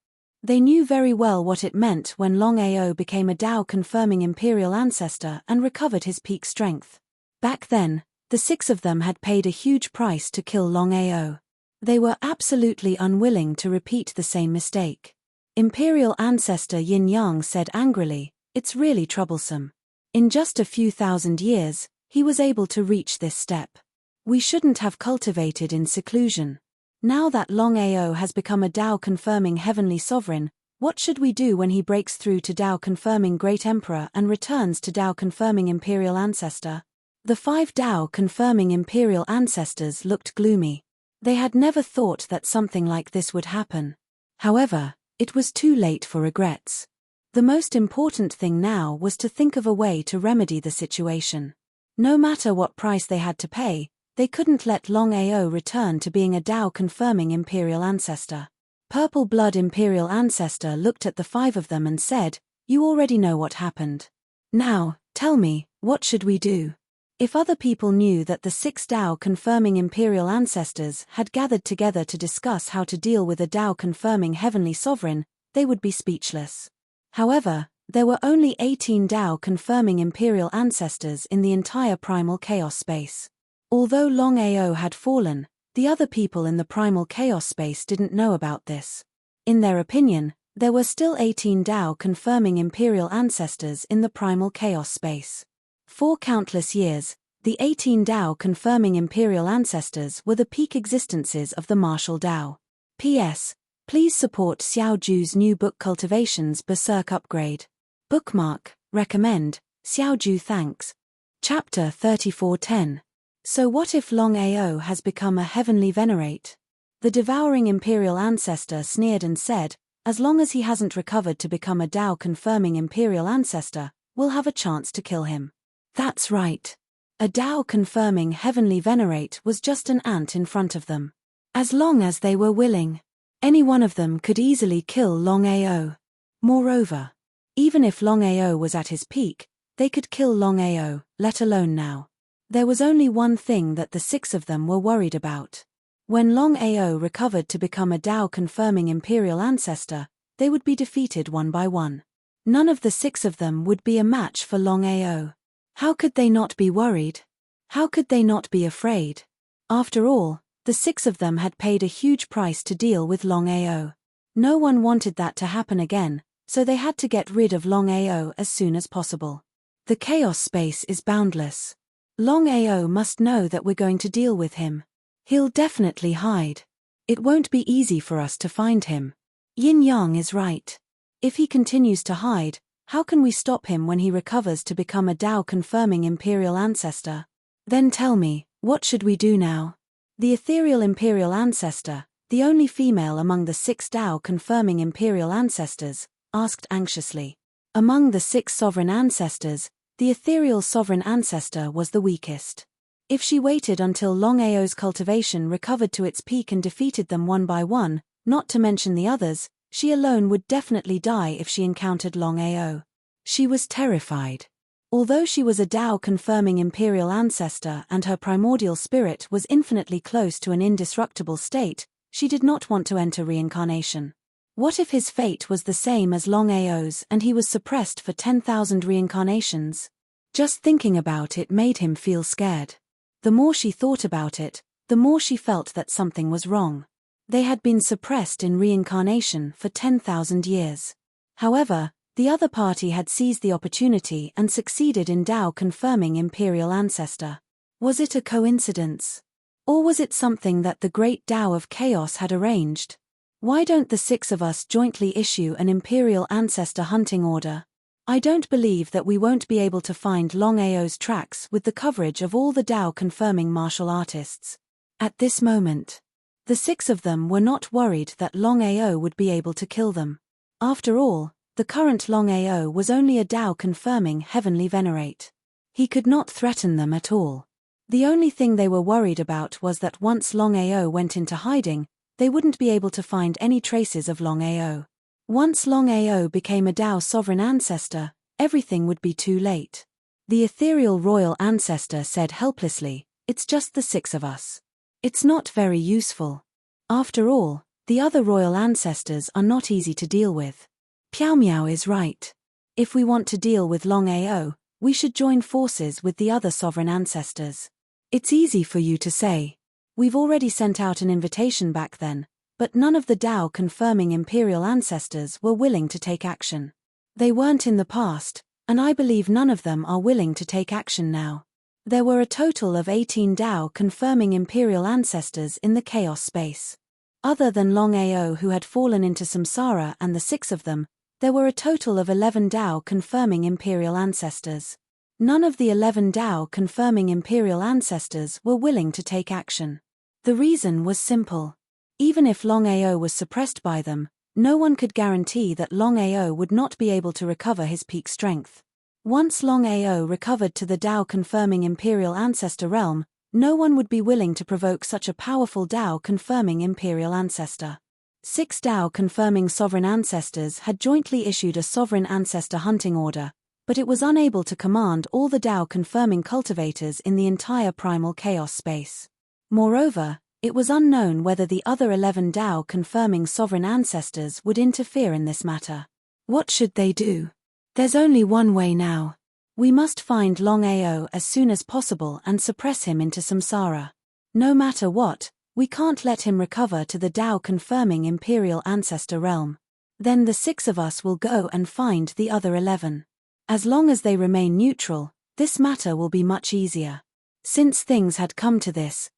They knew very well what it meant when Longao became a Dao-confirming Imperial Ancestor and recovered his peak strength. Back then, the 6 of them had paid a huge price to kill Longao. They were absolutely unwilling to repeat the same mistake. Imperial Ancestor Yin Yang said angrily, "It's really troublesome. In just a few thousand years, he was able to reach this step. We shouldn't have cultivated in seclusion. Now that Longao has become a Dao-confirming Heavenly Sovereign, what should we do when he breaks through to Dao-confirming Great Emperor and returns to Dao-confirming Imperial Ancestor?" The 5 Dao-confirming Imperial Ancestors looked gloomy. They had never thought that something like this would happen. However, it was too late for regrets. The most important thing now was to think of a way to remedy the situation. No matter what price they had to pay, they couldn't let Longao return to being a Dao-confirming Imperial Ancestor. Purple Blood Imperial Ancestor looked at the 5 of them and said, "You already know what happened. Now, tell me, what should we do?" If other people knew that the 6 Dao-confirming Imperial Ancestors had gathered together to discuss how to deal with a Dao-confirming Heavenly Sovereign, they would be speechless. However, there were only 18 Dao-confirming Imperial Ancestors in the entire Primal Chaos space. Although Longao had fallen, the other people in the Primal Chaos space didn't know about this. In their opinion, there were still 18 Dao-confirming Imperial Ancestors in the Primal Chaos space. For countless years, the 18 Dao-confirming Imperial Ancestors were the peak existences of the martial Dao. P.S. Please support Xiaoju's new book Cultivation's Berserk Upgrade. Bookmark, recommend, Xiaoju thanks. Chapter 3410. So what if Longao has become a heavenly venerate? The devouring Imperial Ancestor sneered and said, "As long as he hasn't recovered to become a Dao-confirming Imperial Ancestor, we'll have a chance to kill him." That's right. A Dao-confirming heavenly venerate was just an ant in front of them. As long as they were willing, any one of them could easily kill Longao. Moreover, even if Longao was at his peak, they could kill Longao, let alone now. There was only one thing that the 6 of them were worried about. When Longao recovered to become a Dao-confirming Imperial Ancestor, they would be defeated one by one. None of the 6 of them would be a match for Longao. How could they not be worried? How could they not be afraid? After all, the 6 of them had paid a huge price to deal with Longao. No one wanted that to happen again, so they had to get rid of Longao as soon as possible. The chaos space is boundless. Longao must know that we're going to deal with him. He'll definitely hide. It won't be easy for us to find him. Yin Yang is right. If he continues to hide, how can we stop him when he recovers to become a Dao-confirming Imperial Ancestor? Then tell me, what should we do now? The ethereal Imperial Ancestor, the only female among the 6 Dao-confirming Imperial Ancestors, asked anxiously. Among the 6 sovereign ancestors, the ethereal sovereign ancestor was the weakest. If she waited until Longao's cultivation recovered to its peak and defeated them one by one, not to mention the others, she alone would definitely die if she encountered Longao. She was terrified. Although she was a Dao-confirming Imperial Ancestor and her primordial spirit was infinitely close to an indestructible state, she did not want to enter reincarnation. What if his fate was the same as Longao's and he was suppressed for 10,000 reincarnations? Just thinking about it made him feel scared. The more she thought about it, the more she felt that something was wrong. They had been suppressed in reincarnation for 10,000 years. However, the other party had seized the opportunity and succeeded in Tao confirming Imperial Ancestor. Was it a coincidence? Or was it something that the great Tao of Chaos had arranged? Why don't the six of us jointly issue an Imperial Ancestor hunting order? I don't believe that we won't be able to find Longao's tracks with the coverage of all the Tao confirming martial artists. At this moment, the six of them were not worried that Longao would be able to kill them. After all, the current Longao was only a Tao confirming heavenly venerate. He could not threaten them at all. The only thing they were worried about was that once Longao went into hiding, they wouldn't be able to find any traces of Longao. Once Longao became a Tao sovereign ancestor, everything would be too late. The ethereal royal ancestor said helplessly, "It's just the six of us. It's not very useful. After all, the other royal ancestors are not easy to deal with." Piao Miao is right. If we want to deal with Longao, we should join forces with the other sovereign ancestors. It's easy for you to say. We've already sent out an invitation back then, but none of the Tao confirming Imperial ancestors were willing to take action. They weren't in the past, and I believe none of them are willing to take action now. There were a total of 18 Tao confirming Imperial ancestors in the chaos space. Other than Longao who had fallen into samsara and the six of them, there were a total of 11 Tao confirming Imperial ancestors. None of the 11 Tao confirming Imperial ancestors were willing to take action. The reason was simple. Even if Longao was suppressed by them, no one could guarantee that Longao would not be able to recover his peak strength. Once Longao recovered to the Tao confirming Imperial ancestor realm, no one would be willing to provoke such a powerful Tao confirming Imperial ancestor. 6 Tao confirming sovereign ancestors had jointly issued a sovereign ancestor hunting order, but it was unable to command all the Tao confirming cultivators in the entire primal chaos space. Moreover, it was unknown whether the other 11 Tao confirming sovereign ancestors would interfere in this matter. What should they do? There's only one way now. We must find Longao as soon as possible and suppress him into samsara. No matter what, we can't let him recover to the Tao confirming Imperial ancestor realm. Then the 6 of us will go and find the other 11. As long as they remain neutral, this matter will be much easier. Since things had come to this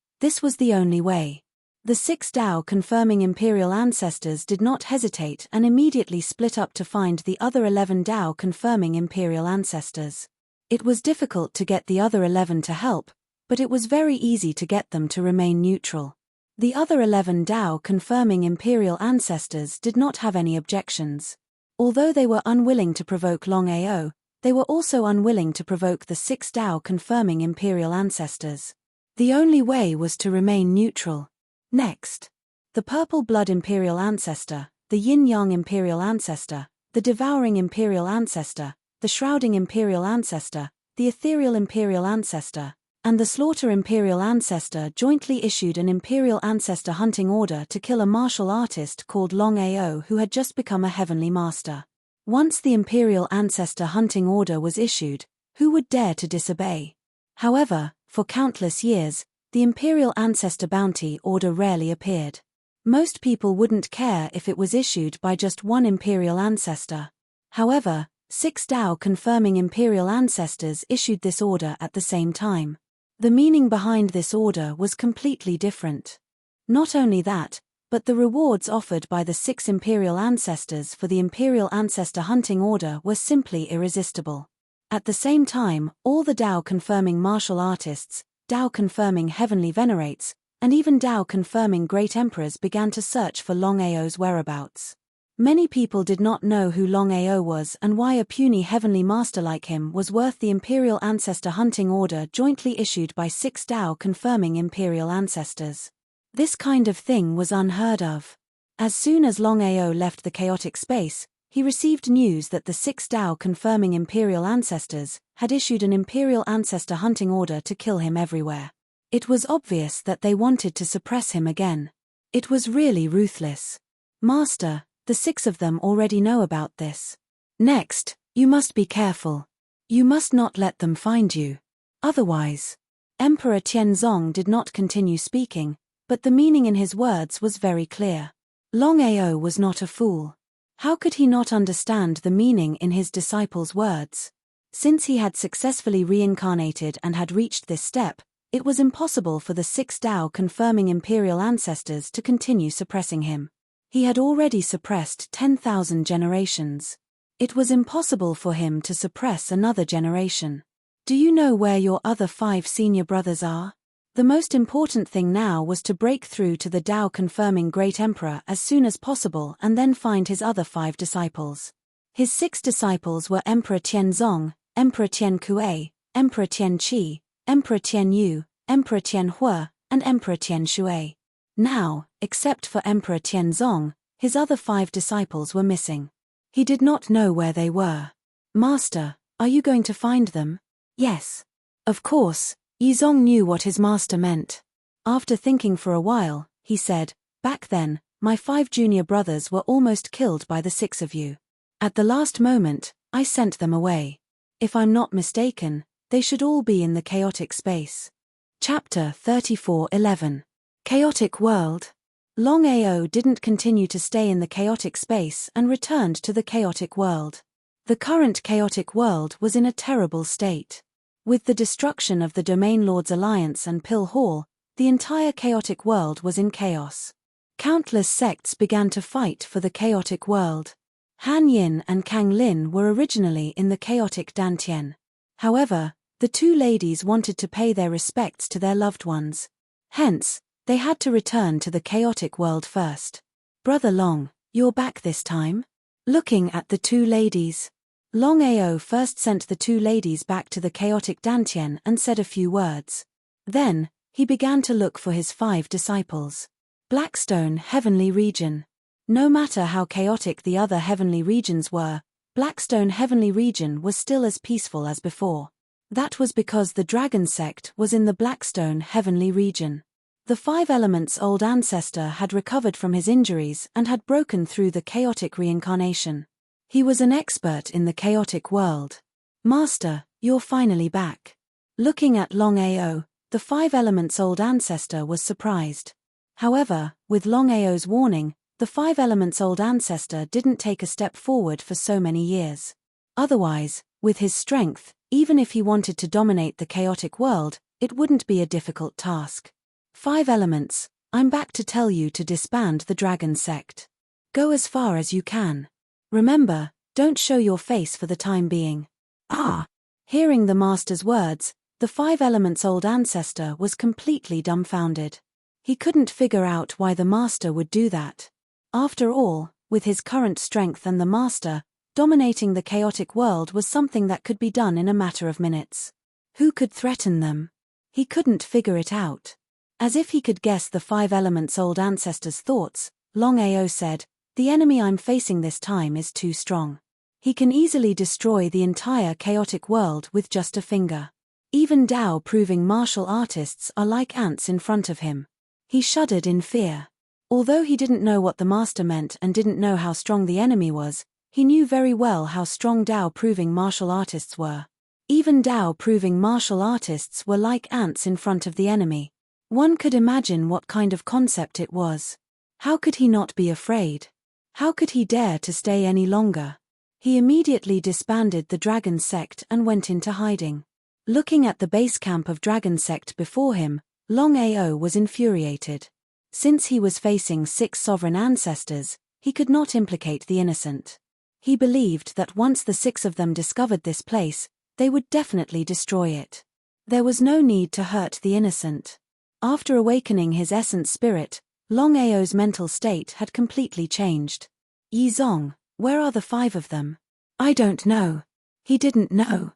was the only way. The 6 Tao confirming Imperial ancestors did not hesitate and immediately split up to find the other 11 Tao confirming Imperial ancestors. It was difficult to get the other 11 to help, but it was very easy to get them to remain neutral. The other 11 Tao confirming Imperial ancestors did not have any objections. Although they were unwilling to provoke Longao, they were also unwilling to provoke the 6 Tao confirming Imperial ancestors. The only way was to remain neutral. Next, the purple blood Imperial ancestor, the yin-yang Imperial ancestor, the devouring Imperial ancestor, the shrouding Imperial ancestor, the ethereal Imperial ancestor, and the slaughter Imperial ancestor jointly issued an Imperial ancestor hunting order to kill a martial artist called Longao who had just become a heavenly master. Once the Imperial ancestor hunting order was issued, who would dare to disobey? However, for countless years, the Imperial ancestor bounty order rarely appeared. Most people wouldn't care if it was issued by just one Imperial ancestor. However, 6 Tao confirming Imperial ancestors issued this order at the same time. The meaning behind this order was completely different. Not only that, but the rewards offered by the 6 Imperial ancestors for the Imperial ancestor hunting order were simply irresistible. At the same time, all the Tao confirming martial artists, Tao confirming heavenly venerates, and even Tao confirming great emperors began to search for Longao's whereabouts. Many people did not know who Longao was and why a puny heavenly master like him was worth the Imperial ancestor hunting order jointly issued by 6 Tao confirming Imperial ancestors. This kind of thing was unheard of. As soon as Longao left the chaotic space, he received news that the 6 Tao confirming Imperial ancestors had issued an Imperial ancestor hunting order to kill him everywhere. It was obvious that they wanted to suppress him again. It was really ruthless. Master, the 6 of them already know about this. Next, you must be careful. You must not let them find you. Otherwise. Emperor Tianzong did not continue speaking, But the meaning in his words was very clear. Longao was not a fool. How could he not understand the meaning in his disciples' words? Since he had successfully reincarnated and had reached this step, it was impossible for the 6 Tao-confirming imperial ancestors to continue suppressing him. He had already suppressed 10,000 generations. It was impossible for him to suppress another generation. Do you know where your other 5 senior brothers are? The most important thing now was to break through to the Tao-confirming Great Emperor as soon as possible and then find his other 5 disciples. His 6 disciples were Emperor Tianzong, Emperor Tian Kuei, Emperor Tian Qi, Emperor Tian Yu, Emperor Tian Hua, and Emperor Tian Shui. Now, except for Emperor Tianzong, his other 5 disciples were missing. He did not know where they were. Master, are you going to find them? Yes. Of course. Yizong knew what his master meant. After thinking for a while, he said, "Back then, my 5 junior brothers were almost killed by the 6 of you. At the last moment, I sent them away. If I'm not mistaken, they should all be in the chaotic space." Chapter 34:11. Chaotic World. Longao didn't continue to stay in the chaotic space and returned to the chaotic world. The current chaotic world was in a terrible state. With the destruction of the Domain Lords Alliance and Pill Hall, the entire chaotic world was in chaos. Countless sects began to fight for the chaotic world. Han Yin and Kang Lin were originally in the chaotic Dantian. However, the 2 ladies wanted to pay their respects to their loved ones. Hence, they had to return to the chaotic world first. "Brother Long, you're back this time?" Looking at the 2 ladies, Longao first sent the 2 ladies back to the chaotic Dantian and said a few words. Then, he began to look for his 5 disciples. Blackstone Heavenly Region. No matter how chaotic the other heavenly regions were, Blackstone Heavenly Region was still as peaceful as before. That was because the Dragon Sect was in the Blackstone Heavenly Region. The 5 Elements' old ancestor had recovered from his injuries and had broken through the chaotic reincarnation. He was an expert in the chaotic world. "Master, you're finally back." Looking at Longao, the 5 Elements' old ancestor was surprised. However, with Longao's warning, the 5 Elements' old ancestor didn't take a step forward for so many years. Otherwise, with his strength, even if he wanted to dominate the chaotic world, it wouldn't be a difficult task. "5 Elements, I'm back to tell you to disband the Dragon Sect. Go as far as you can. Remember, don't show your face for the time being." Ah! Hearing the master's words, the 5 Elements' old ancestor was completely dumbfounded. He couldn't figure out why the master would do that. After all, with his current strength and the master, dominating the chaotic world was something that could be done in a matter of minutes. Who could threaten them? He couldn't figure it out. As if he could guess the 5 Elements' old ancestor's thoughts, Longao said, "The enemy I'm facing this time is too strong. He can easily destroy the entire chaotic world with just a finger. Even Tao-proving martial artists are like ants in front of him." He shuddered in fear. Although he didn't know what the master meant and didn't know how strong the enemy was, he knew very well how strong Tao-proving martial artists were. Even Tao-proving martial artists were like ants in front of the enemy. One could imagine what kind of concept it was. How could he not be afraid? How could he dare to stay any longer? He immediately disbanded the Dragon Sect and went into hiding. Looking at the base camp of Dragon Sect before him, Longao was infuriated. Since he was facing 6 sovereign ancestors, he could not implicate the innocent. He believed that once the 6 of them discovered this place, they would definitely destroy it. There was no need to hurt the innocent. After awakening his essence spirit, Longao's mental state had completely changed. "Yizong, where are the 5 of them?" "I don't know." He didn't know.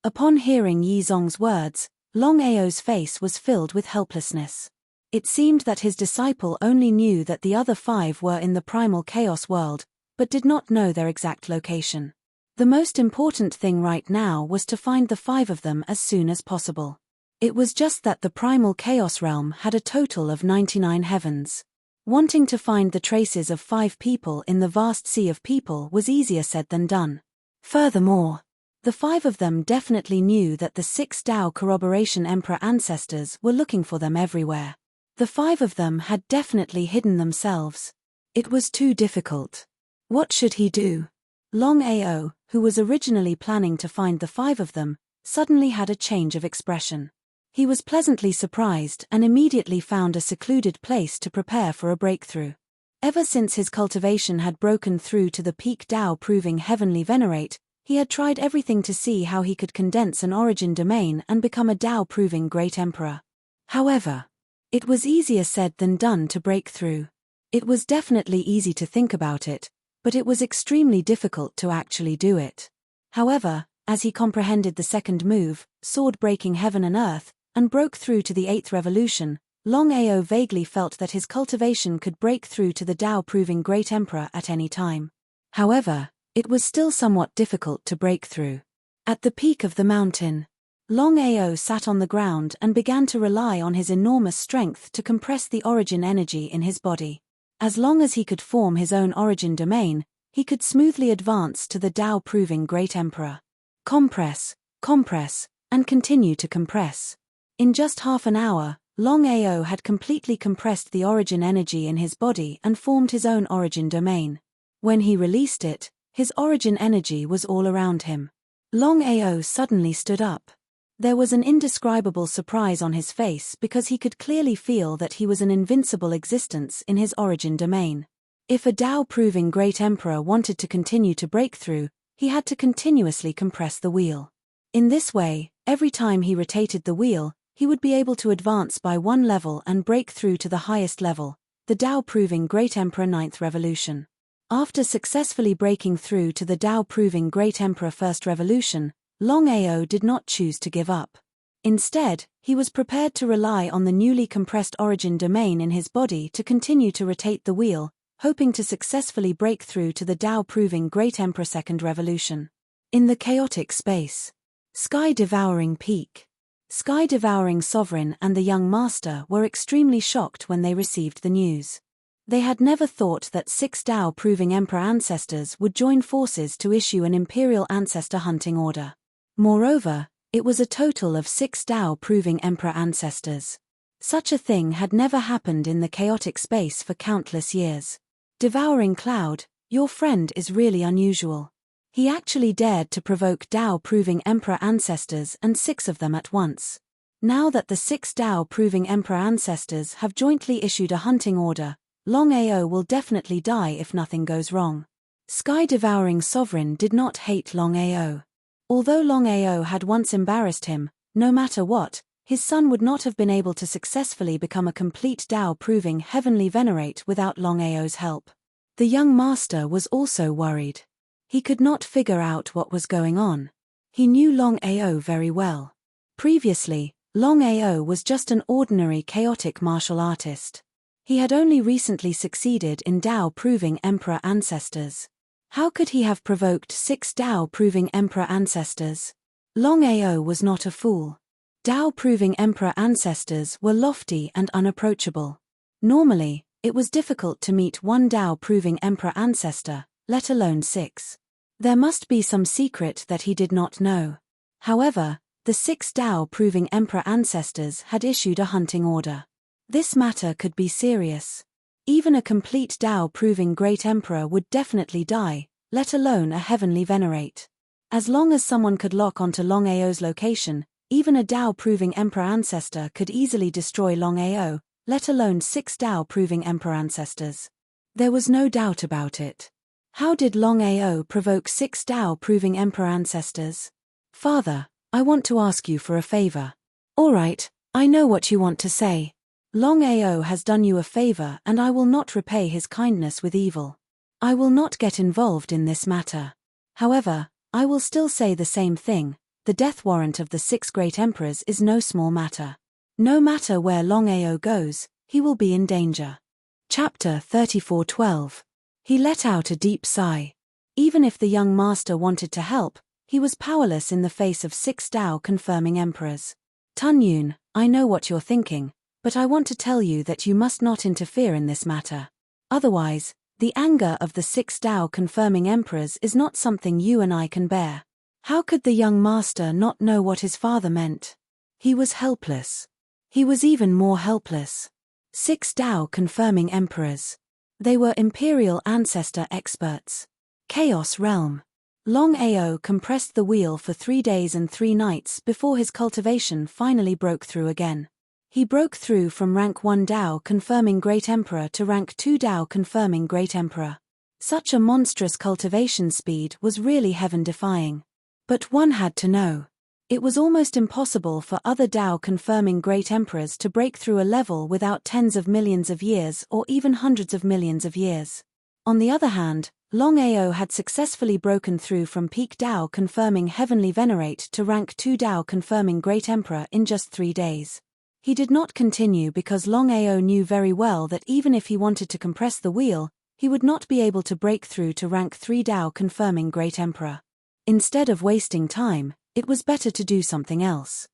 Upon hearing Yizong's words, Longao's face was filled with helplessness. It seemed that his disciple only knew that the other 5 were in the primal chaos world, but did not know their exact location. The most important thing right now was to find the 5 of them as soon as possible. It was just that the primal chaos realm had a total of 99 heavens. Wanting to find the traces of 5 people in the vast sea of people was easier said than done. Furthermore, the 5 of them definitely knew that the 6 Tao Corroboration Emperor ancestors were looking for them everywhere. The 5 of them had definitely hidden themselves. It was too difficult. What should he do? Longao, who was originally planning to find the 5 of them, suddenly had a change of expression. He was pleasantly surprised and immediately found a secluded place to prepare for a breakthrough. Ever since his cultivation had broken through to the peak Tao proving heavenly venerate, he had tried everything to see how he could condense an origin domain and become a Tao proving great emperor. However, it was easier said than done to break through. It was definitely easy to think about it, but it was extremely difficult to actually do it. However, as he comprehended the second move, sword breaking heaven and earth, and broke through to the 8th revolution, Longao vaguely felt that his cultivation could break through to the Tao proving great emperor at any time. However, it was still somewhat difficult to break through. At the peak of the mountain, Longao sat on the ground and began to rely on his enormous strength to compress the origin energy in his body. As long as he could form his own origin domain, he could smoothly advance to the Tao proving great emperor. Compress, compress, and continue to compress. In just half an hour, Longao had completely compressed the origin energy in his body and formed his own origin domain. When he released it, his origin energy was all around him. Longao suddenly stood up. There was an indescribable surprise on his face because he could clearly feel that he was an invincible existence in his origin domain. If a Tao-proving great emperor wanted to continue to break through, he had to continuously compress the wheel. In this way, every time he rotated the wheel, he would be able to advance by one level and break through to the highest level, the Tao-proving great emperor 9th revolution. After successfully breaking through to the Tao-proving great emperor 1st revolution, Longao did not choose to give up. Instead, he was prepared to rely on the newly compressed origin domain in his body to continue to rotate the wheel, hoping to successfully break through to the Tao-proving great emperor 2nd revolution. In the chaotic space. Sky-devouring peak. Sky-devouring sovereign and the young master were extremely shocked when they received the news. They had never thought that 6 Tao-proving emperor ancestors would join forces to issue an imperial ancestor hunting order. Moreover, it was a total of 6 Tao-proving emperor ancestors. Such a thing had never happened in the chaotic space for countless years. Devouring Cloud, your friend is really unusual. He actually dared to provoke Tao-proving emperor ancestors and 6 of them at once. Now that the 6 Tao-proving emperor ancestors have jointly issued a hunting order, Longao will definitely die if nothing goes wrong. Sky-devouring sovereign did not hate Longao. Although Longao had once embarrassed him, no matter what, his son would not have been able to successfully become a complete Tao-proving heavenly venerate without Longao's help. The young master was also worried. He could not figure out what was going on. He knew Longao very well. Previously, Longao was just an ordinary chaotic martial artist. He had only recently succeeded in Tao-proving emperor ancestors. How could he have provoked 6 Tao-proving emperor ancestors? Longao was not a fool. Tao-proving emperor ancestors were lofty and unapproachable. Normally, it was difficult to meet one Tao-proving emperor ancestor, let alone 6. There must be some secret that he did not know. However, the 6 Tao-proving emperor ancestors had issued a hunting order. This matter could be serious. Even a complete Tao-proving great emperor would definitely die, let alone a heavenly venerate. As long as someone could lock onto Longao's location, even a Tao-proving emperor ancestor could easily destroy Longao, let alone 6 Tao-proving emperor ancestors. There was no doubt about it. How did Longao provoke 6 Tao-proving emperor ancestors? Father, I want to ask you for a favor. All right, I know what you want to say. Longao has done you a favor and I will not repay his kindness with evil. I will not get involved in this matter. However, I will still say the same thing. The death warrant of the 6 great emperors is no small matter. No matter where Longao goes, he will be in danger. Chapter 34:12. He let out a deep sigh. Even if the young master wanted to help, he was powerless in the face of 6 Tao-confirming emperors. Tunyun, I know what you're thinking, but I want to tell you that you must not interfere in this matter. Otherwise, the anger of the 6 Tao-confirming emperors is not something you and I can bear. How could the young master not know what his father meant? He was helpless. He was even more helpless. 6 Tao-confirming emperors. They were Imperial Ancestor experts. Chaos Realm. Longao compressed the wheel for 3 days and 3 nights before his cultivation finally broke through again. He broke through from rank 1 Tao-confirming Great Emperor to rank 2 Tao-confirming Great Emperor. Such a monstrous cultivation speed was really heaven-defying. But one had to know. It was almost impossible for other Tao-confirming Great Emperors to break through a level without tens of millions of years or even hundreds of millions of years. On the other hand, Longao had successfully broken through from peak Tao-confirming Heavenly Venerate to rank 2 Tao-confirming Great Emperor in just 3 days. He did not continue because Longao knew very well that even if he wanted to compress the wheel, he would not be able to break through to rank 3 Tao-confirming Great Emperor. Instead of wasting time, it was better to do something else.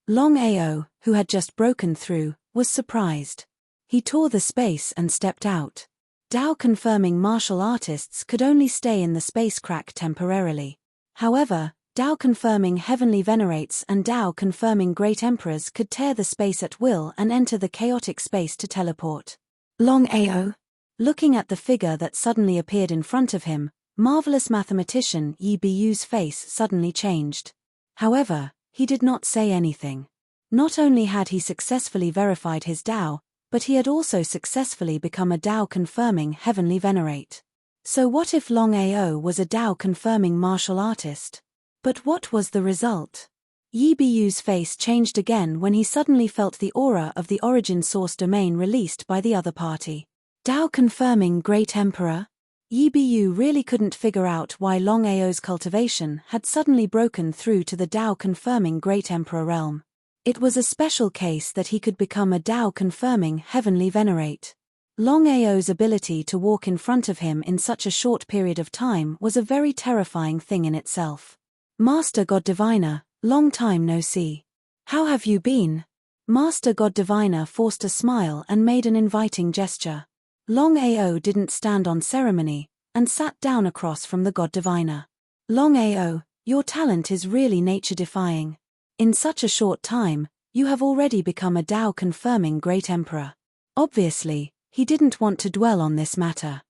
Longao, who had just broken through, was surprised. He tore the space and stepped out. Tao-confirming martial artists could only stay in the space crack temporarily. However, Tao-confirming Heavenly Venerates and Tao-confirming Great Emperors could tear the space at will and enter the chaotic space to teleport. Longao. Looking at the figure that suddenly appeared in front of him, marvelous mathematician Yi Biyu's face suddenly changed. However, he did not say anything. Not only had he successfully verified his Tao, but he had also successfully become a Tao-confirming Heavenly Venerate. So what if Longao was a Tao-confirming martial artist? But what was the result? Yi Biyu's face changed again when he suddenly felt the aura of the origin source domain released by the other party. Tao-confirming Great Emperor? Yi Biyu really couldn't figure out why Longao's cultivation had suddenly broken through to the Tao-confirming Great Emperor realm. It was a special case that he could become a Tao-confirming Heavenly Venerate. Longao's ability to walk in front of him in such a short period of time was a very terrifying thing in itself. Master God Diviner, long time no see. How have you been? Master God Diviner forced a smile and made an inviting gesture. Longao didn't stand on ceremony, and sat down across from the God Diviner. Longao, your talent is really nature-defying. In such a short time, you have already become a Tao-confirming Great Emperor. Obviously, he didn't want to dwell on this matter.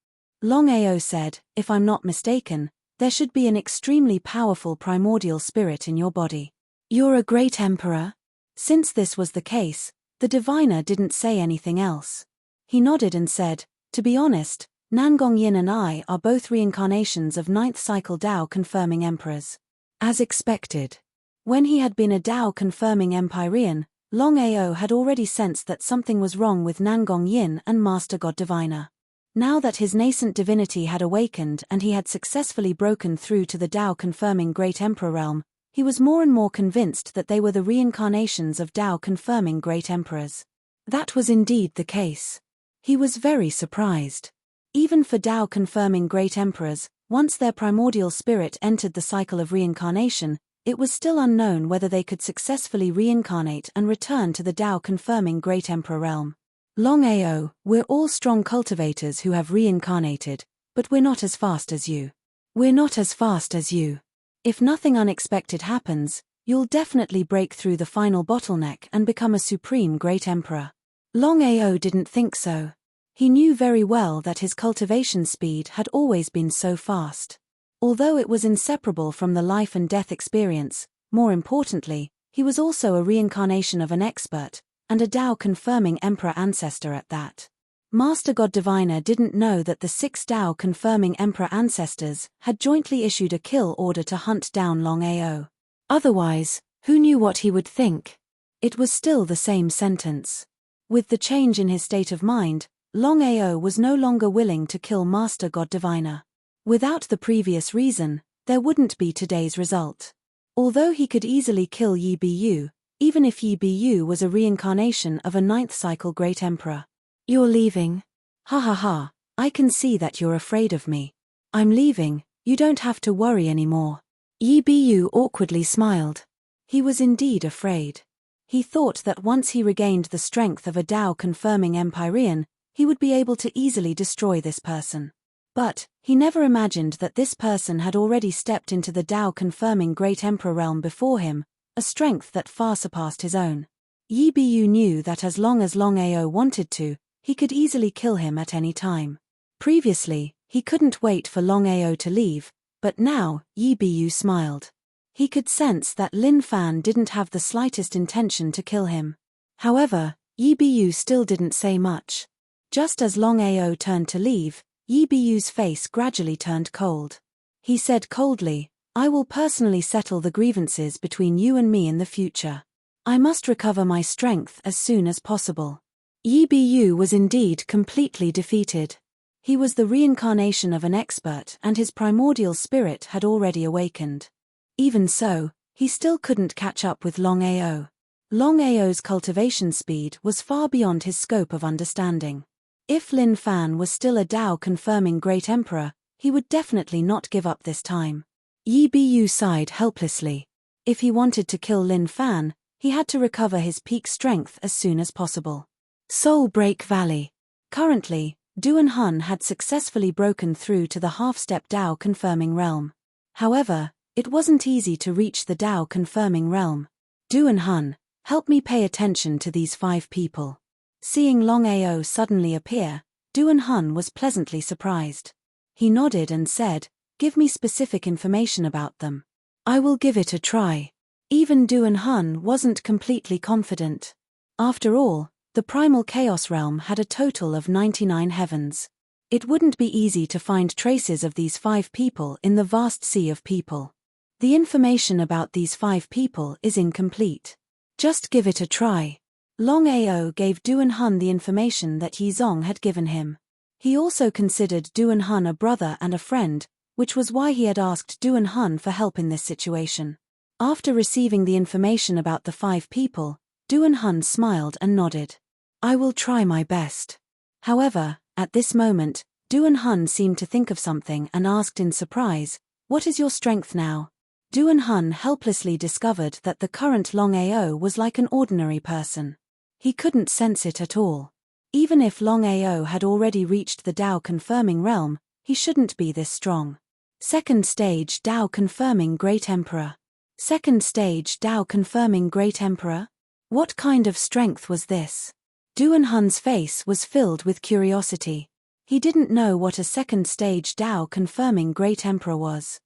Longao said, if I'm not mistaken, there should be an extremely powerful primordial spirit in your body. You're a Great Emperor? Since this was the case, the diviner didn't say anything else. He nodded and said, to be honest, Nangong Yin and I are both reincarnations of 9th cycle Tao-confirming emperors. As expected. When he had been a Tao-confirming Empyrean, Longao had already sensed that something was wrong with Nangong Yin and Master God Diviner. Now that his nascent divinity had awakened and he had successfully broken through to the Tao-confirming Great Emperor realm, he was more and more convinced that they were the reincarnations of Tao-confirming Great Emperors. That was indeed the case. He was very surprised. Even for Tao-confirming Great Emperors, once their primordial spirit entered the cycle of reincarnation, it was still unknown whether they could successfully reincarnate and return to the Tao-confirming Great Emperor realm. Longao, we're all strong cultivators who have reincarnated, but we're not as fast as you. We're not as fast as you. If nothing unexpected happens, you'll definitely break through the final bottleneck and become a supreme Great Emperor. Longao didn't think so. He knew very well that his cultivation speed had always been so fast. Although it was inseparable from the life and death experience, more importantly, he was also a reincarnation of an expert, and a Tao-confirming Emperor ancestor at that. Master God Diviner didn't know that the 6 Tao-confirming Emperor ancestors had jointly issued a kill order to hunt down Longao. Otherwise, who knew what he would think? It was still the same sentence. With the change in his state of mind, Longao was no longer willing to kill Master God Diviner. Without the previous reason, there wouldn't be today's result. Although he could easily kill Yi Biyu, even if Yi Biyu was a reincarnation of a 9th cycle Great Emperor. You're leaving? Ha ha ha, I can see that you're afraid of me. I'm leaving, you don't have to worry anymore. Yi Biyu awkwardly smiled. He was indeed afraid. He thought that once he regained the strength of a Tao-confirming Empyrean, he would be able to easily destroy this person. But, he never imagined that this person had already stepped into the Tao-confirming Great Emperor realm before him, a strength that far surpassed his own. Yi Biyu knew that as long as Longao wanted to, he could easily kill him at any time. Previously, he couldn't wait for Longao to leave, but now, Yi Biyu smiled. He could sense that Lin Fan didn't have the slightest intention to kill him. However, Yi Biyu still didn't say much. Just as Longao turned to leave, Yi Biyu's face gradually turned cold. He said coldly, "I will personally settle the grievances between you and me in the future. I must recover my strength as soon as possible." Yi Biyu was indeed completely defeated. He was the reincarnation of an expert and his primordial spirit had already awakened. Even so, he still couldn't catch up with Longao. Longao's cultivation speed was far beyond his scope of understanding. If Lin Fan was still a Dao-confirming Great Emperor, he would definitely not give up this time. Yi Biyu sighed helplessly. If he wanted to kill Lin Fan, he had to recover his peak strength as soon as possible. Soul Break Valley. Currently, Duan Hun had successfully broken through to the half-step Dao-confirming realm. However, it wasn't easy to reach the Dao-confirming realm. "Duan Hun, help me pay attention to these 5 people." Seeing Longao suddenly appear, Duan Hun was pleasantly surprised. He nodded and said, "Give me specific information about them." "I will give it a try." Even Duan Hun wasn't completely confident. After all, the primal chaos realm had a total of 99 heavens. It wouldn't be easy to find traces of these 5 people in the vast sea of people. The information about these 5 people is incomplete. Just give it a try. Longao gave Duan Hun the information that Yi Zong had given him. He also considered Duan Hun a brother and a friend, which was why he had asked Duan Hun for help in this situation. After receiving the information about the 5 people, Duan Hun smiled and nodded. "I will try my best." However, at this moment, Duan Hun seemed to think of something and asked in surprise, "What is your strength now?" Duan Hun helplessly discovered that the current Longao was like an ordinary person. He couldn't sense it at all. Even if Longao had already reached the Dao-confirming realm, he shouldn't be this strong. Second stage Dao-confirming Great Emperor. Second stage Dao-confirming Great Emperor? What kind of strength was this? Duan Hun's face was filled with curiosity. He didn't know what a second stage Dao-confirming Great Emperor was.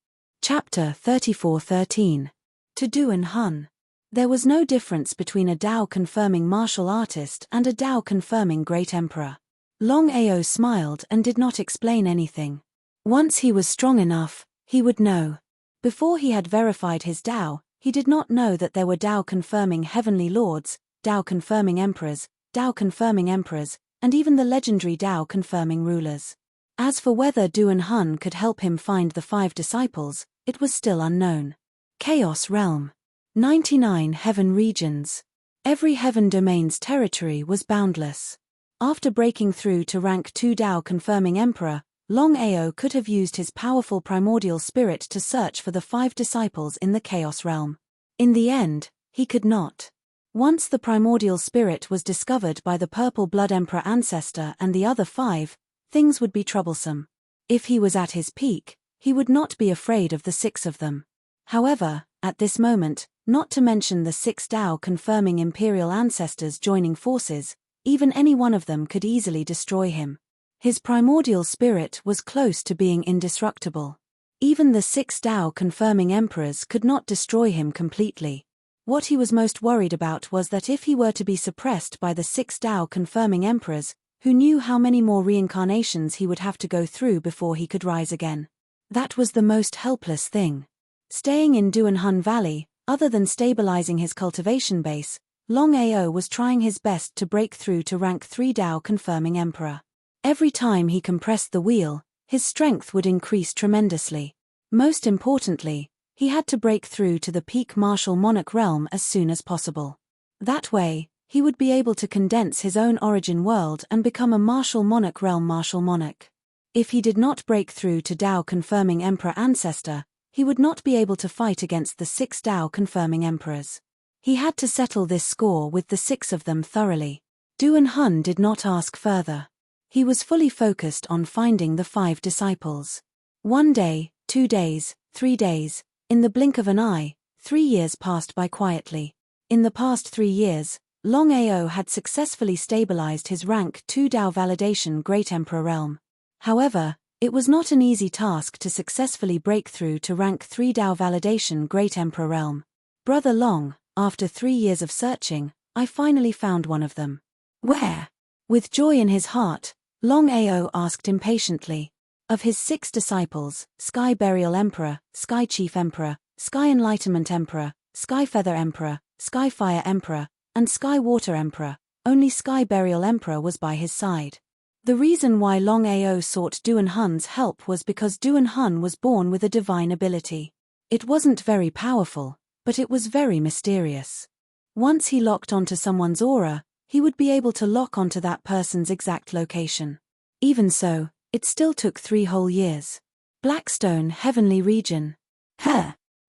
Chapter 34:13. To Duan Hun. There was no difference between a Dao-confirming martial artist and a Dao-confirming Great Emperor. Longao smiled and did not explain anything. Once he was strong enough, he would know. Before he had verified his Dao, he did not know that there were Dao-confirming heavenly lords, Dao-confirming emperors, Dao-confirming emperors, and even the legendary Dao-confirming rulers. As for whether Duan Hun could help him find the 5 disciples, it was still unknown. Chaos Realm. 99 heaven regions. Every heaven domain's territory was boundless. After breaking through to rank 2 Dao-confirming emperor, Longao could have used his powerful primordial spirit to search for the 5 disciples in the Chaos Realm. In the end, he could not. Once the primordial spirit was discovered by the Purple Blood Emperor ancestor and the other 5, things would be troublesome. If he was at his peak, he would not be afraid of the 6 of them. However, at this moment, not to mention the 6 Dao-confirming imperial ancestors joining forces, even any one of them could easily destroy him. His primordial spirit was close to being indestructible. Even the 6 Dao-confirming emperors could not destroy him completely. What he was most worried about was that if he were to be suppressed by the 6 Dao-confirming emperors, who knew how many more reincarnations he would have to go through before he could rise again. That was the most helpless thing. Staying in Duan Hun Valley, other than stabilizing his cultivation base, Longao was trying his best to break through to rank 3 Dao-confirming emperor. Every time he compressed the wheel, his strength would increase tremendously. Most importantly, he had to break through to the peak martial monarch realm as soon as possible. That way, he would be able to condense his own origin world and become a martial monarch realm martial monarch. If he did not break through to Dao-confirming emperor ancestor, he would not be able to fight against the 6 Dao-confirming emperors. He had to settle this score with the 6 of them thoroughly. Duan Hun did not ask further. He was fully focused on finding the 5 disciples. 1 day, 2 days, 3 days, in the blink of an eye, 3 years passed by quietly. In the past 3 years, Longao had successfully stabilized his rank 2 Dao validation Great Emperor realm. However, it was not an easy task to successfully break through to rank 3 Dao validation Great Emperor realm. Brother Long, after 3 years of searching, I finally found one of them. Where? With joy in his heart, Longao asked impatiently. Of his 6 disciples, Sky Burial Emperor, Sky Chief Emperor, Sky Enlightenment Emperor, Sky Feather Emperor, Sky Fire Emperor, and Sky Water Emperor, only Sky Burial Emperor was by his side. The reason why Longao sought Duan Hun's help was because Duan Hun was born with a divine ability. It wasn't very powerful, but it was very mysterious. Once he locked onto someone's aura, he would be able to lock onto that person's exact location. Even so, it still took 3 whole years. Blackstone Heavenly Region.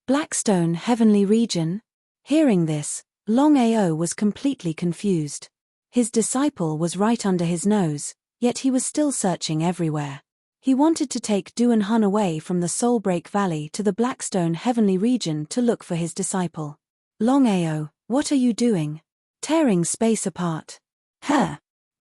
Blackstone Heavenly Region? Hearing this, Longao was completely confused. His disciple was right under his nose, yet he was still searching everywhere. He wanted to take Duan Hun away from the Soulbreak Valley to the Blackstone Heavenly Region to look for his disciple. Longao, what are you doing? Tearing space apart.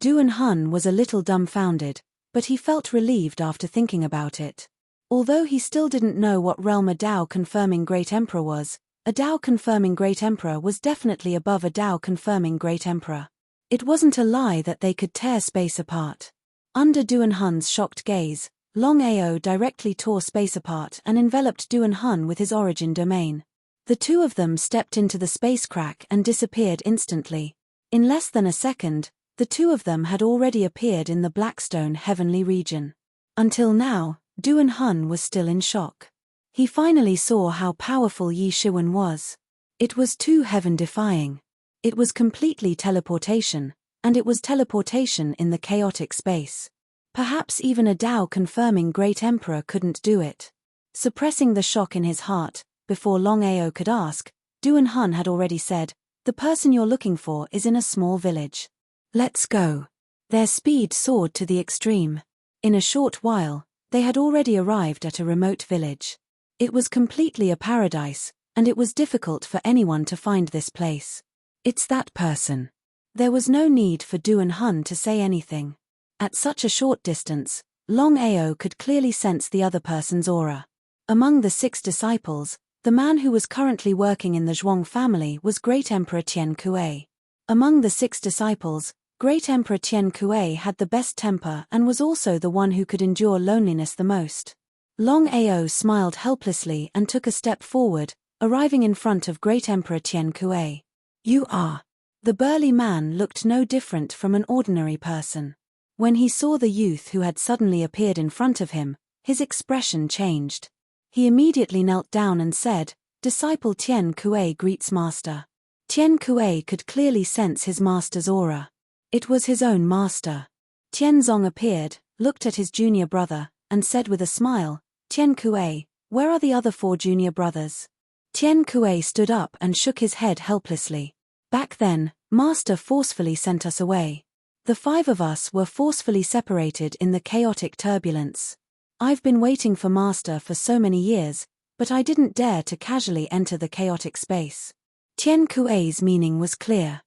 Duan Hun was a little dumbfounded, but he felt relieved after thinking about it. Although he still didn't know what realm a Dao confirming Great Emperor was, a Dao confirming Great Emperor was definitely above a Dao confirming Great Emperor. It wasn't a lie that they could tear space apart. Under Duan Hun's shocked gaze, Longao directly tore space apart and enveloped Duan Hun with his origin domain. The 2 of them stepped into the space crack and disappeared instantly. In less than a second, the 2 of them had already appeared in the Blackstone Heavenly Region. Until now, Duan Hun was still in shock. He finally saw how powerful Yi Shiwen was. It was too heaven-defying. It was completely teleportation, and it was teleportation in the chaotic space. Perhaps even a Dao confirming Great Emperor couldn't do it. Suppressing the shock in his heart, before Longao could ask, Duan Hun had already said, "The person you're looking for is in a small village. Let's go." Their speed soared to the extreme. In a short while, they had already arrived at a remote village. It was completely a paradise, and it was difficult for anyone to find this place. It's that person. There was no need for Duan Hun to say anything. At such a short distance, Longao could clearly sense the other person's aura. Among the 6 disciples, the man who was currently working in the Zhuang family was Great Emperor Tian Kuei. Among the 6 disciples, Great Emperor Tian Kuei had the best temper and was also the one who could endure loneliness the most. Longao smiled helplessly and took a step forward, arriving in front of Great Emperor Tian Kuei. "You are." The burly man looked no different from an ordinary person. When he saw the youth who had suddenly appeared in front of him, his expression changed. He immediately knelt down and said, "Disciple Tian Kuei greets master." Tian Kuei could clearly sense his master's aura. It was his own master. Tianzong appeared, looked at his junior brother, and said with a smile, "Tian Kuei, where are the other 4 junior brothers?" Tian Kuei stood up and shook his head helplessly. "Back then, master forcefully sent us away. The 5 of us were forcefully separated in the chaotic turbulence. I've been waiting for master for so many years, but I didn't dare to casually enter the chaotic space." Tian Kuei's meaning was clear.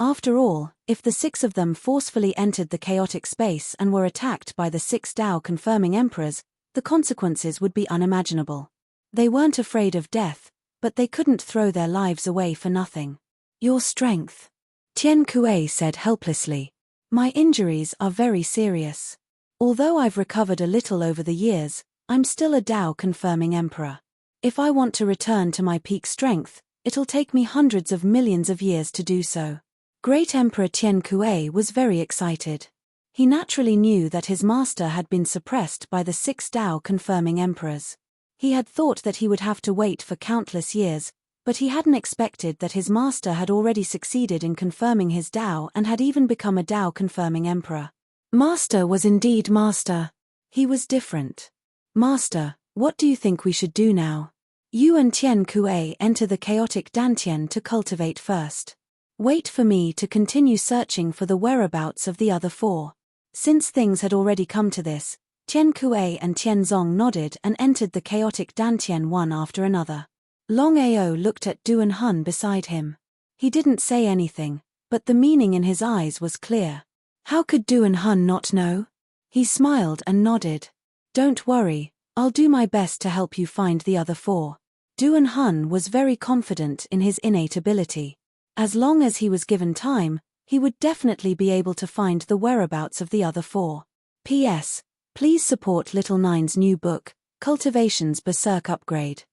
After all, if the 6 of them forcefully entered the chaotic space and were attacked by the 6 Dao confirming emperors, the consequences would be unimaginable. They weren't afraid of death, but they couldn't throw their lives away for nothing. "Your strength," Tian Kuei said helplessly. "My injuries are very serious. Although I've recovered a little over the years, I'm still a Dao confirming emperor. If I want to return to my peak strength, it'll take me hundreds of millions of years to do so." Great Emperor Tian Kuei was very excited. He naturally knew that his master had been suppressed by the 6 Dao confirming emperors. He had thought that he would have to wait for countless years, but he hadn't expected that his master had already succeeded in confirming his Dao and had even become a Dao confirming emperor. Master was indeed master. He was different. "Master, what do you think we should do now? You and Tian Kuei enter the chaotic Dantian to cultivate first. Wait for me to continue searching for the whereabouts of the other 4. Since things had already come to this, Tian Kuei and Tianzong nodded and entered the chaotic Dantian one after another. Longao looked at Duan Hun beside him. He didn't say anything, but the meaning in his eyes was clear. How could Duan Hun not know? He smiled and nodded. Don't worry, I'll do my best to help you find the other 4. Duan Hun was very confident in his innate ability. As long as he was given time, he would definitely be able to find the whereabouts of the other 4. P.S. Please support Little Nine's new book, Cultivation's Berserk Upgrade.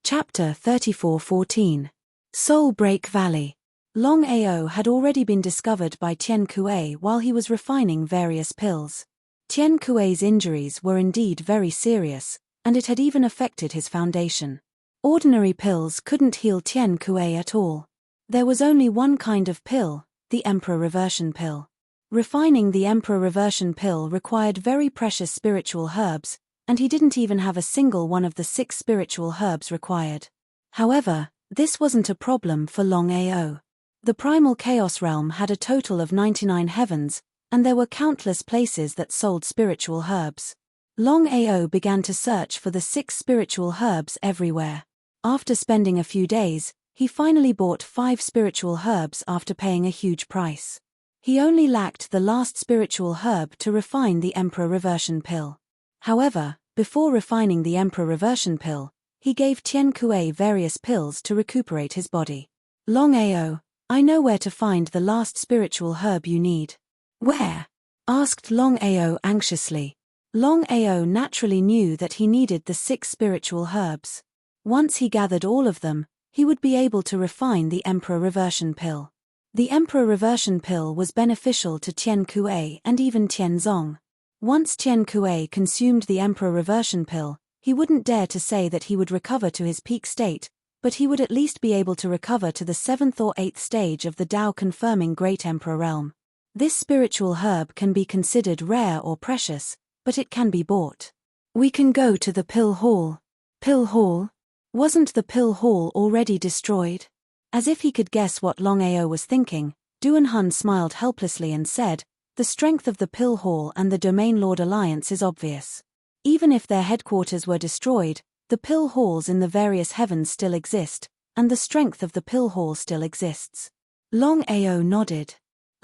Chapter 34:14. Soul Break Valley. Longao had already been discovered by Tian Kuei while he was refining various pills. Tian Kuei's injuries were indeed very serious, and it had even affected his foundation. Ordinary pills couldn't heal Tian Kuei at all. There was only one kind of pill, the Emperor Reversion Pill. Refining the Emperor Reversion Pill required very precious spiritual herbs, and he didn't even have a single one of the 6 spiritual herbs required. However, this wasn't a problem for Longao. The primal chaos realm had a total of 99 heavens, and there were countless places that sold spiritual herbs. Longao began to search for the 6 spiritual herbs everywhere. After spending a few days, he finally bought 5 spiritual herbs after paying a huge price. He only lacked the last spiritual herb to refine the Emperor Reversion Pill. However, before refining the Emperor Reversion Pill, he gave Tian Kuei various pills to recuperate his body. Longao, I know where to find the last spiritual herb you need. Where? Asked Longao anxiously. Longao naturally knew that he needed the 6 spiritual herbs. Once he gathered all of them, he would be able to refine the Emperor Reversion Pill. The Emperor Reversion Pill was beneficial to Tian Kuei and even Tianzong. Once Tian Kuei consumed the Emperor Reversion Pill, he wouldn't dare to say that he would recover to his peak state, but he would at least be able to recover to the 7th or 8th stage of the Tao-confirming Great Emperor realm. This spiritual herb can be considered rare or precious, but it can be bought. We can go to the Pill Hall. Pill Hall? Wasn't the Pill Hall already destroyed? As if he could guess what Longao was thinking, Duan Hun smiled helplessly and said, the strength of the Pill Hall and the Domain Lord Alliance is obvious. Even if their headquarters were destroyed, the Pill Halls in the various heavens still exist, and the strength of the Pill Hall still exists. Longao nodded.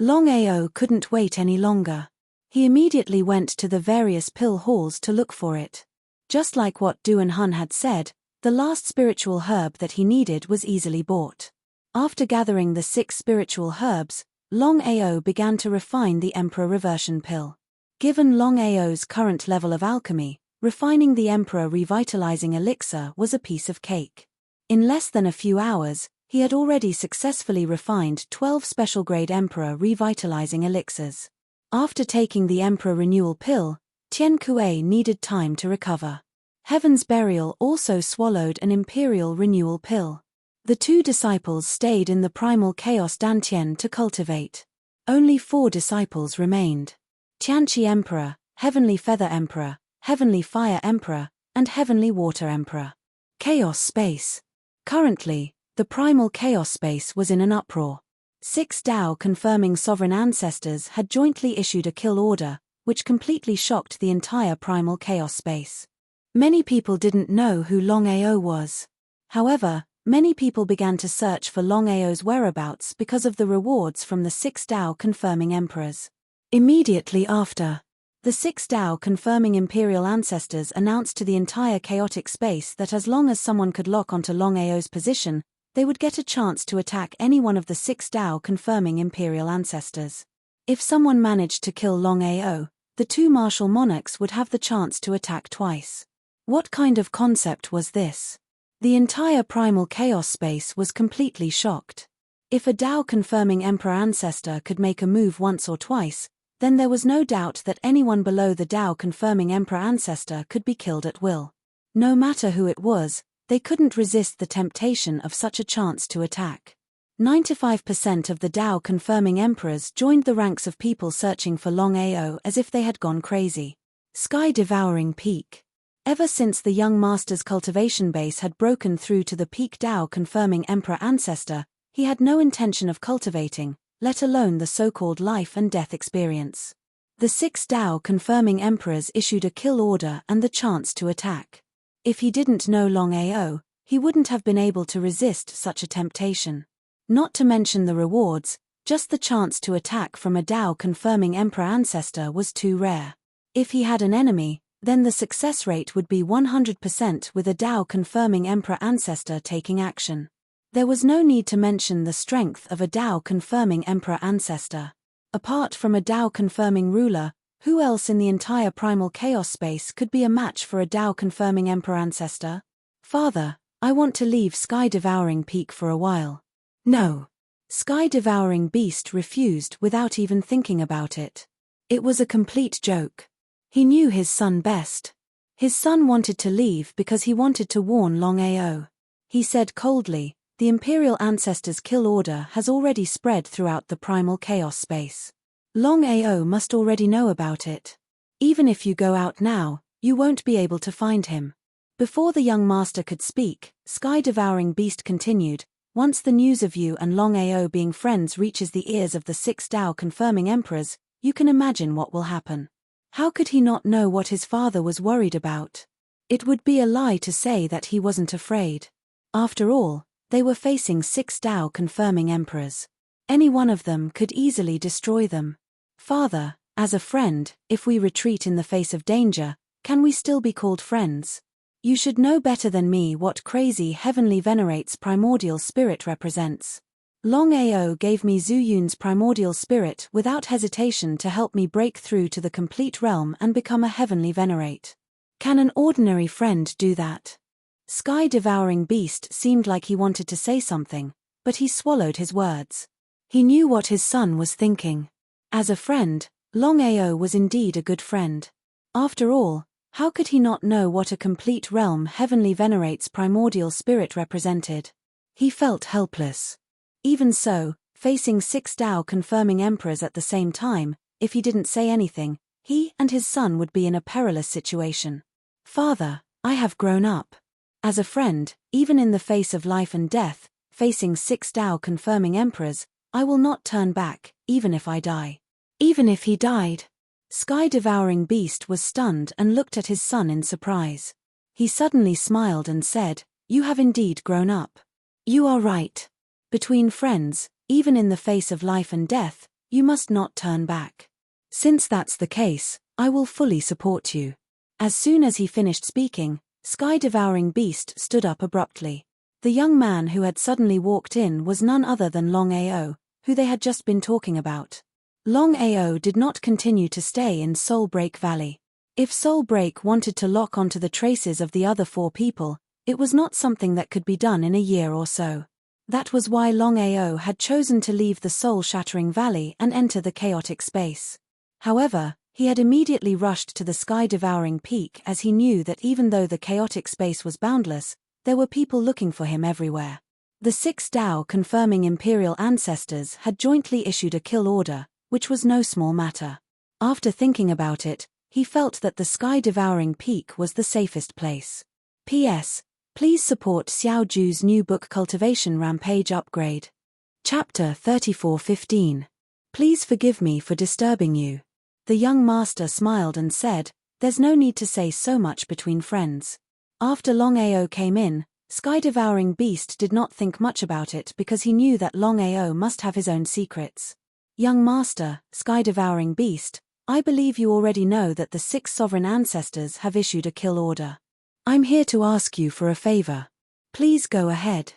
Longao couldn't wait any longer. He immediately went to the various Pill Halls to look for it. Just like what Duan Hun had said, the last spiritual herb that he needed was easily bought. After gathering the 6 spiritual herbs, Longao began to refine the Emperor Reversion Pill. Given Longao's current level of alchemy, refining the Emperor Revitalizing Elixir was a piece of cake. In less than a few hours, he had already successfully refined 12 special-grade Emperor Revitalizing Elixirs. After taking the Emperor Renewal Pill, Tian Kuei needed time to recover. Heaven's Burial also swallowed an Imperial Renewal Pill. The 2 disciples stayed in the primal chaos Dantian to cultivate. Only 4 disciples remained. Tianqi Emperor, Heavenly Feather Emperor, Heavenly Fire Emperor, and Heavenly Water Emperor. Chaos Space. Currently, the primal chaos space was in an uproar. 6 Tao-confirming sovereign ancestors had jointly issued a kill order, which completely shocked the entire primal chaos space. Many people didn't know who Longao was. However, many people began to search for Longao's whereabouts because of the rewards from the 6 Tao-confirming emperors. Immediately after, the 6 Tao-confirming imperial ancestors announced to the entire chaotic space that as long as someone could lock onto Longao's position, they would get a chance to attack any one of the 6 Tao-confirming imperial ancestors. If someone managed to kill Longao, the 2 martial monarchs would have the chance to attack twice. What kind of concept was this? The entire primal chaos space was completely shocked. If a Tao-confirming emperor ancestor could make a move once or twice, then there was no doubt that anyone below the Tao-confirming emperor ancestor could be killed at will. No matter who it was, they couldn't resist the temptation of such a chance to attack. 95% of the Tao-confirming emperors joined the ranks of people searching for Longao as if they had gone crazy. Sky-devouring peak. Ever since the young master's cultivation base had broken through to the peak Tao-confirming emperor ancestor, he had no intention of cultivating, let alone the so-called life and death experience. The 6 Tao-confirming emperors issued a kill order and the chance to attack. If he didn't know Longao, he wouldn't have been able to resist such a temptation. Not to mention the rewards, Just the chance to attack from a Dao-confirming Emperor ancestor was too rare. If he had an enemy, then the success rate would be 100% with a Dao-confirming Emperor ancestor taking action. There was no need to mention the strength of a Dao-confirming Emperor ancestor. Apart from a Dao-confirming ruler, who else in the entire primal chaos space could be a match for a Dao-confirming Emperor ancestor? Father, I want to leave Sky-Devouring Peak for a while. No. Sky-Devouring Beast refused without even thinking about it. It was a complete joke. He knew his son best. His son wanted to leave because he wanted to warn Longao. He said coldly, the Imperial Ancestors' kill order has already spread throughout the primal chaos space. Longao must already know about it. Even if you go out now, you won't be able to find him. Before the young master could speak, Sky-Devouring Beast continued, once the news of you and Longao being friends reaches the ears of the 6 Dao-confirming emperors, you can imagine what will happen. How could he not know what his father was worried about? It would be a lie to say that he wasn't afraid. After all, they were facing 6 Dao-confirming emperors. Any one of them could easily destroy them. Father, as a friend, if we retreat in the face of danger, can we still be called friends? You should know better than me what crazy heavenly venerates primordial spirit represents. Longao gave me Zuyun's primordial spirit without hesitation to help me break through to the complete realm and become a heavenly venerate. Can an ordinary friend do that? Sky-Devouring Beast seemed like he wanted to say something, but he swallowed his words. He knew what his son was thinking. As a friend, Longao was indeed a good friend. After all, how could he not know what a complete realm heavenly venerates primordial spirit represented? He felt helpless. Even so, facing 6 Dao-confirming emperors at the same time, if he didn't say anything, he and his son would be in a perilous situation. Father, I have grown up. As a friend, even in the face of life and death, facing 6 Dao-confirming emperors, I will not turn back, even if I die. Even if he died. Sky-Devouring Beast was stunned and looked at his son in surprise. He suddenly smiled and said, "You have indeed grown up. You are right. Between friends, even in the face of life and death, you must not turn back. Since that's the case, I will fully support you." As soon as he finished speaking, Sky-Devouring Beast stood up abruptly. The young man who had suddenly walked in was none other than Longao, who they had just been talking about. Longao did not continue to stay in Soulbreak Valley. If Soulbreak wanted to lock onto the traces of the other 4 people, it was not something that could be done in a year or so. That was why Longao had chosen to leave the soul-shattering valley and enter the chaotic space. However, he had immediately rushed to the Sky-Devouring Peak as he knew that even though the chaotic space was boundless, there were people looking for him everywhere. The 6 Dao-confirming Imperial Ancestors had jointly issued a kill order, which was no small matter. After thinking about it, he felt that the Sky-Devouring Peak was the safest place. P.S. Please support Xiao Ju's new book Cultivation Rampage upgrade. Chapter 34:15. Please forgive me for disturbing you. The young master smiled and said, "There's no need to say so much between friends." After Longao came in, Sky-Devouring Beast did not think much about it because he knew that Longao must have his own secrets. "Young master, Sky-Devouring Beast, I believe you already know that the 6 sovereign ancestors have issued a kill order. I'm here to ask you for a favor. Please go ahead.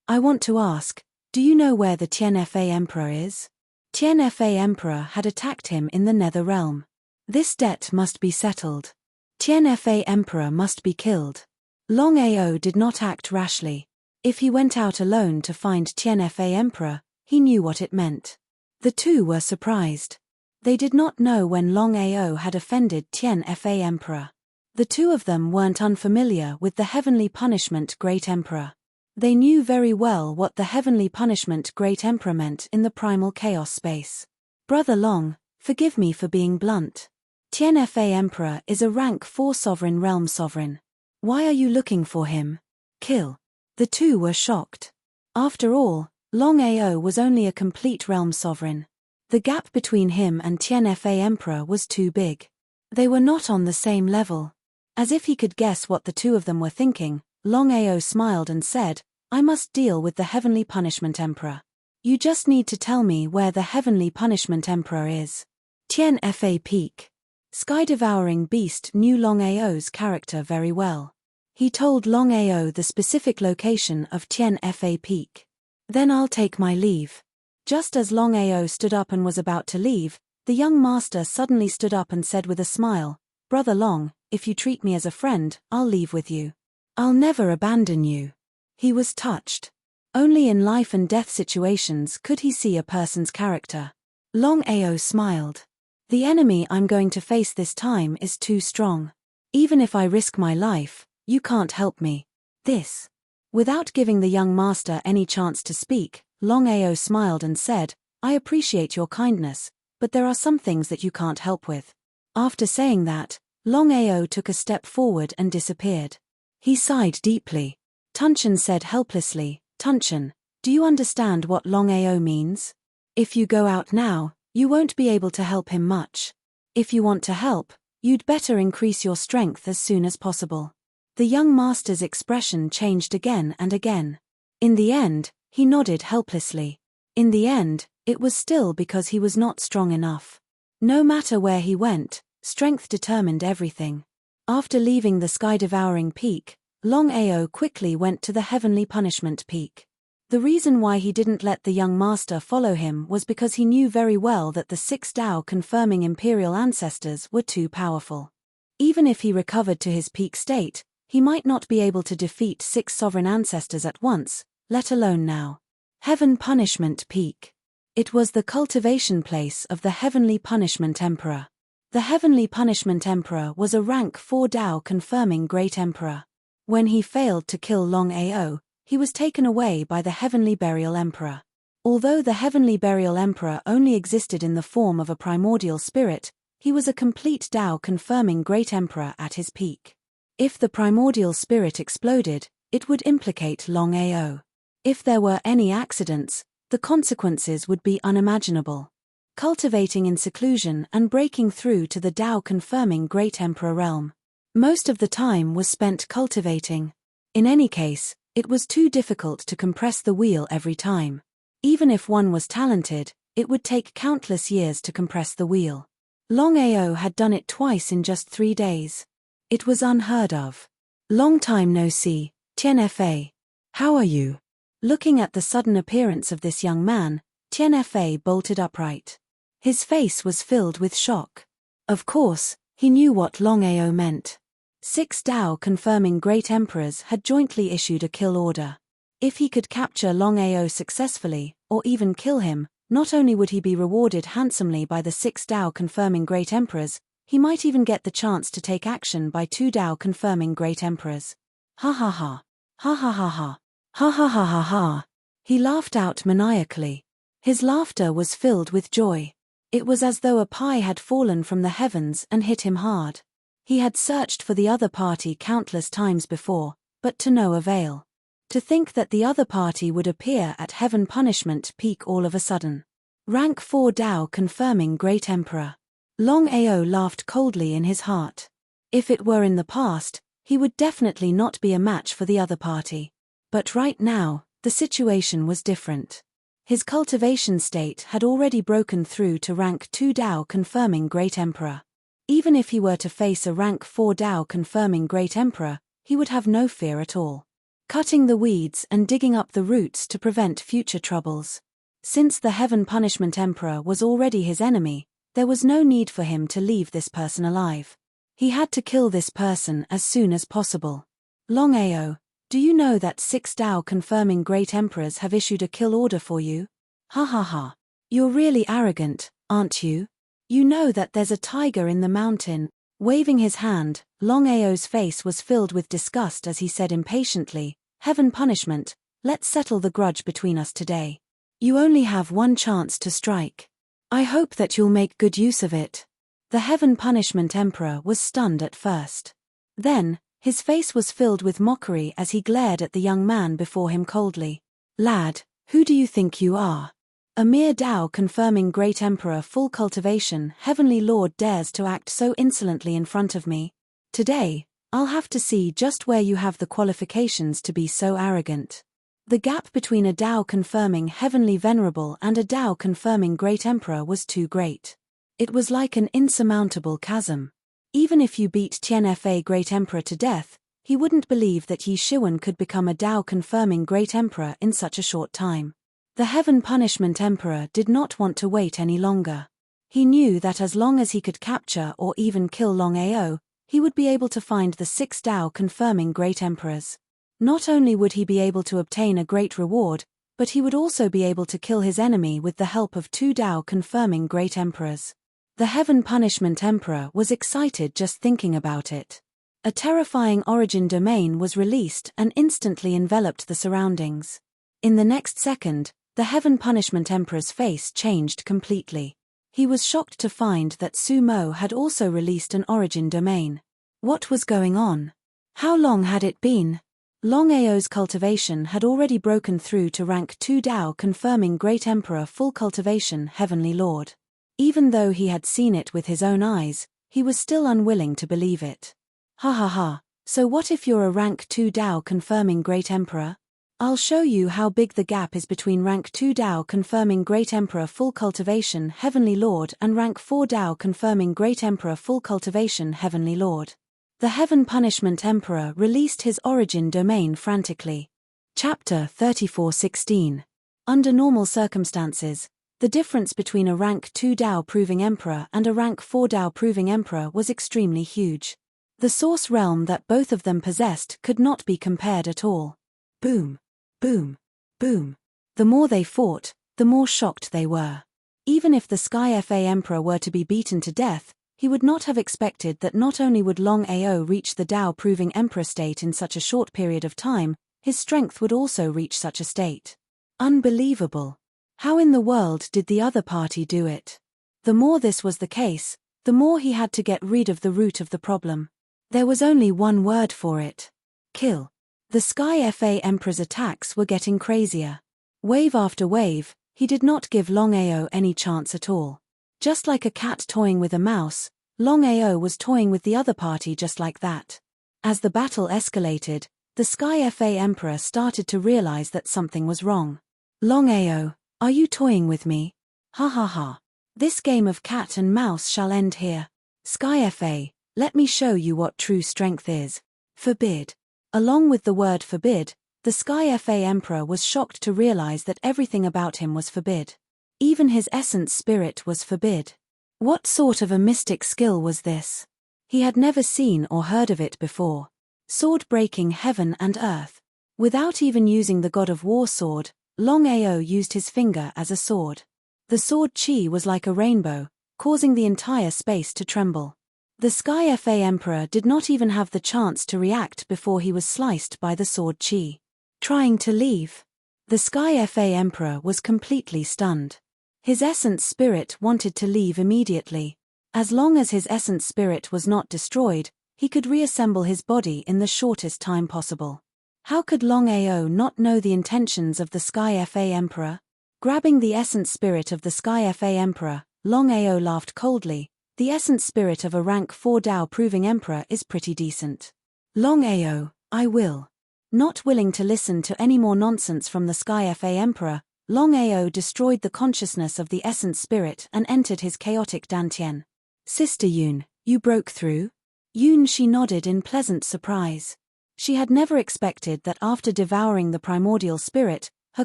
I want to ask, do you know where the Tianfa Emperor is?" Tianfa Emperor had attacked him in the Nether Realm. This debt must be settled. Tianfa Emperor must be killed. Longao did not act rashly. If he went out alone to find Tianfa Emperor, he knew what it meant. The two were surprised. They did not know when Longao had offended Tianfa Emperor. The two of them weren't unfamiliar with the Heavenly Punishment Great Emperor. They knew very well what the Heavenly Punishment Great Emperor meant in the primal chaos space. "Brother Long, forgive me for being blunt. Tianfa Emperor is a rank 4 sovereign realm sovereign. Why are you looking for him? Kill." The two were shocked. After all, Longao was only a complete realm sovereign. The gap between him and Tianfa Emperor was too big. They were not on the same level. As if he could guess what the two of them were thinking, Longao smiled and said, "I must deal with the Heavenly Punishment Emperor." You just need to tell me where the Heavenly Punishment Emperor is. Tien Fa Peak. Sky-devouring beast knew Longao's character very well. He told Longao the specific location of Tien Fa Peak. Then I'll take my leave. Just as Longao stood up and was about to leave, the young master suddenly stood up and said with a smile, "Brother Long, if you treat me as a friend, I'll leave with you. I'll never abandon you." He was touched. Only in life and death situations could he see a person's character. Longao smiled. "The enemy I'm going to face this time is too strong. Even if I risk my life, you can't help me." This. Without giving the young master any chance to speak, Longao smiled and said, "I appreciate your kindness, but there are some things that you can't help with." After saying that, Longao took a step forward and disappeared. He sighed deeply. Tunchen said helplessly, "Tunchen, do you understand what Longao means? If you go out now, you won't be able to help him much. If you want to help, you'd better increase your strength as soon as possible." The young master's expression changed again and again. In the end, he nodded helplessly. In the end, it was still because he was not strong enough. No matter where he went, strength determined everything. After leaving the sky-devouring peak, Longao quickly went to the Heavenly Punishment Peak. The reason why he didn't let the young master follow him was because he knew very well that the 6 Tao confirming imperial ancestors were too powerful. Even if he recovered to his peak state, he might not be able to defeat 6 sovereign ancestors at once, let alone now. Heaven Punishment Peak. It was the cultivation place of the Heavenly Punishment Emperor. The Heavenly Punishment Emperor was a rank 4 Tao confirming Great Emperor. When he failed to kill Longao, he was taken away by the Heavenly Burial Emperor. Although the Heavenly Burial Emperor only existed in the form of a primordial spirit, he was a complete Tao confirming Great Emperor at his peak. If the primordial spirit exploded, it would implicate Longao. If there were any accidents, the consequences would be unimaginable. Cultivating in seclusion and breaking through to the Tao confirming Great Emperor realm. Most of the time was spent cultivating. In any case, it was too difficult to compress the wheel every time. Even if one was talented, it would take countless years to compress the wheel. Longao had done it twice in just 3 days. It was unheard of. "Long time no see, Tien Fa. How are you?" Looking at the sudden appearance of this young man, Tien Fa bolted upright. His face was filled with shock. Of course, he knew what Longao meant. 6 Tao confirming Great Emperors had jointly issued a kill order. If he could capture Longao successfully, or even kill him, not only would he be rewarded handsomely by the 6 Tao confirming Great Emperors, he might even get the chance to take action by 2 Tao confirming Great Emperors. Ha ha ha. Ha ha ha ha. Ha ha ha ha ha. He laughed out maniacally. His laughter was filled with joy. It was as though a pie had fallen from the heavens and hit him hard. He had searched for the other party countless times before, but to no avail. To think that the other party would appear at Heaven Punishment Peak all of a sudden. Rank 4 Tao confirming Great Emperor. Longao laughed coldly in his heart. If it were in the past, he would definitely not be a match for the other party. But right now, the situation was different. His cultivation state had already broken through to rank 2 Tao confirming Great Emperor. Even if he were to face a rank 4 Tao confirming Great Emperor, he would have no fear at all. Cutting the weeds and digging up the roots to prevent future troubles. Since the Heaven Punishment Emperor was already his enemy, there was no need for him to leave this person alive. He had to kill this person as soon as possible. Longao, do you know that 6 Tao confirming Great Emperors have issued a kill order for you? Ha ha ha. You're really arrogant, aren't you? You know that there's a tiger in the mountain. Waving his hand, Longao's face was filled with disgust as he said impatiently, "Heaven Punishment, let's settle the grudge between us today. You only have one chance to strike. I hope that you'll make good use of it." The Heaven Punishment Emperor was stunned at first. Then, his face was filled with mockery as he glared at the young man before him coldly. "Lad, who do you think you are? A mere Tao confirming Great Emperor full cultivation Heavenly Lord dares to act so insolently in front of me? Today, I'll have to see just where you have the qualifications to be so arrogant." The gap between a Dao confirming Heavenly Venerable and a Dao confirming Great Emperor was too great. It was like an insurmountable chasm. Even if you beat Tianfa Great Emperor to death, he wouldn't believe that Yi Shiwen could become a Dao confirming Great Emperor in such a short time. The Heaven Punishment Emperor did not want to wait any longer. He knew that as long as he could capture or even kill Longao, he would be able to find the 6 Dao confirming Great Emperors. Not only would he be able to obtain a great reward, but he would also be able to kill his enemy with the help of 2 Dao confirming Great Emperors. The Heaven Punishment Emperor was excited just thinking about it. A terrifying origin domain was released and instantly enveloped the surroundings. In the next second, the Heaven Punishment Emperor's face changed completely. He was shocked to find that Sumo had also released an origin domain. What was going on? How long had it been? Longao's cultivation had already broken through to rank 2 Dao confirming Great Emperor full cultivation Heavenly Lord. Even though he had seen it with his own eyes, he was still unwilling to believe it. Ha ha ha, so what if you're a rank 2 Dao confirming Great Emperor? I'll show you how big the gap is between rank 2 Dao confirming Great Emperor full cultivation Heavenly Lord and rank 4 Dao confirming Great Emperor full cultivation Heavenly Lord. The Heaven Punishment Emperor released his origin domain frantically. Chapter 34:16. Under normal circumstances, the difference between a rank 2 Dao proving Emperor and a rank 4 Dao proving Emperor was extremely huge. The source realm that both of them possessed could not be compared at all. Boom, boom, boom. The more they fought, the more shocked they were. Even if the Sky Fa Emperor were to be beaten to death, he would not have expected that not only would Longao reach the Dao-proving Emperor state in such a short period of time, his strength would also reach such a state. Unbelievable. How in the world did the other party do it? The more this was the case, the more he had to get rid of the root of the problem. There was only one word for it. Kill. The Sky Fa Emperor's attacks were getting crazier. Wave after wave, he did not give Longao any chance at all. Just like a cat toying with a mouse, Longao was toying with the other party just like that. As the battle escalated, the Sky Fa Emperor started to realize that something was wrong. Longao, are you toying with me? Ha ha ha. This game of cat and mouse shall end here. Sky Fa, let me show you what true strength is. Forbid. Along with the word forbid, the Sky Fa Emperor was shocked to realize that everything about him was forbid. Even his essence spirit was forbid. What sort of a mystic skill was this? He had never seen or heard of it before. Sword breaking heaven and earth. Without even using the God of War sword, Longao used his finger as a sword. The sword chi was like a rainbow, causing the entire space to tremble. The Sky Fa Emperor did not even have the chance to react before he was sliced by the sword chi. Trying to leave. The Sky Fa Emperor was completely stunned. His essence spirit wanted to leave immediately. As long as his essence spirit was not destroyed, he could reassemble his body in the shortest time possible. How could Longao not know the intentions of the Sky Fa Emperor? Grabbing the essence spirit of the Sky Fa Emperor, Longao laughed coldly. The essence spirit of a rank 4 Dao proving Emperor is pretty decent. Longao, I will. Not willing to listen to any more nonsense from the Sky Fa Emperor, Longao destroyed the consciousness of the essence spirit and entered his chaotic Dantian. Sister Yun, you broke through? Yun, she nodded in pleasant surprise. She had never expected that after devouring the primordial spirit, her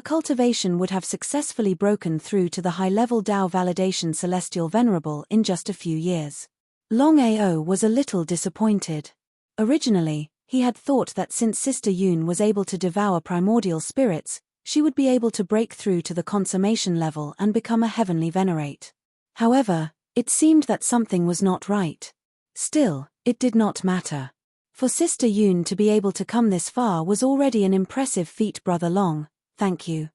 cultivation would have successfully broken through to the high-level Dao validation Celestial Venerable in just a few years. Longao was a little disappointed. Originally, he had thought that since Sister Yun was able to devour primordial spirits, she would be able to break through to the consummation level and become a heavenly venerate. However, it seemed that something was not right. Still, it did not matter. For Sister Yun to be able to come this far was already an impressive feat. Brother Long, thank you.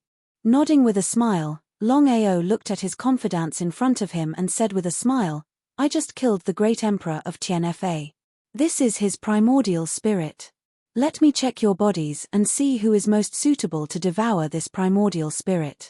Nodding with a smile, Longao looked at his confidants in front of him and said with a smile, I just killed the great emperor of Tianfa. This is his primordial spirit. Let me check your bodies and see who is most suitable to devour this primordial spirit.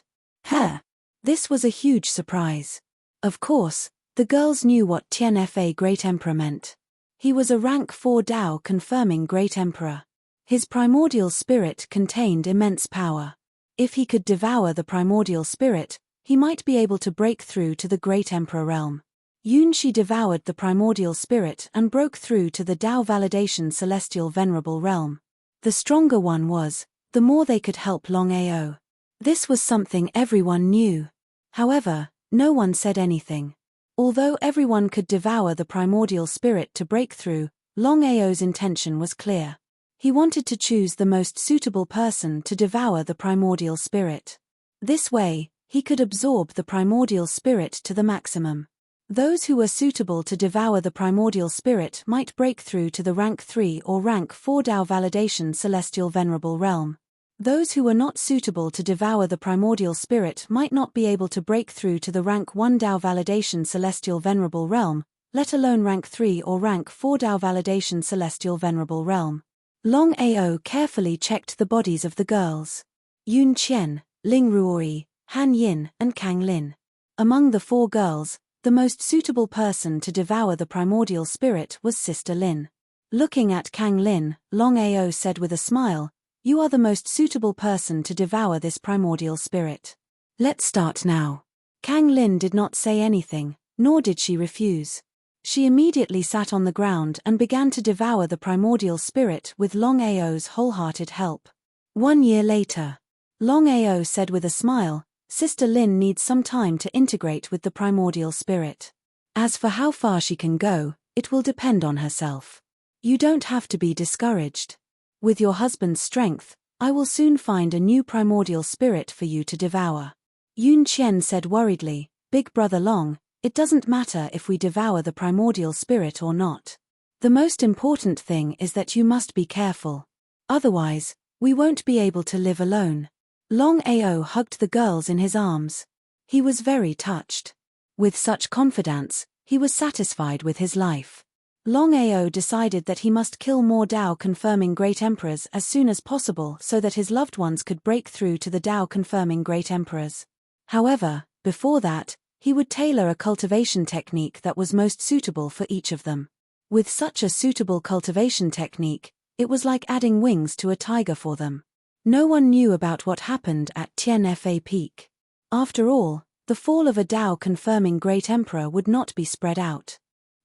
This was a huge surprise. Of course, the girls knew what Tianfa Great Emperor meant. He was a rank 4 Dao confirming Great Emperor. His primordial spirit contained immense power. If he could devour the primordial spirit, he might be able to break through to the Great Emperor realm. Yunshi devoured the primordial spirit and broke through to the Tao Validation Celestial Venerable realm. The stronger one was, the more they could help Longao. This was something everyone knew. However, no one said anything. Although everyone could devour the primordial spirit to break through, Longao's intention was clear. He wanted to choose the most suitable person to devour the primordial spirit. This way, he could absorb the primordial spirit to the maximum. Those who were suitable to devour the primordial spirit might break through to the rank 3 or rank 4 Tao Validation Celestial Venerable realm. Those who were not suitable to devour the primordial spirit might not be able to break through to the rank 1 Tao Validation Celestial Venerable realm, let alone rank 3 or rank 4 Tao Validation Celestial Venerable realm. Longao carefully checked the bodies of the girls. Yun Qian, Ling Ruori, Han Yin, and Kang Lin. Among the 4 girls, the most suitable person to devour the primordial spirit was Sister Lin. Looking at Kang Lin, Longao said with a smile, "You are the most suitable person to devour this primordial spirit. Let's start now." Kang Lin did not say anything, nor did she refuse. She immediately sat on the ground and began to devour the primordial spirit with Longao's wholehearted help. 1 year later, Longao said with a smile, "Sister Lin needs some time to integrate with the primordial spirit. As for how far she can go, it will depend on herself. You don't have to be discouraged. With your husband's strength, I will soon find a new primordial spirit for you to devour." Yun Qian said worriedly, "Big brother Long, it doesn't matter if we devour the primordial spirit or not. The most important thing is that you must be careful. Otherwise, we won't be able to live alone." Longao hugged the girls in his arms. He was very touched. With such confidence, he was satisfied with his life. Longao decided that he must kill more Tao-confirming Great Emperors as soon as possible so that his loved ones could break through to the Tao-confirming Great Emperors. However, before that, he would tailor a cultivation technique that was most suitable for each of them. With such a suitable cultivation technique, it was like adding wings to a tiger for them. No one knew about what happened at Tianfa Peak. After all, the fall of a Tao-confirming Great Emperor would not be spread out.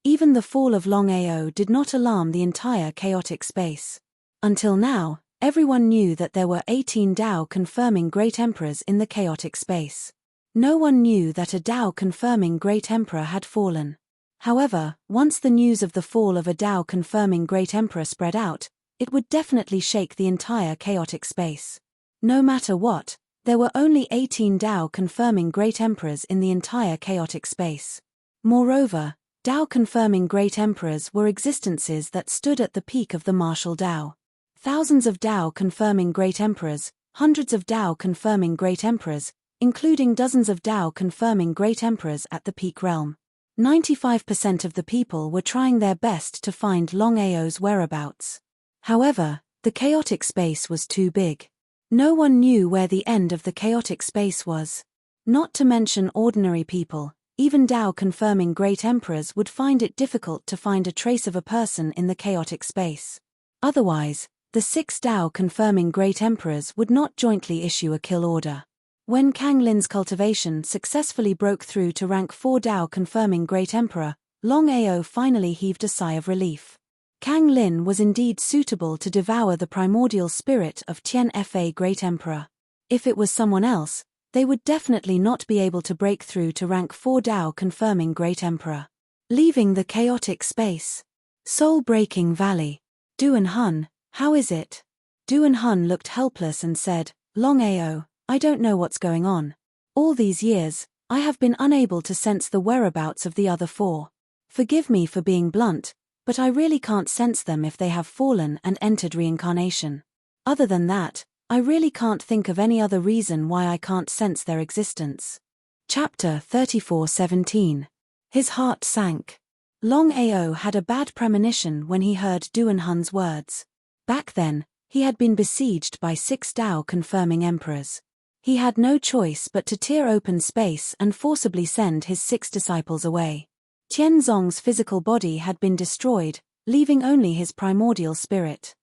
Even the fall of Longao did not alarm the entire chaotic space. Until now, everyone knew that there were 18 Tao-confirming Great Emperors in the chaotic space. No one knew that a Tao-confirming Great Emperor had fallen. However, once the news of the fall of a Tao-confirming Great Emperor spread out, it would definitely shake the entire chaotic space. No matter what, there were only 18 Tao-confirming Great Emperors in the entire chaotic space. Moreover, Tao-confirming Great Emperors were existences that stood at the peak of the martial Tao. Thousands of Tao-confirming Great Emperors, hundreds of Tao-confirming Great Emperors, including dozens of Tao-confirming Great Emperors at the peak realm. 95% of the people were trying their best to find Longao's whereabouts. However, the chaotic space was too big. No one knew where the end of the chaotic space was. Not to mention ordinary people, even Tao-confirming Great Emperors would find it difficult to find a trace of a person in the chaotic space. Otherwise, the 6 Tao-confirming Great Emperors would not jointly issue a kill order. When Kang Lin's cultivation successfully broke through to rank 4 Tao-confirming Great Emperor, Longao finally heaved a sigh of relief. Kang Lin was indeed suitable to devour the primordial spirit of Tianfa Great Emperor. If it was someone else, they would definitely not be able to break through to rank 4 Tao-confirming Great Emperor. Leaving the chaotic space. Soul-breaking valley. Duan Hun, how is it? Duan Hun looked helpless and said, "Longao, I don't know what's going on. All these years, I have been unable to sense the whereabouts of the other 4. Forgive me for being blunt, but I really can't sense them if they have fallen and entered reincarnation. Other than that, I really can't think of any other reason why I can't sense their existence." Chapter 34:17. His heart sank. Longao had a bad premonition when he heard Duan Hun's words. Back then, he had been besieged by 6 Tao-confirming emperors. He had no choice but to tear open space and forcibly send his 6 disciples away. Tianzong's physical body had been destroyed, leaving only his primordial spirit.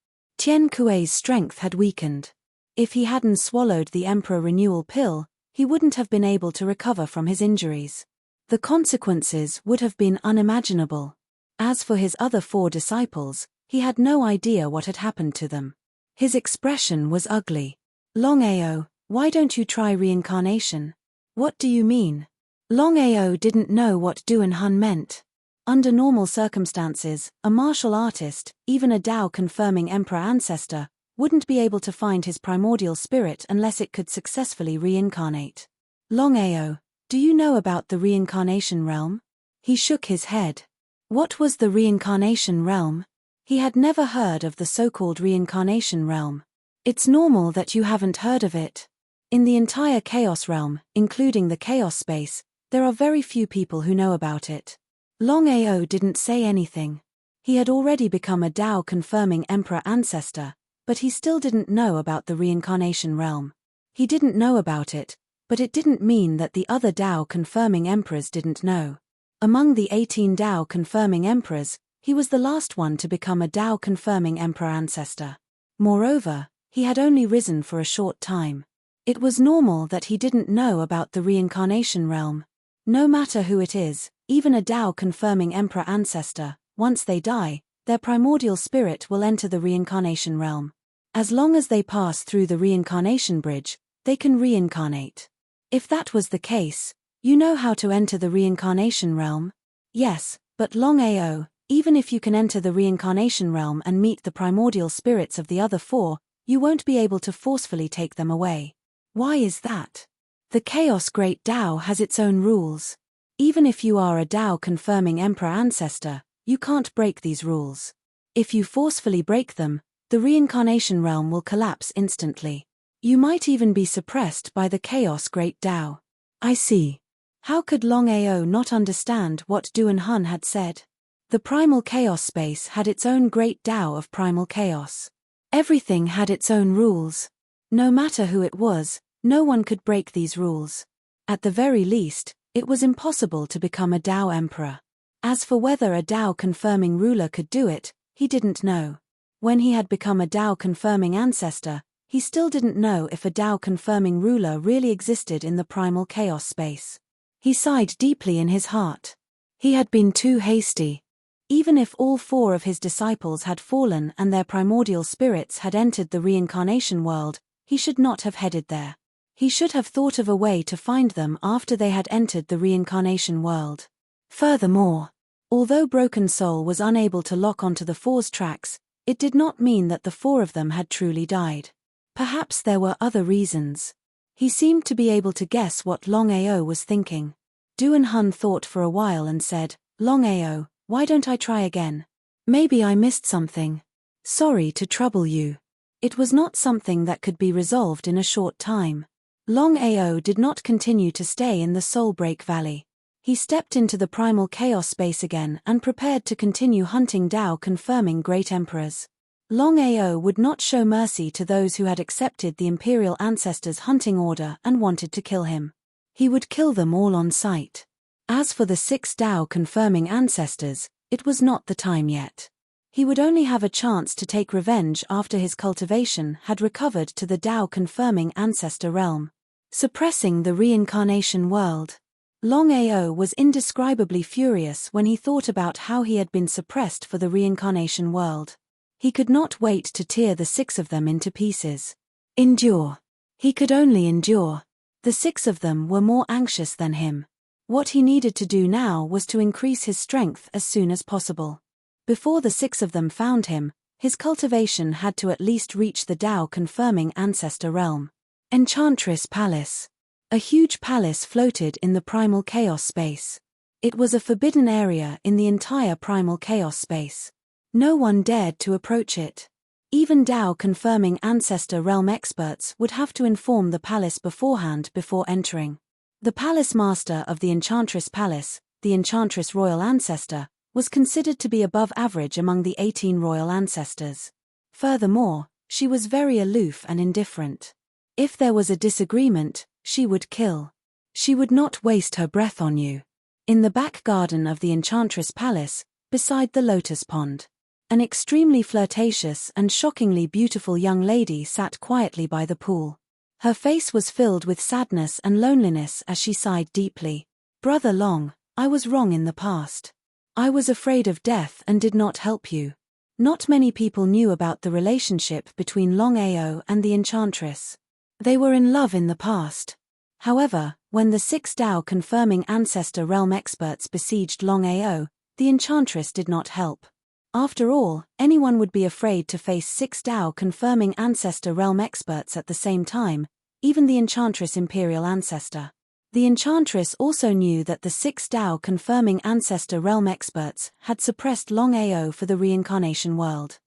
Tian Kuei's strength had weakened. If he hadn't swallowed the Emperor Renewal pill, he wouldn't have been able to recover from his injuries. The consequences would have been unimaginable. As for his other 4 disciples, he had no idea what had happened to them. His expression was ugly. Longao, why don't you try reincarnation? What do you mean? Longao didn't know what Duanhun meant. Under normal circumstances, a martial artist, even a Tao-confirming emperor ancestor, wouldn't be able to find his primordial spirit unless it could successfully reincarnate. Longao, do you know about the reincarnation realm? He shook his head. What was the reincarnation realm? He had never heard of the so-called reincarnation realm. It's normal that you haven't heard of it. In the entire Chaos realm, including the Chaos space, there are very few people who know about it. Longao didn't say anything. He had already become a Tao-confirming emperor ancestor, but he still didn't know about the reincarnation realm. He didn't know about it, but it didn't mean that the other Tao-confirming emperors didn't know. Among the 18 Tao-confirming emperors, he was the last one to become a Tao-confirming emperor ancestor. Moreover, he had only risen for a short time. It was normal that he didn't know about the reincarnation realm. No matter who it is, even a Tao-confirming emperor ancestor, once they die, their primordial spirit will enter the reincarnation realm. As long as they pass through the reincarnation bridge, they can reincarnate. If that was the case, you know how to enter the reincarnation realm? Yes, but Longao, even if you can enter the reincarnation realm and meet the primordial spirits of the other 4, you won't be able to forcefully take them away. Why is that? The Chaos Great Tao has its own rules. Even if you are a Tao-confirming emperor ancestor, you can't break these rules. If you forcefully break them, the reincarnation realm will collapse instantly. You might even be suppressed by the Chaos Great Tao. I see. How could Longao not understand what Duanhun had said? The primal chaos space had its own great Tao of primal chaos. Everything had its own rules. No matter who it was, no one could break these rules. At the very least, it was impossible to become a Tao emperor. As for whether a Tao-confirming ruler could do it, he didn't know. When he had become a Tao-confirming ancestor, he still didn't know if a Tao-confirming ruler really existed in the primal chaos space. He sighed deeply in his heart. He had been too hasty. Even if all 4 of his disciples had fallen and their primordial spirits had entered the reincarnation world, he should not have headed there. He should have thought of a way to find them after they had entered the reincarnation world. Furthermore, although Broken Soul was unable to lock onto the 4's tracks, it did not mean that the 4 of them had truly died. Perhaps there were other reasons. He seemed to be able to guess what Longao was thinking. Duanhun thought for a while and said, Longao, why don't I try again? Maybe I missed something. Sorry to trouble you. It was not something that could be resolved in a short time. Longao did not continue to stay in the Soulbreak Valley. He stepped into the primal chaos space again and prepared to continue hunting Tao-confirming great emperors. Longao would not show mercy to those who had accepted the Imperial Ancestors' hunting order and wanted to kill him. He would kill them all on sight. As for the 6 Tao-confirming ancestors, it was not the time yet. He would only have a chance to take revenge after his cultivation had recovered to the Tao-confirming ancestor realm. Suppressing the reincarnation world. Longao was indescribably furious when he thought about how he had been suppressed for the reincarnation world. He could not wait to tear the 6 of them into pieces. Endure. He could only endure. The 6 of them were more anxious than him. What he needed to do now was to increase his strength as soon as possible. Before the 6 of them found him, his cultivation had to at least reach the Tao-confirming ancestor realm. Enchantress Palace. A huge palace floated in the primal chaos space. It was a forbidden area in the entire primal chaos space. No one dared to approach it. Even Tao-confirming ancestor realm experts would have to inform the palace beforehand before entering. The palace master of the Enchantress Palace, the Enchantress Royal Ancestor, was considered to be above average among the 18 royal ancestors. Furthermore, she was very aloof and indifferent. If there was a disagreement, she would kill. She would not waste her breath on you. In the back garden of the Enchantress Palace, beside the lotus pond, An extremely flirtatious and shockingly beautiful young lady sat quietly by the pool. Her face was filled with sadness and loneliness as she sighed deeply. Brother Long, I was wrong in the past. I was afraid of death and did not help you. Not many people knew about the relationship between Longao and the enchantress. They were in love in the past. However, when the 6 Dao confirming ancestor realm experts besieged Longao, the enchantress did not help. After all, anyone would be afraid to face 6 Dao confirming ancestor realm experts at the same time, even the enchantress imperial ancestor. The enchantress also knew that the 6 Dao confirming ancestor realm experts had suppressed Longao for the reincarnation world.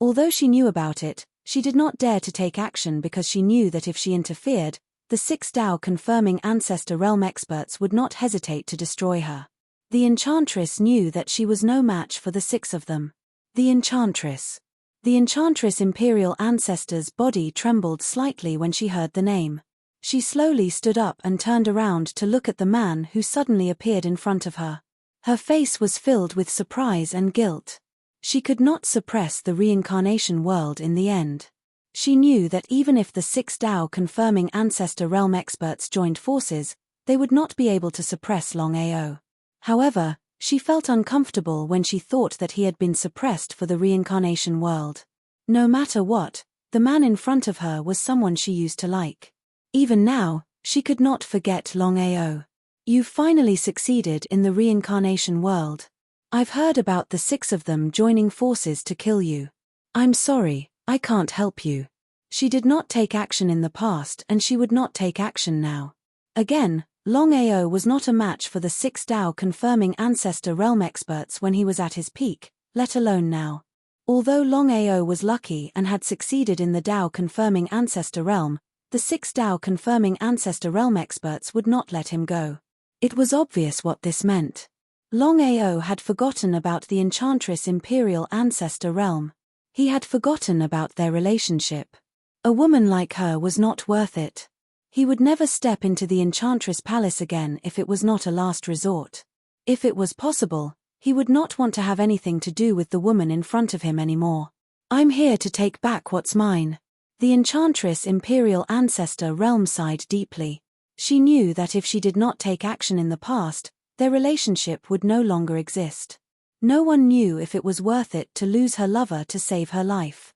Although she knew about it, she did not dare to take action because she knew that if she interfered, the 6 Dao confirming ancestor realm experts would not hesitate to destroy her. The enchantress knew that she was no match for the 6 of them. The enchantress. The enchantress imperial ancestor's body trembled slightly when she heard the name. She slowly stood up and turned around to look at the man who suddenly appeared in front of her. Her face was filled with surprise and guilt. She could not suppress the reincarnation world in the end. She knew that even if the 6 Dao confirming ancestor realm experts joined forces, they would not be able to suppress Longao. However, she felt uncomfortable when she thought that he had been suppressed for the reincarnation world. No matter what, the man in front of her was someone she used to like. Even now, she could not forget Longao. You finally succeeded in the reincarnation world. I've heard about the 6 of them joining forces to kill you. I'm sorry, I can't help you. She did not take action in the past and she would not take action now. Again, Longao was not a match for the 6 Dao confirming ancestor realm experts when he was at his peak, let alone now. Although Longao was lucky and had succeeded in the Dao confirming ancestor realm, the 6 Dao confirming ancestor realm experts would not let him go. It was obvious what this meant. Longao had forgotten about the enchantress imperial ancestor realm. He had forgotten about their relationship. A woman like her was not worth it. He would never step into the enchantress palace again if it was not a last resort. If it was possible, he would not want to have anything to do with the woman in front of him anymore. I'm here to take back what's mine. The enchantress imperial ancestor realm sighed deeply. She knew that if she did not take action in the past, their relationship would no longer exist. No one knew if it was worth it to lose her lover to save her life.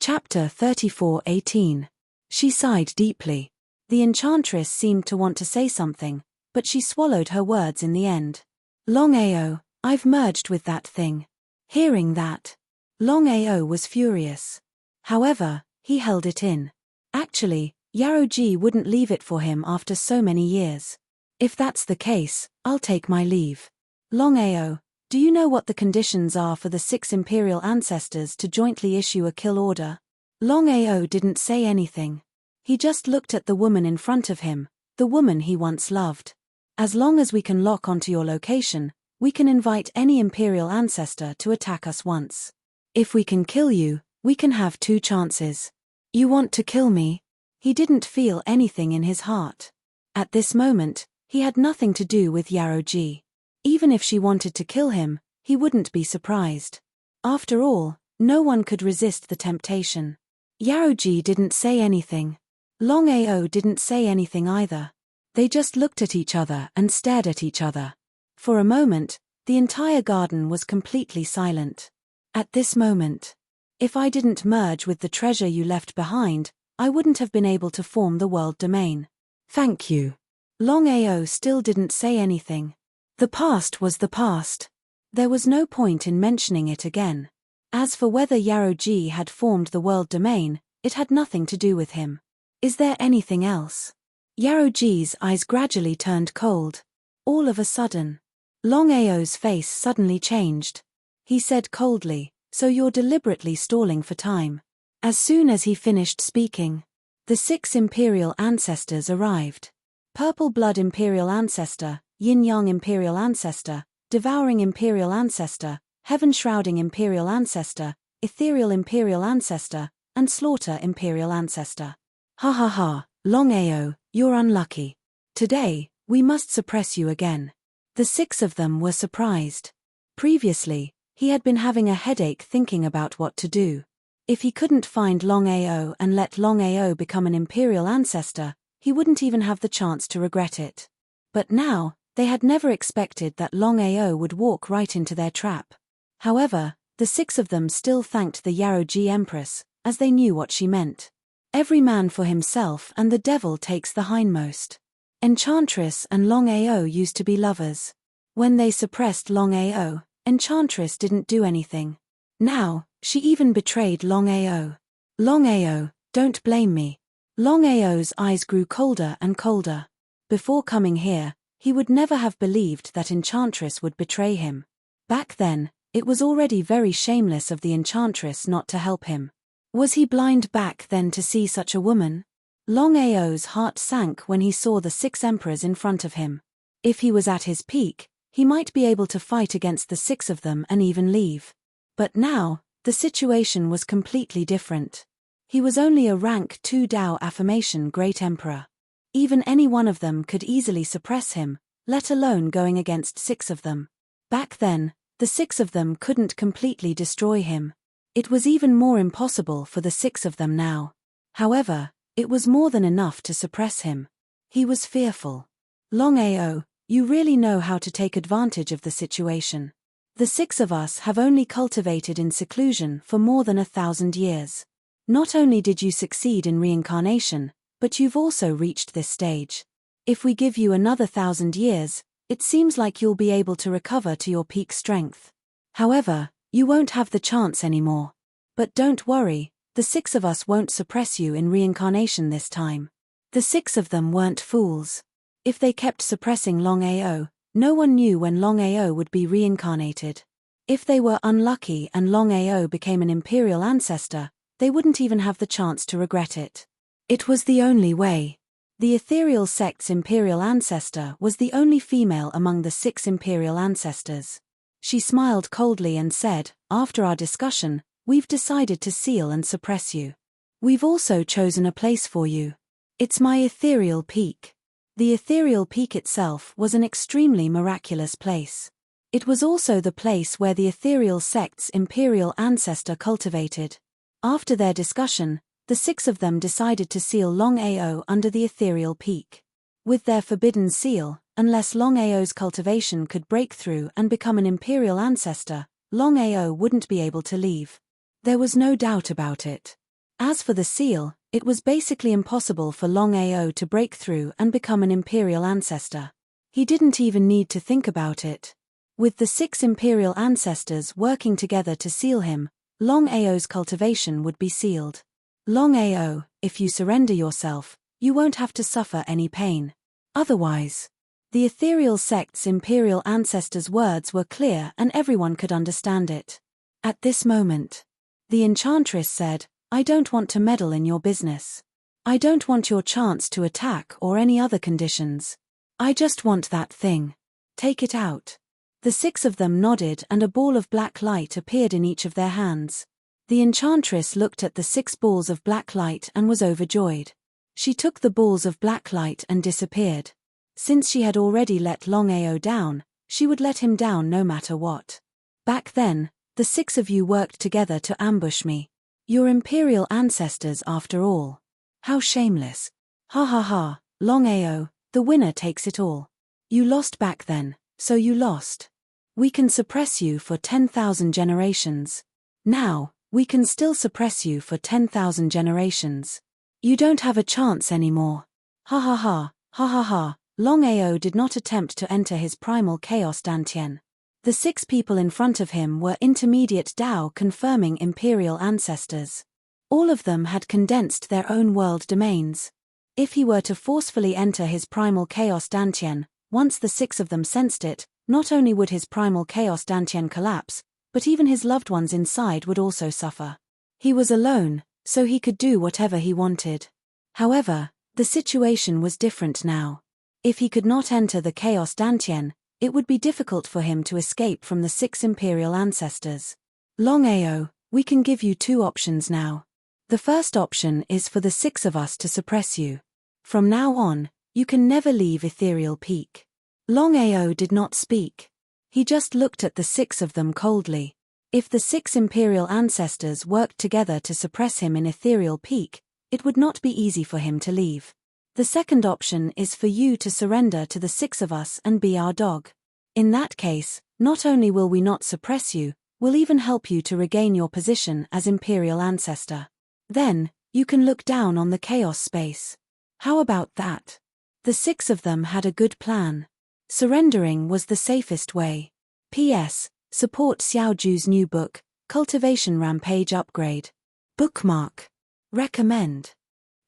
Chapter 34:18. She sighed deeply. The enchantress seemed to want to say something, but she swallowed her words in the end. Longao, I've merged with that thing. Hearing that, Longao was furious. However, he held it in. Actually, Yaroji wouldn't leave it for him after so many years. If that's the case, I'll take my leave. Longao, do you know what the conditions are for the 6 imperial ancestors to jointly issue a kill order? Longao didn't say anything. He just looked at the woman in front of him, the woman he once loved. As long as we can lock onto your location, we can invite any imperial ancestor to attack us once. If we can kill you, we can have 2 chances. You want to kill me? He didn't feel anything in his heart. At this moment, he had nothing to do with Yaroji. Even if she wanted to kill him, he wouldn't be surprised. After all, no one could resist the temptation. Yaroji didn't say anything. Longao didn't say anything either. They just looked at each other and stared at each other. For a moment, the entire garden was completely silent. At this moment, if I didn't merge with the treasure you left behind, I wouldn't have been able to form the world domain. Thank you. Longao still didn't say anything. The past was the past. There was no point in mentioning it again. As for whether Yaroji had formed the world domain, it had nothing to do with him. Is there anything else? Yaroji's eyes gradually turned cold. All of a sudden, Longao's face suddenly changed. He said coldly, so you're deliberately stalling for time. As soon as he finished speaking, the 6 imperial ancestors arrived. Purple blood imperial ancestor, yin-yang imperial ancestor, devouring imperial ancestor, heaven-shrouding imperial ancestor, ethereal imperial ancestor, and slaughter imperial ancestor. Ha ha ha, Longao, you're unlucky. Today, we must suppress you again. The 6 of them were surprised. Previously, He had been having a headache thinking about what to do. If he couldn't find Longao and let Longao become an imperial ancestor, he wouldn't even have the chance to regret it. But now, they had never expected that Longao would walk right into their trap. However, the 6 of them still thanked the Yaroji Empress, as they knew what she meant. Every man for himself and the devil takes the hindmost. Enchantress and Longao used to be lovers. When they suppressed Longao, Enchantress didn't do anything. Now, she even betrayed Longao. Longao, don't blame me. Longao's eyes grew colder and colder. Before coming here, he would never have believed that Enchantress would betray him. Back then, it was already very shameless of the Enchantress not to help him. Was he blind back then to see such a woman? Longao's heart sank when he saw the 6 emperors in front of him. If he was at his peak, he might be able to fight against the 6 of them and even leave. But now, the situation was completely different. He was only a rank 2 Dao affirmation Great Emperor. Even any one of them could easily suppress him, let alone going against 6 of them. Back then, the 6 of them couldn't completely destroy him. It was even more impossible for the 6 of them now. However, it was more than enough to suppress him. He was fearful. Longao, you really know how to take advantage of the situation. The 6 of us have only cultivated in seclusion for more than 1,000 years. Not only did you succeed in reincarnation, but you've also reached this stage. If we give you another 1,000 years, it seems like you'll be able to recover to your peak strength. However, you won't have the chance anymore. But don't worry, the 6 of us won't suppress you in reincarnation this time. The 6 of them weren't fools. If they kept suppressing Longao, no one knew when Longao would be reincarnated. If they were unlucky and Longao became an imperial ancestor, they wouldn't even have the chance to regret it. It was the only way. The ethereal sect's imperial ancestor was the only female among the 6 imperial ancestors. She smiled coldly and said, after our discussion, we've decided to seal and suppress you. We've also chosen a place for you. It's my ethereal peak. The ethereal peak itself was an extremely miraculous place. It was also the place where the ethereal sect's imperial ancestor cultivated. After their discussion, the 6 of them decided to seal Longao under the ethereal peak. With their forbidden seal, unless Longao's cultivation could break through and become an imperial ancestor, Longao wouldn't be able to leave. There was no doubt about it. As for the seal, it was basically impossible for Longao to break through and become an imperial ancestor. He didn't even need to think about it. With the 6 imperial ancestors working together to seal him, Longao's cultivation would be sealed. Longao, if you surrender yourself, you won't have to suffer any pain. Otherwise. The ethereal sect's imperial ancestors' words were clear and everyone could understand it. At this moment, the enchantress said, I don't want to meddle in your business. I don't want your chance to attack or any other conditions. I just want that thing. Take it out. The 6 of them nodded and a ball of black light appeared in each of their hands. The enchantress looked at the 6 balls of black light and was overjoyed. She took the balls of black light and disappeared. Since she had already let Longao down, she would let him down no matter what. Back then, the 6 of you worked together to ambush me. Your imperial ancestors after all. How shameless. Ha ha ha, Longao, the winner takes it all. You lost back then, so you lost. We can suppress you for 10,000 generations. Now, we can still suppress you for 10,000 generations. You don't have a chance anymore. Ha ha ha, ha ha ha. Longao did not attempt to enter his primal chaos Dantian. The 6 people in front of him were intermediate Dao confirming imperial ancestors. All of them had condensed their own world domains. If he were to forcefully enter his primal chaos Dantian, once the 6 of them sensed it, not only would his primal chaos Dantian collapse, but even his loved ones inside would also suffer. He was alone, so he could do whatever he wanted. However, the situation was different now. If he could not enter the chaos Dantian, it would be difficult for him to escape from the 6 imperial ancestors. Longao, we can give you 2 options now. The first option is for the 6 of us to suppress you. From now on, you can never leave Ethereal Peak. Longao did not speak. He just looked at the 6 of them coldly. If the 6 imperial ancestors worked together to suppress him in Ethereal Peak, it would not be easy for him to leave. The second option is for you to surrender to the 6 of us and be our dog. In that case, not only will we not suppress you, we'll even help you to regain your position as imperial ancestor. Then, you can look down on the chaos space. How about that? The 6 of them had a good plan. Surrendering was the safest way. P.S. Support Xiaoju's new book, Cultivation Rampage Upgrade. Bookmark. Recommend.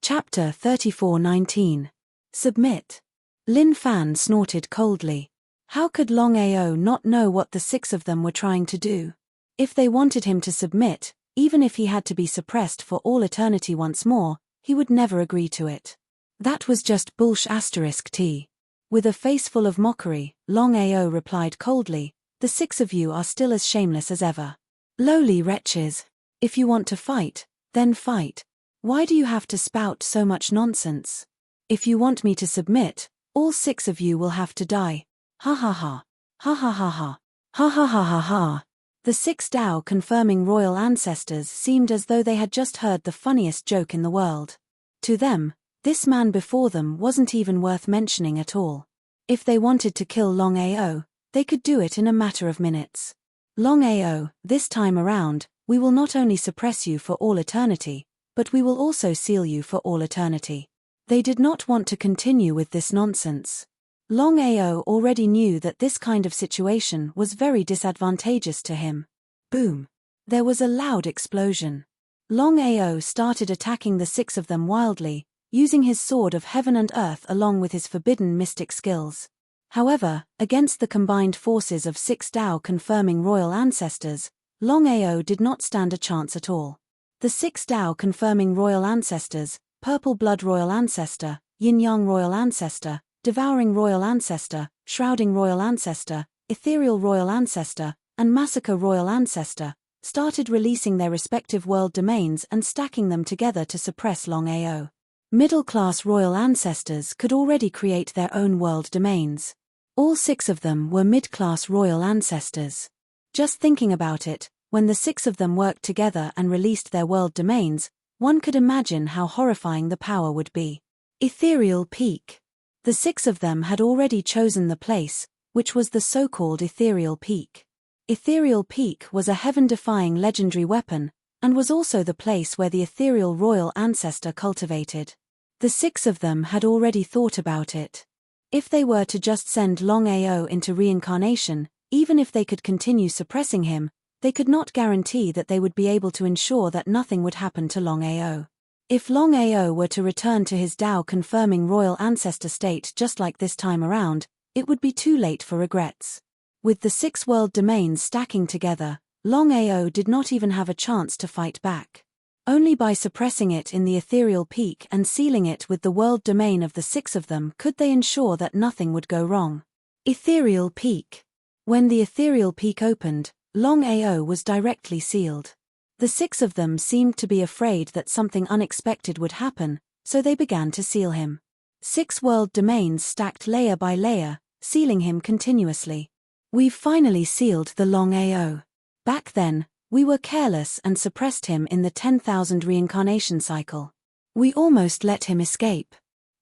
Chapter 34:19. Submit. Lin Fan snorted coldly. How could Longao not know what the 6 of them were trying to do? If they wanted him to submit, even if he had to be suppressed for all eternity once more, he would never agree to it. That was just bullsh*t. With a face full of mockery, Longao replied coldly, the 6 of you are still as shameless as ever. Lowly wretches. If you want to fight, then fight. Why do you have to spout so much nonsense? If you want me to submit, all 6 of you will have to die. Ha ha ha. Ha ha ha ha. Ha ha ha ha ha. The 6 Dao confirming royal ancestors seemed as though they had just heard the funniest joke in the world. To them, this man before them wasn't even worth mentioning at all. If they wanted to kill Longao, they could do it in a matter of minutes. Longao, this time around, we will not only suppress you for all eternity, but we will also seal you for all eternity. They did not want to continue with this nonsense. Longao already knew that this kind of situation was very disadvantageous to him. Boom. There was a loud explosion. Longao started attacking the 6 of them wildly, using his sword of heaven and earth along with his forbidden mystic skills. However, against the combined forces of 6 Dao confirming royal ancestors, Longao did not stand a chance at all. The 6 Dao confirming royal ancestors, Purple Blood Royal Ancestor, Yin Yang Royal Ancestor, Devouring Royal Ancestor, Shrouding Royal Ancestor, Ethereal Royal Ancestor, and Massacre Royal Ancestor, started releasing their respective world domains and stacking them together to suppress Longao. Middle-class royal ancestors could already create their own world domains. All 6 of them were mid-class royal ancestors. Just thinking about it, when the 6 of them worked together and released their world domains, one could imagine how horrifying the power would be. Ethereal Peak. The 6 of them had already chosen the place, which was the so-called Ethereal Peak. Ethereal Peak was a heaven-defying legendary weapon, and was also the place where the ethereal royal ancestor cultivated. The 6 of them had already thought about it. If they were to just send Longao into reincarnation, even if they could continue suppressing him, they could not guarantee that they would be able to ensure that nothing would happen to Longao. If Longao were to return to his Dao-confirming royal ancestor state just like this time around, it would be too late for regrets. With the 6 world domains stacking together, Longao did not even have a chance to fight back. Only by suppressing it in the Ethereal Peak and sealing it with the world domain of the 6 of them could they ensure that nothing would go wrong. Ethereal Peak. When the Ethereal Peak opened, Longao was directly sealed. The 6 of them seemed to be afraid that something unexpected would happen, so they began to seal him. 6 world domains stacked layer by layer, sealing him continuously. We've finally sealed the Longao. Back then, we were careless and suppressed him in the 10,000 reincarnation cycle. We almost let him escape.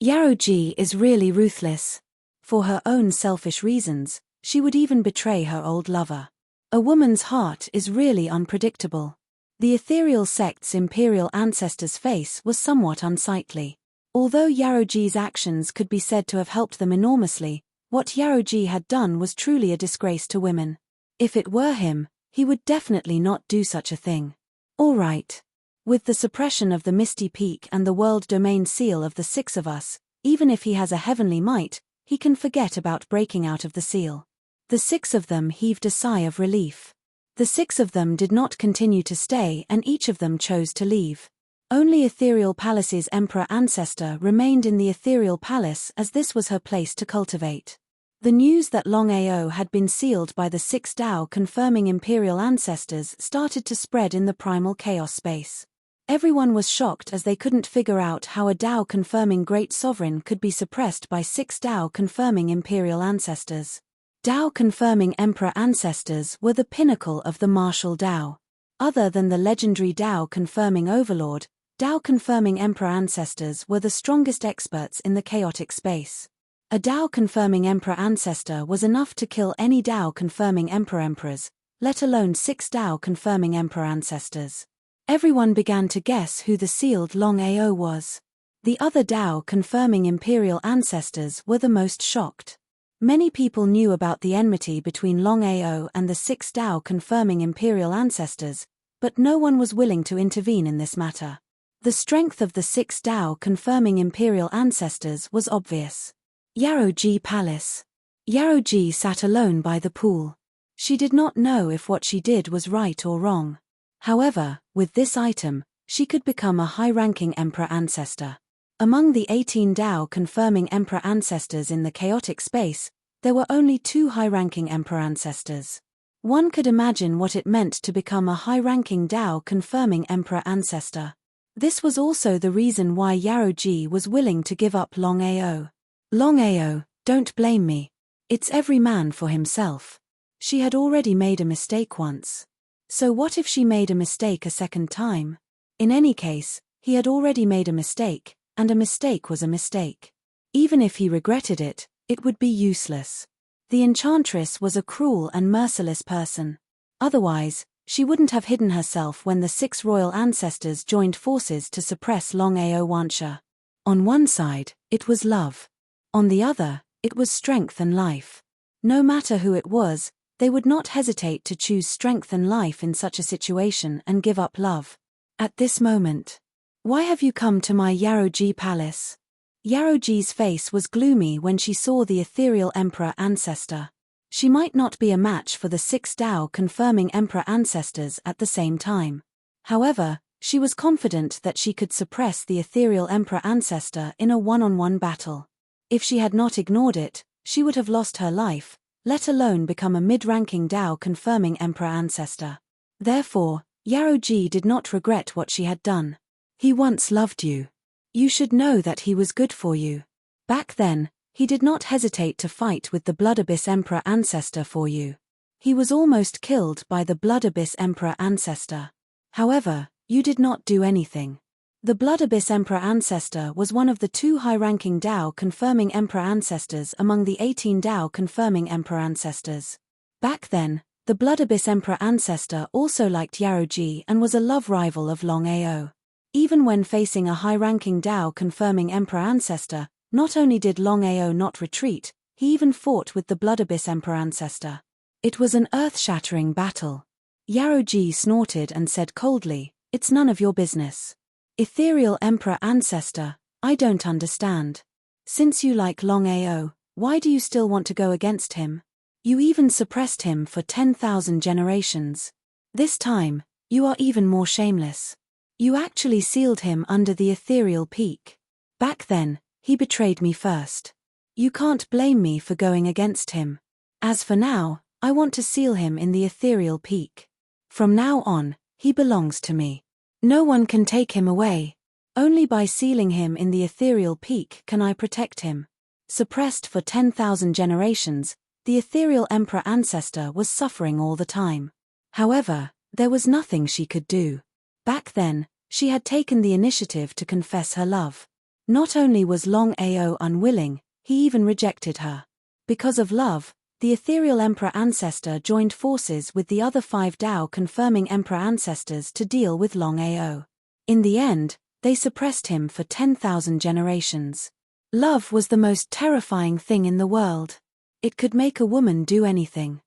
Yaroji is really ruthless. For her own selfish reasons, she would even betray her old lover. A woman's heart is really unpredictable. The ethereal sect's imperial ancestor's face was somewhat unsightly. Although Yaroji's actions could be said to have helped them enormously, what Yaroji had done was truly a disgrace to women. If it were him, he would definitely not do such a thing. All right. With the suppression of the Misty Peak and the world domain seal of the 6 of us, even if he has a heavenly might, he can forget about breaking out of the seal. The 6 of them heaved a sigh of relief. The 6 of them did not continue to stay and each of them chose to leave. Only Ethereal Palace's Emperor Ancestor remained in the Ethereal Palace as this was her place to cultivate. The news that Longao had been sealed by the 6 Dao confirming Imperial Ancestors started to spread in the primal chaos space. Everyone was shocked as they couldn't figure out how a Dao confirming Great Sovereign could be suppressed by 6 Dao confirming Imperial Ancestors. Dao-confirming Emperor ancestors were the pinnacle of the martial Dao. Other than the legendary Dao-confirming Overlord, Dao-confirming Emperor ancestors were the strongest experts in the chaotic space. A Dao-confirming Emperor ancestor was enough to kill any Dao-confirming Emperors, let alone 6 Dao-confirming Emperor ancestors. Everyone began to guess who the sealed Longao was. The other Dao-confirming Imperial ancestors were the most shocked. Many people knew about the enmity between Longao and the 6 Dao-confirming Imperial ancestors, but no one was willing to intervene in this matter. The strength of the 6 Dao-confirming Imperial ancestors was obvious. Yaroji Palace. Yaroji sat alone by the pool. She did not know if what she did was right or wrong. However, with this item, she could become a high-ranking Emperor ancestor. Among the 18 Dao-confirming Emperor ancestors in the chaotic space, there were only 2 high-ranking Emperor ancestors. One could imagine what it meant to become a high-ranking Dao-confirming Emperor ancestor. This was also the reason why Yaroji was willing to give up Longao. Longao, don't blame me. It's every man for himself. She had already made a mistake once. So what if she made a mistake a second time? In any case, he had already made a mistake, and a mistake was a mistake. Even if he regretted it, it would be useless. The enchantress was a cruel and merciless person. Otherwise, she wouldn't have hidden herself when the 6 royal ancestors joined forces to suppress Longao Wancha. On one side, it was love. On the other, it was strength and life. No matter who it was, they would not hesitate to choose strength and life in such a situation and give up love. At this moment, why have you come to my Yaroji palace? Yaroji's face was gloomy when she saw the ethereal Emperor ancestor. She might not be a match for the 6 Dao-confirming Emperor ancestors at the same time. However, she was confident that she could suppress the ethereal Emperor ancestor in a one-on-one battle. If she had not ignored it, she would have lost her life, let alone become a mid-ranking Dao-confirming Emperor ancestor. Therefore, Yaroji did not regret what she had done. He once loved you. You should know that he was good for you. Back then, he did not hesitate to fight with the Blood Abyss Emperor ancestor for you. He was almost killed by the Blood Abyss Emperor ancestor. However, you did not do anything. The Blood Abyss Emperor ancestor was one of the 2 high-ranking Dao-confirming Emperor ancestors among the 18 Dao-confirming Emperor ancestors. Back then, the Blood Abyss Emperor ancestor also liked Yaroji and was a love rival of Longao. Even when facing a high-ranking Dao-confirming Emperor ancestor, not only did Longao not retreat, he even fought with the Blood Abyss Emperor ancestor. It was an earth-shattering battle. Yaroji snorted and said coldly, "It's none of your business. Ethereal Emperor ancestor, I don't understand. Since you like Longao, why do you still want to go against him? You even suppressed him for 10,000 generations. This time, you are even more shameless. You actually sealed him under the ethereal peak. Back then, he betrayed me first. You can't blame me for going against him. As for now, I want to seal him in the ethereal peak. From now on, he belongs to me. No one can take him away. Only by sealing him in the ethereal peak can I protect him." Suppressed for 10,000 generations, the ethereal Emperor ancestor was suffering all the time. However, there was nothing she could do. Back then, she had taken the initiative to confess her love. Not only was Longao unwilling, he even rejected her. Because of love, the ethereal Emperor ancestor joined forces with the other 5 Dao-confirming Emperor ancestors to deal with Longao. In the end, they suppressed him for 10,000 generations. Love was the most terrifying thing in the world. It could make a woman do anything.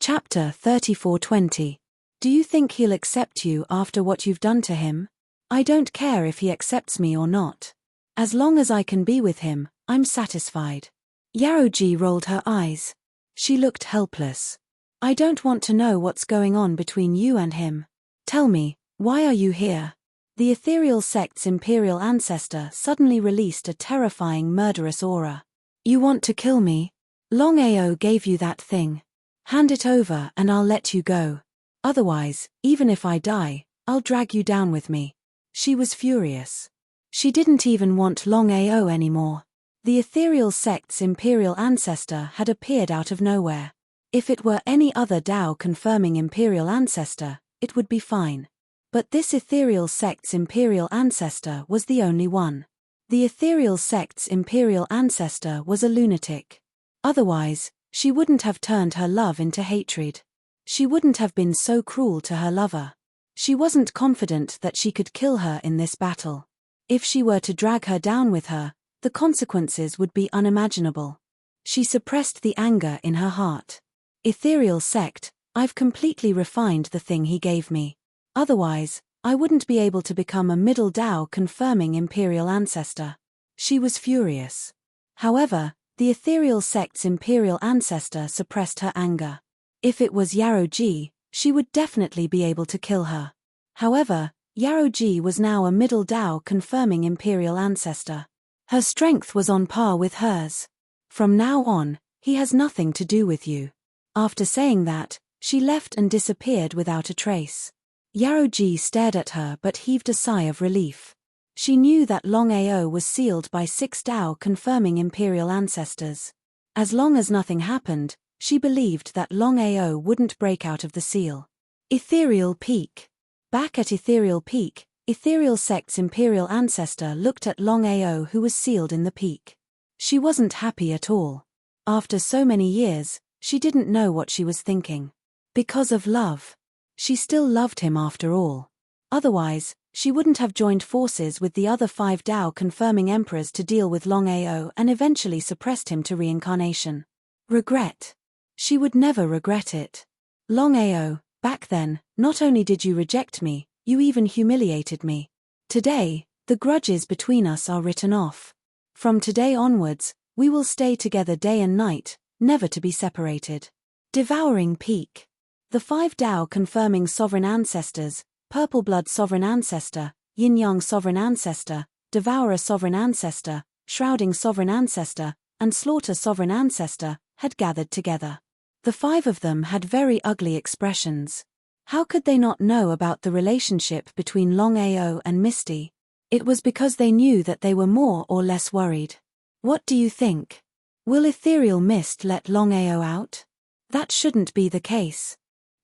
Chapter 34:20. Do you think he'll accept you after what you've done to him? I don't care if he accepts me or not. As long as I can be with him, I'm satisfied. Yaroji rolled her eyes. She looked helpless. I don't want to know what's going on between you and him. Tell me, why are you here? The ethereal sect's imperial ancestor suddenly released a terrifying murderous aura. You want to kill me? Longao gave you that thing. Hand it over and I'll let you go. Otherwise, even if I die, I'll drag you down with me. She was furious. She didn't even want Longao anymore. The ethereal sect's imperial ancestor had appeared out of nowhere. If it were any other Tao-confirming imperial ancestor, it would be fine. But this ethereal sect's imperial ancestor was the only one. The ethereal sect's imperial ancestor was a lunatic. Otherwise, she wouldn't have turned her love into hatred. She wouldn't have been so cruel to her lover. She wasn't confident that she could kill her in this battle. If she were to drag her down with her, the consequences would be unimaginable. She suppressed the anger in her heart. Ethereal sect, I've completely refined the thing he gave me. Otherwise, I wouldn't be able to become a middle Tao confirming imperial ancestor. She was furious. However, the ethereal sect's imperial ancestor suppressed her anger. If it was Yaroji, she would definitely be able to kill her. However, Yaroji was now a middle Tao confirming imperial ancestor. Her strength was on par with hers. From now on, he has nothing to do with you. After saying that, she left and disappeared without a trace. Yaroji stared at her but heaved a sigh of relief. She knew that Longao was sealed by 6 Tao confirming imperial ancestors. As long as nothing happened, she believed that Longao wouldn't break out of the seal. Ethereal Peak. Back at Ethereal Peak, Ethereal Sect's imperial ancestor looked at Longao, who was sealed in the peak. She wasn't happy at all. After so many years, she didn't know what she was thinking. Because of love. She still loved him after all. Otherwise, she wouldn't have joined forces with the other 5 Tao confirming emperors to deal with Longao and eventually suppressed him to reincarnation. Regret. She would never regret it. Longao, back then, not only did you reject me, you even humiliated me. Today, the grudges between us are written off. From today onwards, we will stay together day and night, never to be separated. Devouring Peak. The 5 Tao confirming sovereign ancestors, Purple Blood sovereign ancestor, Yin Yang sovereign ancestor, Devourer sovereign ancestor, Shrouding sovereign ancestor, and Slaughter sovereign ancestor, had gathered together. The 5 of them had very ugly expressions. How could they not know about the relationship between Longao and Misty? It was because they knew that they were more or less worried. What do you think? Will Ethereal Mist let Longao out? That shouldn't be the case.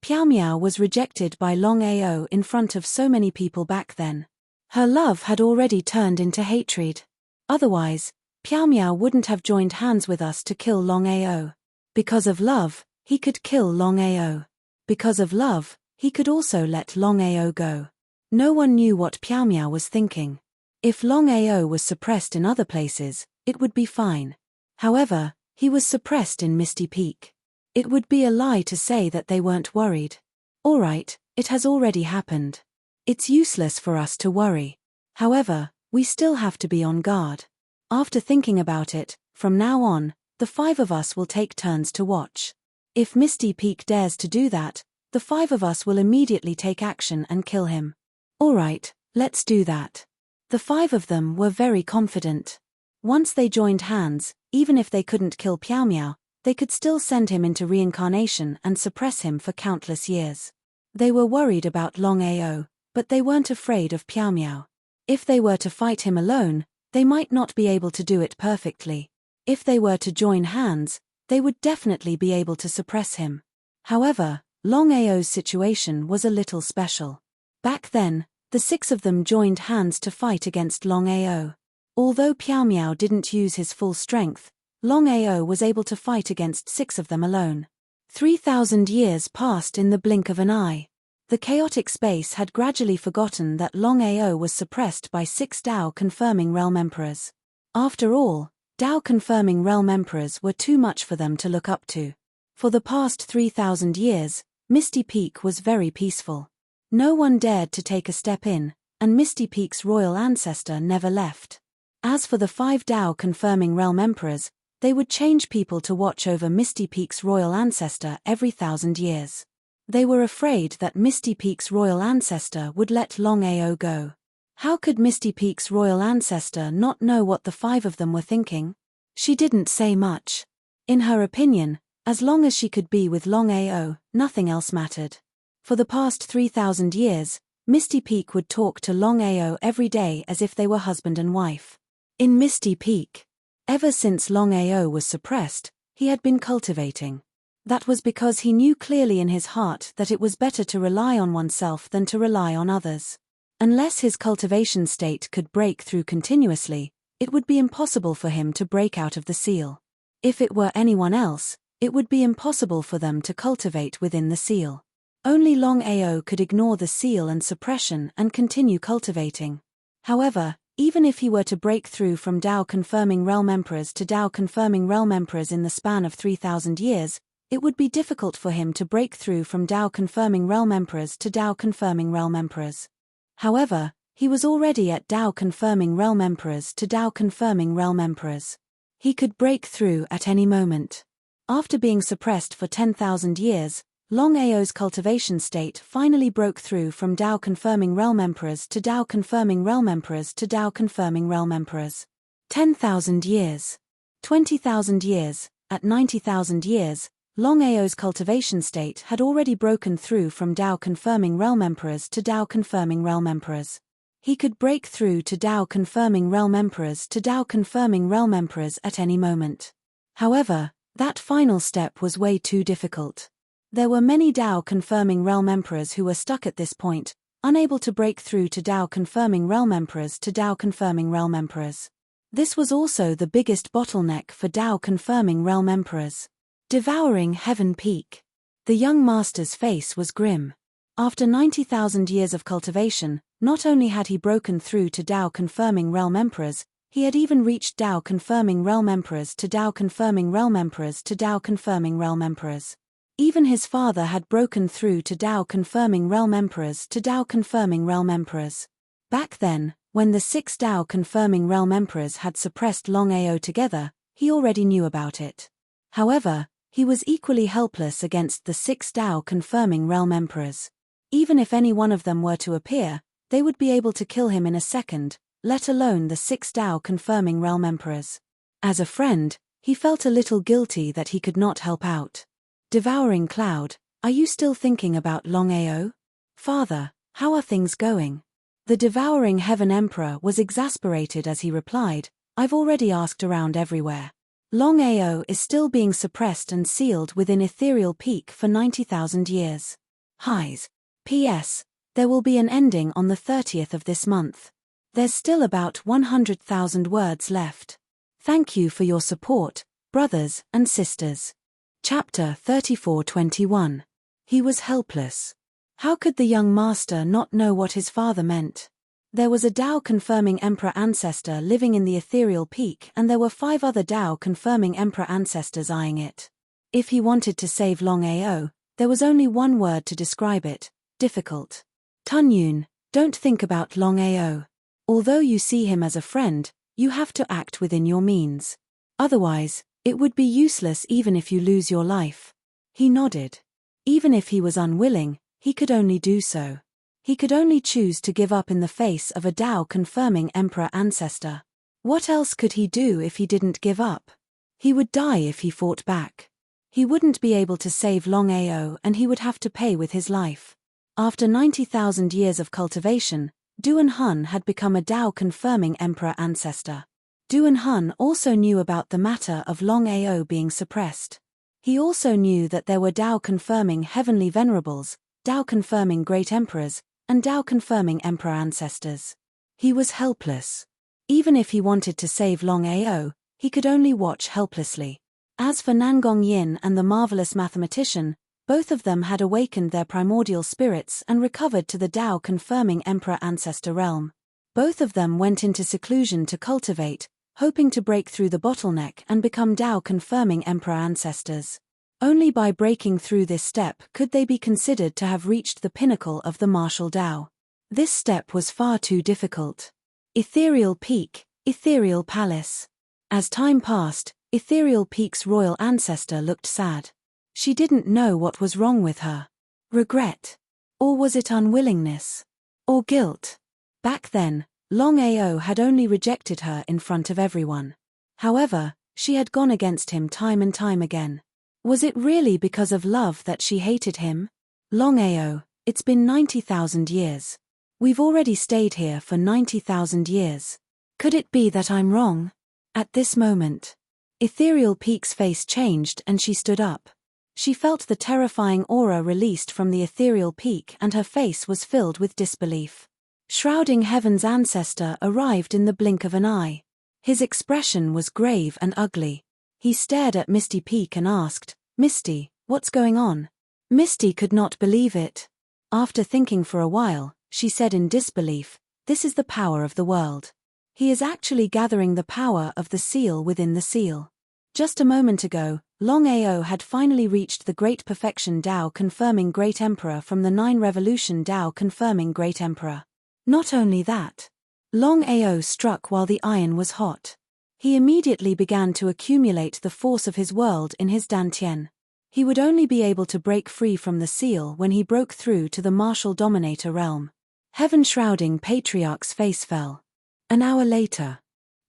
Piao Miao was rejected by Longao in front of so many people back then. Her love had already turned into hatred. Otherwise, Piao Miao wouldn't have joined hands with us to kill Longao. Because of love, he could kill Longao. Because of love, he could also let Longao go. No one knew what Piao Miao was thinking. If Longao was suppressed in other places, it would be fine. However, he was suppressed in Misty Peak. It would be a lie to say that they weren't worried. Alright, it has already happened. It's useless for us to worry. However, we still have to be on guard. After thinking about it, from now on, the 5 of us will take turns to watch. If Misty Peak dares to do that, the 5 of us will immediately take action and kill him. Alright, let's do that. The 5 of them were very confident. Once they joined hands, even if they couldn't kill Piao Miao, they could still send him into reincarnation and suppress him for countless years. They were worried about Longao, but they weren't afraid of Piao Miao. If they were to fight him alone, they might not be able to do it perfectly. If they were to join hands, they would definitely be able to suppress him. However, Longao's situation was a little special. Back then, the 6 of them joined hands to fight against Longao. Although Piao Miao didn't use his full strength, Longao was able to fight against 6 of them alone. 3,000 years passed in the blink of an eye. The chaotic space had gradually forgotten that Longao was suppressed by 6 Tao confirming realm emperors. After all, Tao confirming realm emperors were too much for them to look up to. For the past 3,000 years, Misty Peak was very peaceful. No one dared to take a step in, and Misty Peak's royal ancestor never left. As for the 5 Tao confirming realm emperors, they would change people to watch over Misty Peak's royal ancestor every 1,000 years. They were afraid that Misty Peak's royal ancestor would let Longao go. How could Misty Peak's royal ancestor not know what the 5 of them were thinking? She didn't say much. In her opinion, as long as she could be with Longao, nothing else mattered. For the past 3,000 years, Misty Peak would talk to Longao every day as if they were husband and wife. In Misty Peak, ever since Longao was suppressed, he had been cultivating. That was because he knew clearly in his heart that it was better to rely on oneself than to rely on others. Unless his cultivation state could break through continuously, it would be impossible for him to break out of the seal. If it were anyone else, it would be impossible for them to cultivate within the seal. Only Longao could ignore the seal and suppression and continue cultivating. However, even if he were to break through from Tao-confirming realm emperors to Tao-confirming realm emperors in the span of 3,000 years, it would be difficult for him to break through from Tao-confirming realm emperors to Tao-confirming realm emperors. However, he was already at Tao-confirming realm emperors to Tao-confirming realm emperors. He could break through at any moment. After being suppressed for 10,000 years, Longao's cultivation state finally broke through from Tao-confirming realm emperors to Tao-confirming realm emperors to Tao-confirming realm emperors. 10,000 years. 20,000 years. At 90,000 years, Longao's cultivation state had already broken through from Tao-confirming realm emperors to Tao-confirming realm emperors. He could break through to Tao-confirming realm emperors to Tao-confirming realm emperors at any moment. However, that final step was way too difficult. There were many Tao-confirming realm emperors who were stuck at this point, unable to break through to Tao-confirming realm emperors to Tao-confirming realm emperors. This was also the biggest bottleneck for Tao-confirming realm emperors. Devouring Heaven Peak. The young master's face was grim. After 90,000 years of cultivation, not only had he broken through to Tao-confirming realm emperors, he had even reached Tao-confirming realm emperors to Tao-confirming realm emperors to Tao-confirming realm emperors. Even his father had broken through to Tao-confirming realm emperors to Tao-confirming realm emperors. Back then, when the 6 Tao-confirming realm emperors had suppressed Longao together, he already knew about it. However, he was equally helpless against the 6 Tao-confirming realm emperors. Even if any one of them were to appear, they would be able to kill him in a second, let alone the 6 Tao-confirming realm emperors. As a friend, he felt a little guilty that he could not help out. Devouring Cloud, are you still thinking about Longao? Father, how are things going? The Devouring Heaven Emperor was exasperated as he replied, I've already asked around everywhere. Longao is still being suppressed and sealed within Ethereal Peak for 90,000 years. Highs. P.S. There will be an ending on the 30th of this month. There's still about 100,000 words left. Thank you for your support, brothers and sisters. Chapter 34:21. He was helpless. How could the young master not know what his father meant? There was a Tao-confirming Emperor ancestor living in the Ethereal Peak and there were 5 other Tao-confirming Emperor ancestors eyeing it. If he wanted to save Longao, there was only one word to describe it: difficult. Tunyun, don't think about Longao. Although you see him as a friend, you have to act within your means. Otherwise, it would be useless even if you lose your life. He nodded. Even if he was unwilling, he could only do so. He could only choose to give up in the face of a Tao-confirming Emperor ancestor. What else could he do if he didn't give up? He would die if he fought back. He wouldn't be able to save Longao and he would have to pay with his life. After 90,000 years of cultivation, Duan Hun had become a Tao-confirming Emperor ancestor. Duan Hun also knew about the matter of Longao being suppressed. He also knew that there were Tao-confirming Heavenly Venerables, Tao-confirming Great Emperors, and Tao-confirming Emperor ancestors. He was helpless. Even if he wanted to save Longao, he could only watch helplessly. As for Nangong Yin and the marvelous mathematician, both of them had awakened their primordial spirits and recovered to the Tao-confirming Emperor ancestor realm. Both of them went into seclusion to cultivate, hoping to break through the bottleneck and become Tao-confirming Emperor ancestors. Only by breaking through this step could they be considered to have reached the pinnacle of the martial Tao. This step was far too difficult. Ethereal Peak, Ethereal Palace. As time passed, Ethereal Peak's royal ancestor looked sad. She didn't know what was wrong with her. Regret? Or was it unwillingness? Or guilt? Back then, Longao had only rejected her in front of everyone. However, she had gone against him time and time again. Was it really because of love that she hated him? Longao, it's been 90,000 years. We've already stayed here for 90,000 years. Could it be that I'm wrong? At this moment, Ethereal Peak's face changed and she stood up. She felt the terrifying aura released from the ethereal peak and her face was filled with disbelief. Shrouding Heaven's ancestor arrived in the blink of an eye. His expression was grave and ugly. He stared at Misty Peak and asked, "Misty, what's going on?" Misty could not believe it. After thinking for a while, she said in disbelief, "This is the power of the world. He is actually gathering the power of the seal within the seal." Just a moment ago, Longao had finally reached the Great Perfection Tao confirming Great Emperor from the 9 Revolution Tao confirming Great Emperor. Not only that, Longao struck while the iron was hot. He immediately began to accumulate the force of his world in his dantian. He would only be able to break free from the seal when he broke through to the martial dominator realm. Heaven-shrouding Patriarch's face fell. An hour later,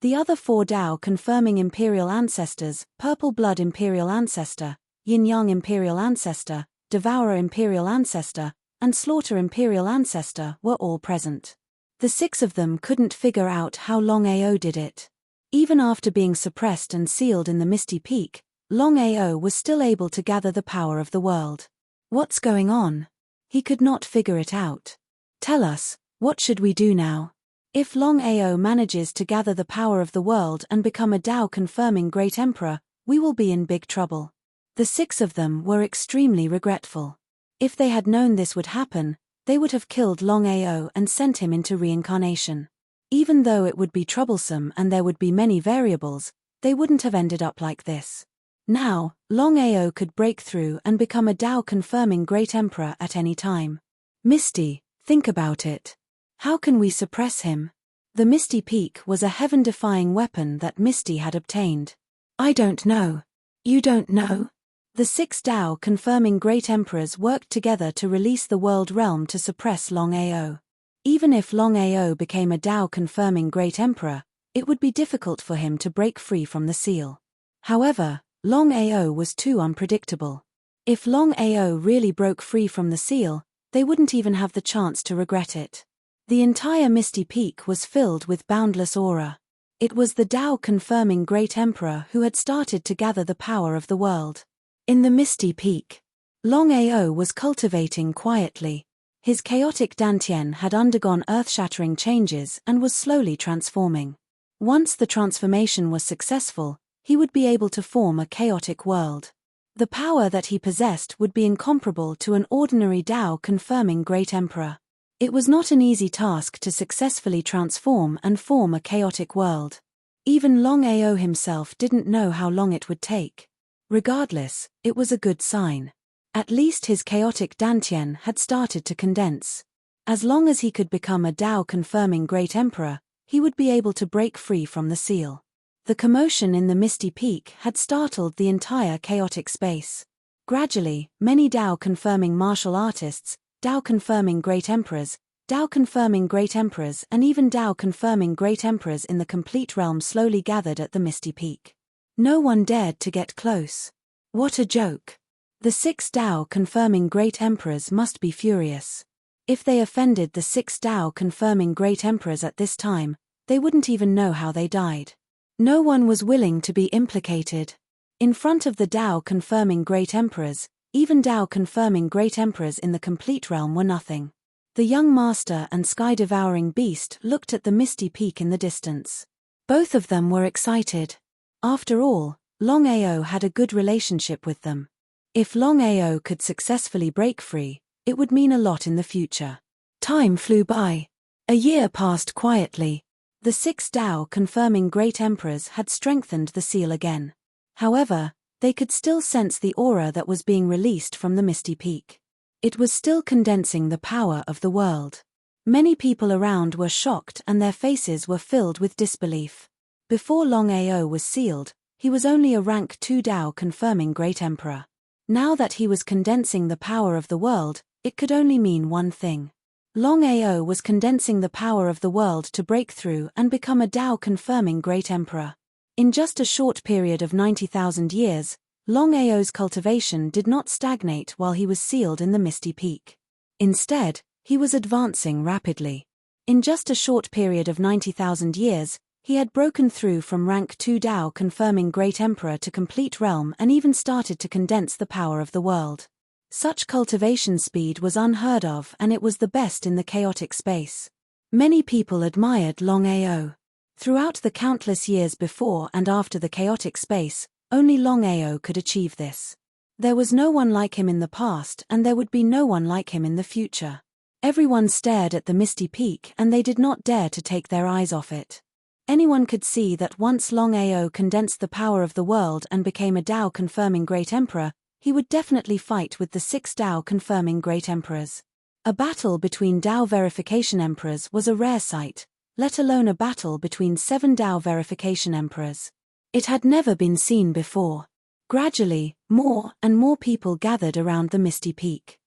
the other 4 Tao confirming Imperial Ancestors, Purple Blood Imperial Ancestor, Yin-Yang Imperial Ancestor, Devourer Imperial Ancestor, and Slaughter Imperial Ancestor were all present. The 6 of them couldn't figure out how Longao did it. Even after being suppressed and sealed in the Misty Peak, Longao was still able to gather the power of the world. What's going on? He could not figure it out. Tell us, what should we do now? If Longao manages to gather the power of the world and become a Tao confirming Great Emperor, we will be in big trouble. The 6 of them were extremely regretful. If they had known this would happen, they would have killed Longao and sent him into reincarnation. Even though it would be troublesome and there would be many variables, they wouldn't have ended up like this. Now, Longao could break through and become a Tao confirming Great Emperor at any time. Misty, think about it. How can we suppress him? The Misty Peak was a heaven-defying weapon that Misty had obtained. I don't know. You don't know? The 6 Tao confirming Great Emperors worked together to release the world realm to suppress Longao. Even if Longao became a Tao confirming Great Emperor, it would be difficult for him to break free from the seal. However, Longao was too unpredictable. If Longao really broke free from the seal, they wouldn't even have the chance to regret it. The entire Misty Peak was filled with boundless aura. It was the Tao confirming Great Emperor who had started to gather the power of the world. In the Misty Peak, Longao was cultivating quietly. His chaotic dantian had undergone earth-shattering changes and was slowly transforming. Once the transformation was successful, he would be able to form a chaotic world. The power that he possessed would be incomparable to an ordinary Tao confirming Great Emperor. It was not an easy task to successfully transform and form a chaotic world. Even Longao himself didn't know how long it would take. Regardless, it was a good sign. At least his chaotic dantian had started to condense. As long as he could become a Tao confirming Great Emperor, he would be able to break free from the seal. The commotion in the Misty Peak had startled the entire chaotic space. Gradually, many Tao confirming martial artists, Tao confirming Great Emperors, Tao confirming Great Emperors and even Tao confirming Great Emperors in the complete realm slowly gathered at the Misty Peak. No one dared to get close. What a joke. The 6 Tao confirming Great Emperors must be furious. If they offended the 6 Tao confirming Great Emperors at this time, they wouldn't even know how they died. No one was willing to be implicated. In front of the Tao confirming Great Emperors, even Tao confirming Great Emperors in the complete realm were nothing. The young master and sky-devouring beast looked at the Misty Peak in the distance. Both of them were excited. After all, Longao had a good relationship with them. If Longao could successfully break free, it would mean a lot in the future. Time flew by. A year passed quietly. The 6 Tao confirming Great Emperors had strengthened the seal again. However, they could still sense the aura that was being released from the Misty Peak. It was still condensing the power of the world. Many people around were shocked and their faces were filled with disbelief. Before Longao was sealed, he was only a rank 2 Tao confirming Great Emperor. Now that he was condensing the power of the world, it could only mean one thing. Longao was condensing the power of the world to break through and become a Tao confirming Great Emperor. In just a short period of 90,000 years, Longao's cultivation did not stagnate while he was sealed in the Misty Peak. Instead, he was advancing rapidly. In just a short period of 90,000 years, He had broken through from rank 2 Dao confirming Great Emperor to complete realm and even started to condense the power of the world. Such cultivation speed was unheard of, and it was the best in the chaotic space. Many people admired Longao. Throughout the countless years before and after the chaotic space, only Longao could achieve this. There was no one like him in the past, and there would be no one like him in the future. Everyone stared at the misty peak, and they did not dare to take their eyes off it. Anyone could see that once Longao condensed the power of the world and became a Dao confirming Great Emperor, he would definitely fight with the 6 Dao confirming Great Emperors. A battle between Dao verification emperors was a rare sight, let alone a battle between 7 Dao verification emperors. It had never been seen before. Gradually, more and more people gathered around the misty peak.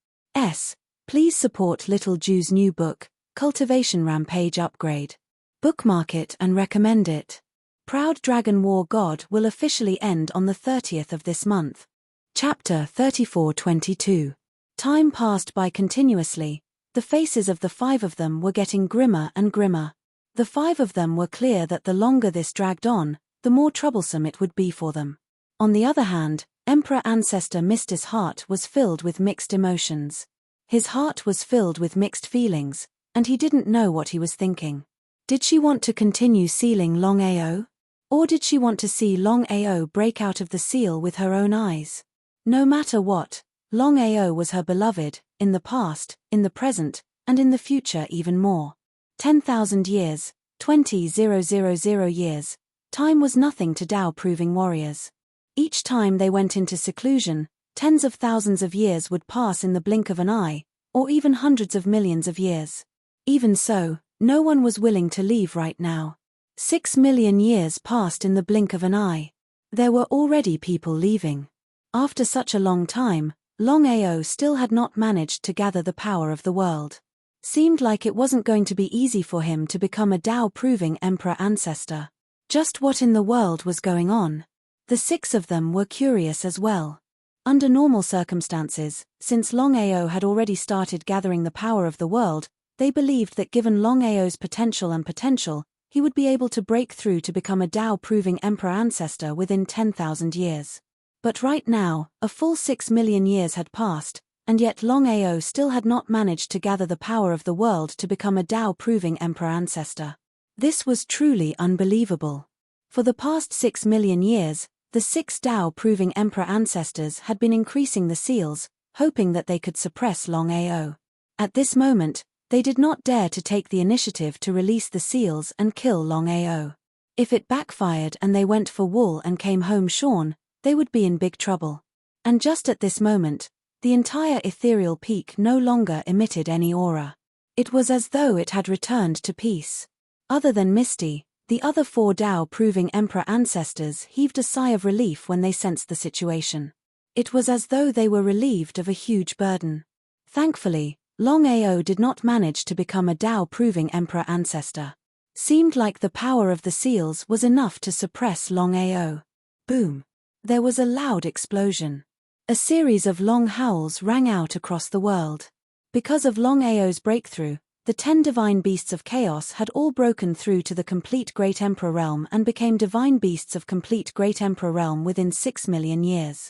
Please support Little Jew's new book, Cultivation Rampage Upgrade. Bookmark it and recommend it. Proud Dragon War God will officially end on the 30th of this month. Chapter 34-22. Time passed by continuously. The faces of the 5 of them were getting grimmer and grimmer. The 5 of them were clear that the longer this dragged on, the more troublesome it would be for them. On the other hand, Emperor Ancestor Misty's heart was filled with mixed emotions. His heart was filled with mixed feelings, and he didn't know what he was thinking. Did she want to continue sealing Longao? Or did she want to see Longao break out of the seal with her own eyes? No matter what, Longao was her beloved, in the past, in the present, and in the future even more. 10,000 years, 20,000 years, time was nothing to Dao-proving warriors. Each time they went into seclusion, tens of thousands of years would pass in the blink of an eye, or even hundreds of millions of years. Even so, no one was willing to leave right now. 6 million years passed in the blink of an eye. There were already people leaving. After such a long time, Longao still had not managed to gather the power of the world. Seemed like it wasn't going to be easy for him to become a Dao-proving Emperor Ancestor. Just what in the world was going on? The 6 of them were curious as well. Under normal circumstances, since Longao had already started gathering the power of the world, they believed that given Longao's potential, he would be able to break through to become a Dao-proving Emperor Ancestor within 10,000 years. But right now, a full 6 million years had passed, and yet Longao still had not managed to gather the power of the world to become a Dao-proving Emperor Ancestor. This was truly unbelievable. For the past 6 million years, the 6 Dao-proving Emperor Ancestors had been increasing the seals, hoping that they could suppress Longao. At this moment, they did not dare to take the initiative to release the seals and kill Longao. If it backfired and they went for wool and came home shorn, they would be in big trouble. And just at this moment, the entire ethereal peak no longer emitted any aura. It was as though it had returned to peace. Other than Misty, the other 4 Dao-proving Emperor Ancestors heaved a sigh of relief when they sensed the situation. It was as though they were relieved of a huge burden. Thankfully, Longao did not manage to become a Dao-proving Emperor Ancestor. Seemed like the power of the seals was enough to suppress Longao. Boom! There was a loud explosion. A series of long howls rang out across the world. Because of Longao's breakthrough, the 10 divine beasts of chaos had all broken through to the complete Great Emperor realm and became divine beasts of complete Great Emperor realm within 6 million years.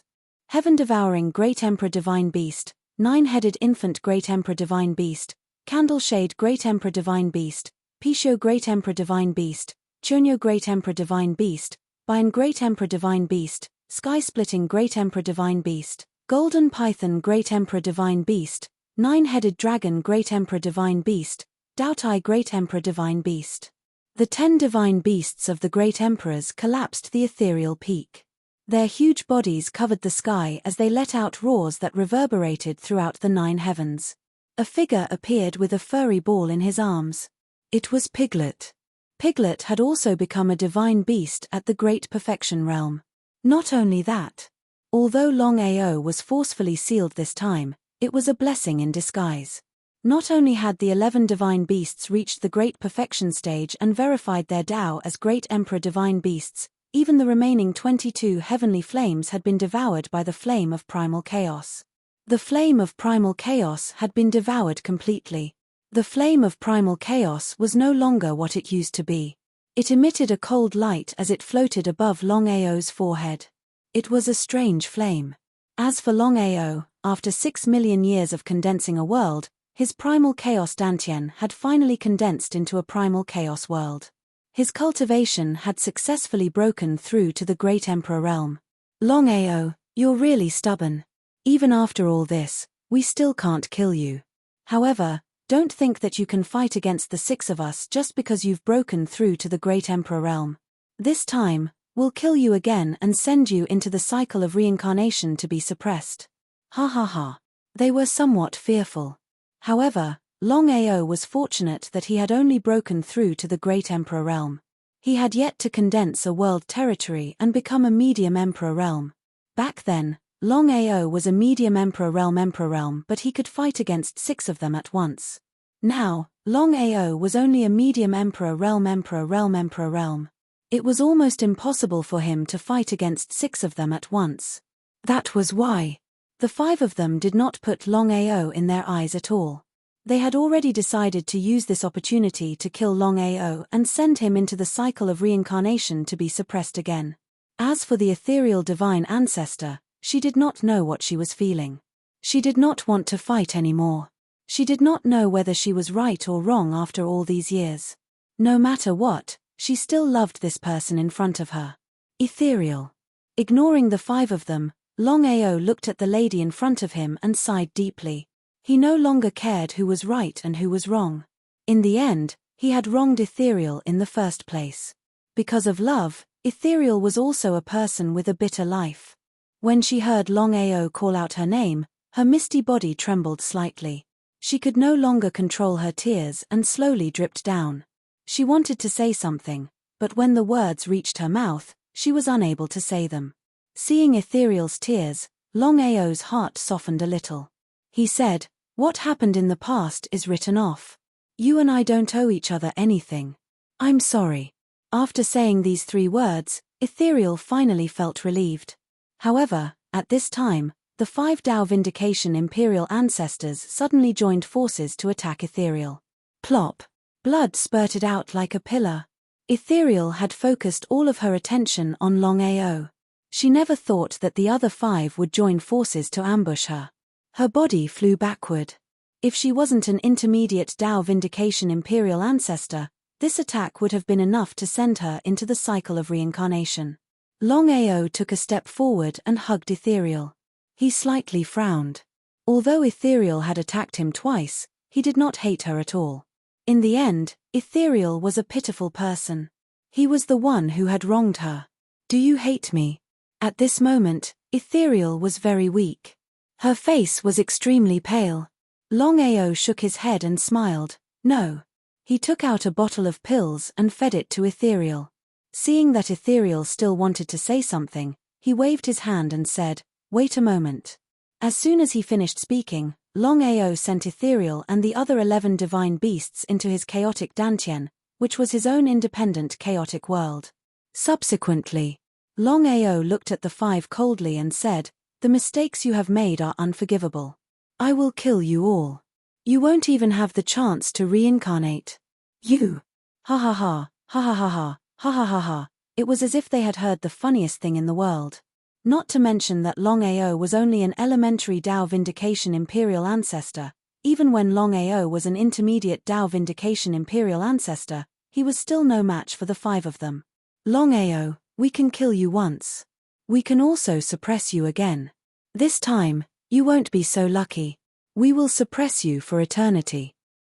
Heaven-devouring Great Emperor Divine Beast, 9-headed infant Great Emperor Divine Beast, Candle-shade Great Emperor Divine Beast, Pishio Great Emperor Divine Beast, Chonyo Great Emperor Divine Beast, Bayan Great Emperor Divine Beast, Sky-splitting Great Emperor Divine Beast, Golden Python Great Emperor Divine Beast, 9-headed Dragon Great Emperor Divine Beast, Daotai Great Emperor Divine Beast. The 10 divine beasts of the Great Emperors collapsed the ethereal peak. Their huge bodies covered the sky as they let out roars that reverberated throughout the 9 heavens. A figure appeared with a furry ball in his arms. It was Piglet. Piglet had also become a divine beast at the Great Perfection realm. Not only that. Although Longao was forcefully sealed this time, it was a blessing in disguise. Not only had the 11 divine beasts reached the Great Perfection stage and verified their Dao as Great Emperor Divine Beasts, even the remaining 22 heavenly flames had been devoured by the flame of primal chaos. The flame of primal chaos had been devoured completely. The flame of primal chaos was no longer what it used to be. It emitted a cold light as it floated above Longao's forehead. It was a strange flame. As for Longao, after 6 million years of condensing a world, his primal chaos Dantian had finally condensed into a primal chaos world. His cultivation had successfully broken through to the Great Emperor realm. Longao, you're really stubborn. Even after all this, we still can't kill you. However, don't think that you can fight against the 6 of us just because you've broken through to the Great Emperor realm. This time, we'll kill you again and send you into the cycle of reincarnation to be suppressed. Ha ha ha. They were somewhat fearful. However, Longao was fortunate that he had only broken through to the Great Emperor realm. He had yet to condense a world territory and become a medium emperor realm. Back then, Longao was a medium emperor realm, but he could fight against 6 of them at once. Now, Longao was only a medium emperor realm. It was almost impossible for him to fight against 6 of them at once. That was why the 5 of them did not put Longao in their eyes at all. They had already decided to use this opportunity to kill Longao and send him into the cycle of reincarnation to be suppressed again. As for the ethereal divine ancestor, she did not know what she was feeling. She did not want to fight anymore. She did not know whether she was right or wrong after all these years. No matter what, she still loved this person in front of her. Ethereal. Ignoring the 5 of them, Longao looked at the lady in front of him and sighed deeply. He no longer cared who was right and who was wrong. In the end, he had wronged Ethereal in the first place. Because of love, Ethereal was also a person with a bitter life. When she heard Longao call out her name, her misty body trembled slightly. She could no longer control her tears and slowly dripped down. She wanted to say something, but when the words reached her mouth, she was unable to say them. Seeing Ethereal's tears, Longao's heart softened a little. He said, "What happened in the past is written off. You and I don't owe each other anything. I'm sorry." After saying these 3 words, Ethereal finally felt relieved. However, at this time, the 5 Tao Vindication Imperial ancestors suddenly joined forces to attack Ethereal. Plop. Blood spurted out like a pillar. Ethereal had focused all of her attention on Longao. She never thought that the other 5 would join forces to ambush her. Her body flew backward. If she wasn't an intermediate Tao Vindication Imperial ancestor, this attack would have been enough to send her into the cycle of reincarnation. Longao took a step forward and hugged Ethereal. He slightly frowned. Although Ethereal had attacked him twice, he did not hate her at all. In the end, Ethereal was a pitiful person. He was the one who had wronged her. "Do you hate me?" At this moment, Ethereal was very weak. Her face was extremely pale. Longao shook his head and smiled. No. He took out a bottle of pills and fed it to Ethereal. Seeing that Ethereal still wanted to say something, he waved his hand and said, "Wait a moment." As soon as he finished speaking, Longao sent Ethereal and the other 11 divine beasts into his chaotic Dantian, which was his own independent chaotic world. Subsequently, Longao looked at the 5 coldly and said, "The mistakes you have made are unforgivable. I will kill you all. You won't even have the chance to reincarnate. You." Ha ha ha, ha ha ha ha, ha ha ha ha. It was as if they had heard the funniest thing in the world. Not to mention that Longao was only an elementary Tao Vindication Imperial ancestor. Even when Longao was an intermediate Tao Vindication Imperial ancestor, he was still no match for the 5 of them. "Longao, we can kill you once. We can also suppress you again. This time, you won't be so lucky. We will suppress you for eternity."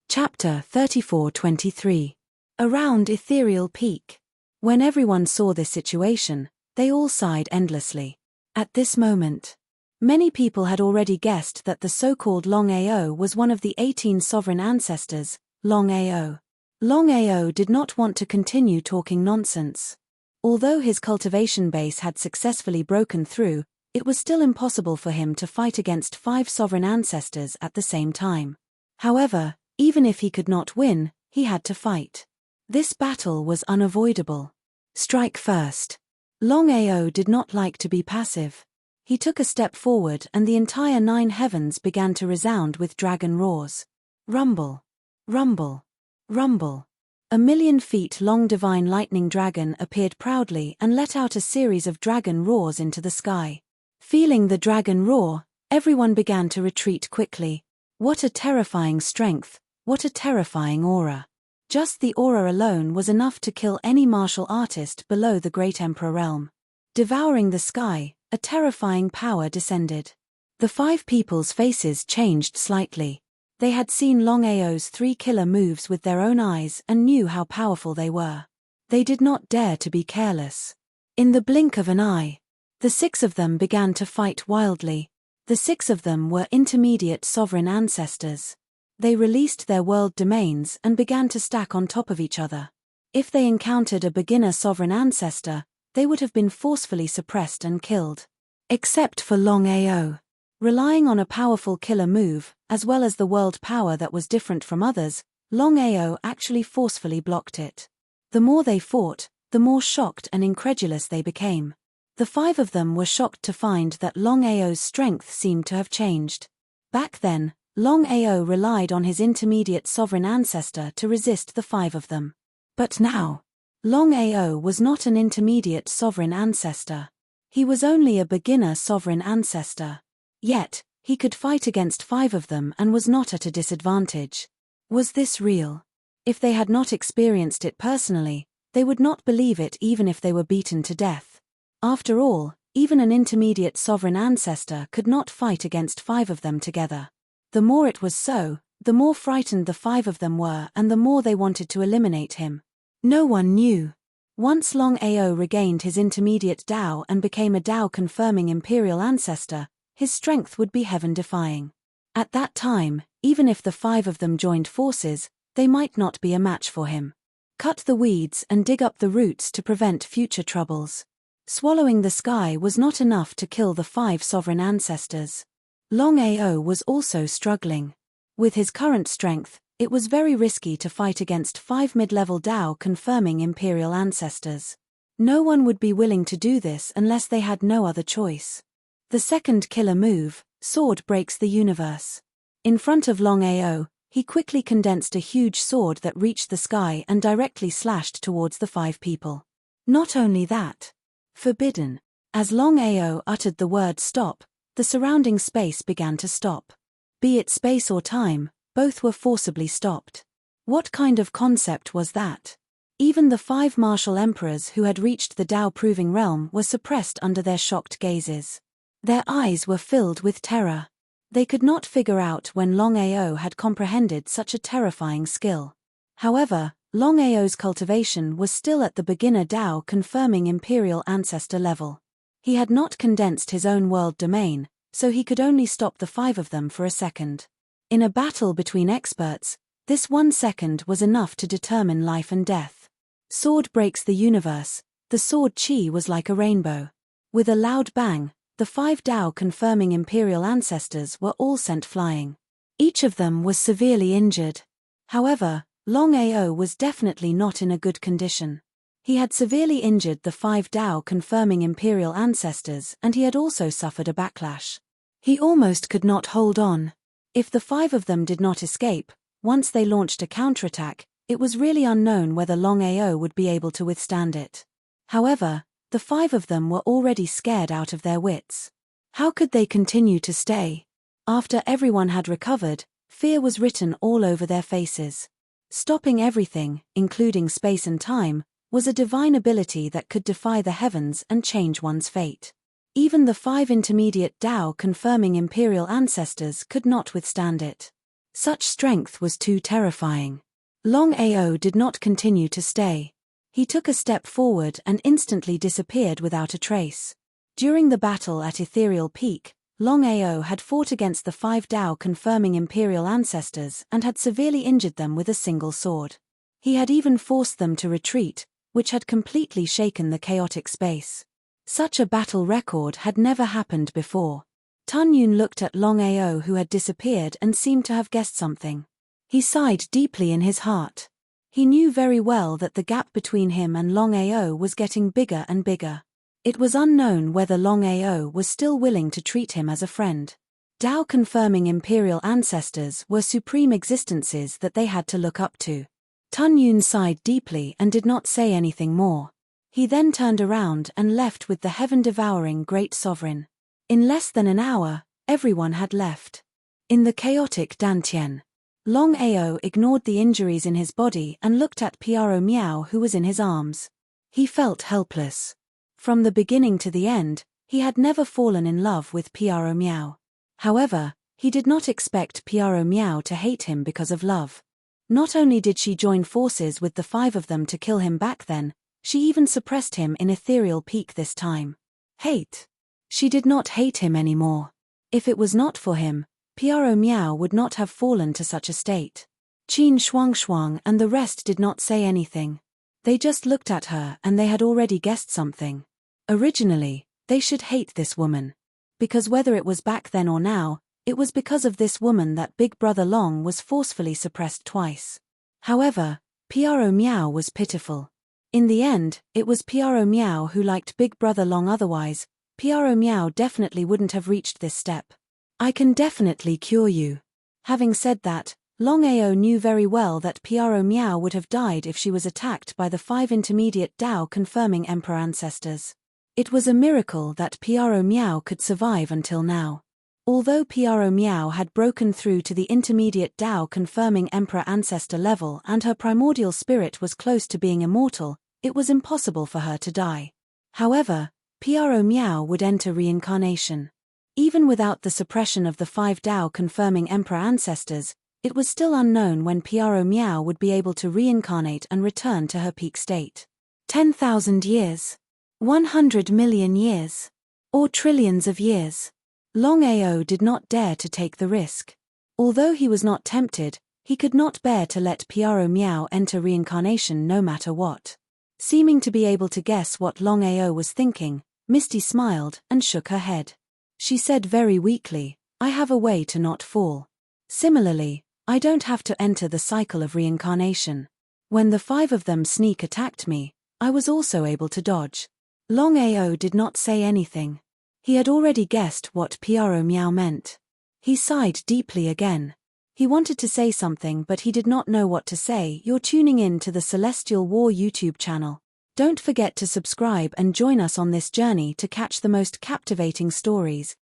Chapter 34-23. Around Ethereal Peak. When everyone saw this situation, they all sighed endlessly. At this moment, many people had already guessed that the so-called Longao was one of the 18 sovereign ancestors, Longao. Longao did not want to continue talking nonsense. Although his cultivation base had successfully broken through, it was still impossible for him to fight against 5 sovereign ancestors at the same time. However, even if he could not win, he had to fight. This battle was unavoidable. Strike first. Longao did not like to be passive. He took a step forward and the entire 9 heavens began to resound with dragon roars. Rumble. Rumble. Rumble. A 1,000,000 feet long divine lightning dragon appeared proudly and let out a series of dragon roars into the sky. Feeling the dragon roar, everyone began to retreat quickly. What a terrifying strength, what a terrifying aura. Just the aura alone was enough to kill any martial artist below the Great Emperor realm. Devouring the sky, a terrifying power descended. The 5 people's faces changed slightly. They had seen Longao's 3 killer moves with their own eyes and knew how powerful they were. They did not dare to be careless. In the blink of an eye, the 6 of them began to fight wildly. The 6 of them were intermediate sovereign ancestors. They released their world domains and began to stack on top of each other. If they encountered a beginner sovereign ancestor, they would have been forcefully suppressed and killed. Except for Longao. Relying on a powerful killer move, as well as the world power that was different from others, Longao actually forcefully blocked it. The more they fought, the more shocked and incredulous they became. The 5 of them were shocked to find that Longao's strength seemed to have changed. Back then, Longao relied on his intermediate sovereign ancestor to resist the 5 of them. But now, Longao was not an intermediate sovereign ancestor. He was only a beginner sovereign ancestor. Yet, he could fight against 5 of them and was not at a disadvantage. Was this real? If they had not experienced it personally, they would not believe it even if they were beaten to death. After all, even an intermediate sovereign ancestor could not fight against 5 of them together. The more it was so, the more frightened the 5 of them were and the more they wanted to eliminate him. No one knew. Once Longao regained his intermediate Dao and became a Dao-confirming imperial ancestor, his strength would be heaven-defying. At that time, even if the 5 of them joined forces, they might not be a match for him. Cut the weeds and dig up the roots to prevent future troubles. Swallowing the sky was not enough to kill the 5 sovereign ancestors. Longao was also struggling. With his current strength, it was very risky to fight against 5 mid-level Dao-confirming imperial ancestors. No one would be willing to do this unless they had no other choice. The second killer move, Sword Breaks the Universe. In front of Longao, he quickly condensed a huge sword that reached the sky and directly slashed towards the 5 people. Not only that. Forbidden. As Longao uttered the word stop, the surrounding space began to stop. Be it space or time, both were forcibly stopped. What kind of concept was that? Even the 5 martial emperors who had reached the Dao-proving realm were suppressed under their shocked gazes. Their eyes were filled with terror. They could not figure out when Longao had comprehended such a terrifying skill. However, Longao's cultivation was still at the beginner Dao-confirming imperial ancestor level. He had not condensed his own world domain, so he could only stop the 5 of them for a second. In a battle between experts, this 1 second was enough to determine life and death. Sword breaks the universe. The sword chi was like a rainbow. With a loud bang, the 5 Dao-confirming imperial ancestors were all sent flying. Each of them was severely injured. However, Longao was definitely not in a good condition. He had severely injured the 5 Dao-confirming imperial ancestors and he had also suffered a backlash. He almost could not hold on. If the 5 of them did not escape, once they launched a counterattack, it was really unknown whether Longao would be able to withstand it. However, the 5 of them were already scared out of their wits. How could they continue to stay? After everyone had recovered, fear was written all over their faces. Stopping everything, including space and time, was a divine ability that could defy the heavens and change one's fate. Even the 5 intermediate Dao-confirming imperial ancestors could not withstand it. Such strength was too terrifying. Longao did not continue to stay. He took a step forward and instantly disappeared without a trace. During the battle at Ethereal Peak, Longao had fought against the 5 Dao-confirming imperial ancestors and had severely injured them with a single sword. He had even forced them to retreat, which had completely shaken the chaotic space. Such a battle record had never happened before. Tun Yun looked at Longao who had disappeared and seemed to have guessed something. He sighed deeply in his heart. He knew very well that the gap between him and Longao was getting bigger and bigger. It was unknown whether Longao was still willing to treat him as a friend. Dao-confirming imperial ancestors were supreme existences that they had to look up to. Tun Yun sighed deeply and did not say anything more. He then turned around and left with the heaven-devouring Great Sovereign. In less than an hour, everyone had left. In the chaotic Dantian, Longao ignored the injuries in his body and looked at Piaro Miao, who was in his arms. He felt helpless. From the beginning to the end, he had never fallen in love with Piaro Miao. However, he did not expect Piaro Miao to hate him because of love. Not only did she join forces with the 5 of them to kill him back then, she even suppressed him in ethereal peak this time. Hate. She did not hate him anymore. If it was not for him, Piaro Miao would not have fallen to such a state. Qin Shuang and the rest did not say anything. They just looked at her and they had already guessed something. Originally, they should hate this woman. Because whether it was back then or now, it was because of this woman that Big Brother Long was forcefully suppressed twice. However, Piaro Miao was pitiful. In the end, it was Piaro Miao who liked Big Brother Long, otherwise, Piaro Miao definitely wouldn't have reached this step. I can definitely cure you. Having said that, Longao knew very well that Piaro Miao would have died if she was attacked by the 5 intermediate Dao confirming Emperor ancestors. It was a miracle that Piaro Miao could survive until now. Although Piaro Miao had broken through to the intermediate Dao confirming Emperor ancestor level and her primordial spirit was close to being immortal, it was impossible for her to die. However, Piaro Miao would enter reincarnation. Even without the suppression of the 5 Dao confirming Emperor ancestors, it was still unknown when Piaro Miao would be able to reincarnate and return to her peak state. 10,000 years. 100 million years. Or trillions of years. Longao did not dare to take the risk. Although he was not tempted, he could not bear to let Piaro Miao enter reincarnation no matter what. Seeming to be able to guess what Longao was thinking, Misty smiled and shook her head. She said very weakly, I have a way to not fall. Similarly, I don't have to enter the cycle of reincarnation. When the 5 of them sneak attacked me, I was also able to dodge. Longao did not say anything. He had already guessed what Piaro Miao meant. He sighed deeply again. He wanted to say something but he did not know what to say. You're tuning in to the Celestial War YouTube channel. Don't forget to subscribe and join us on this journey to catch the most captivating stories.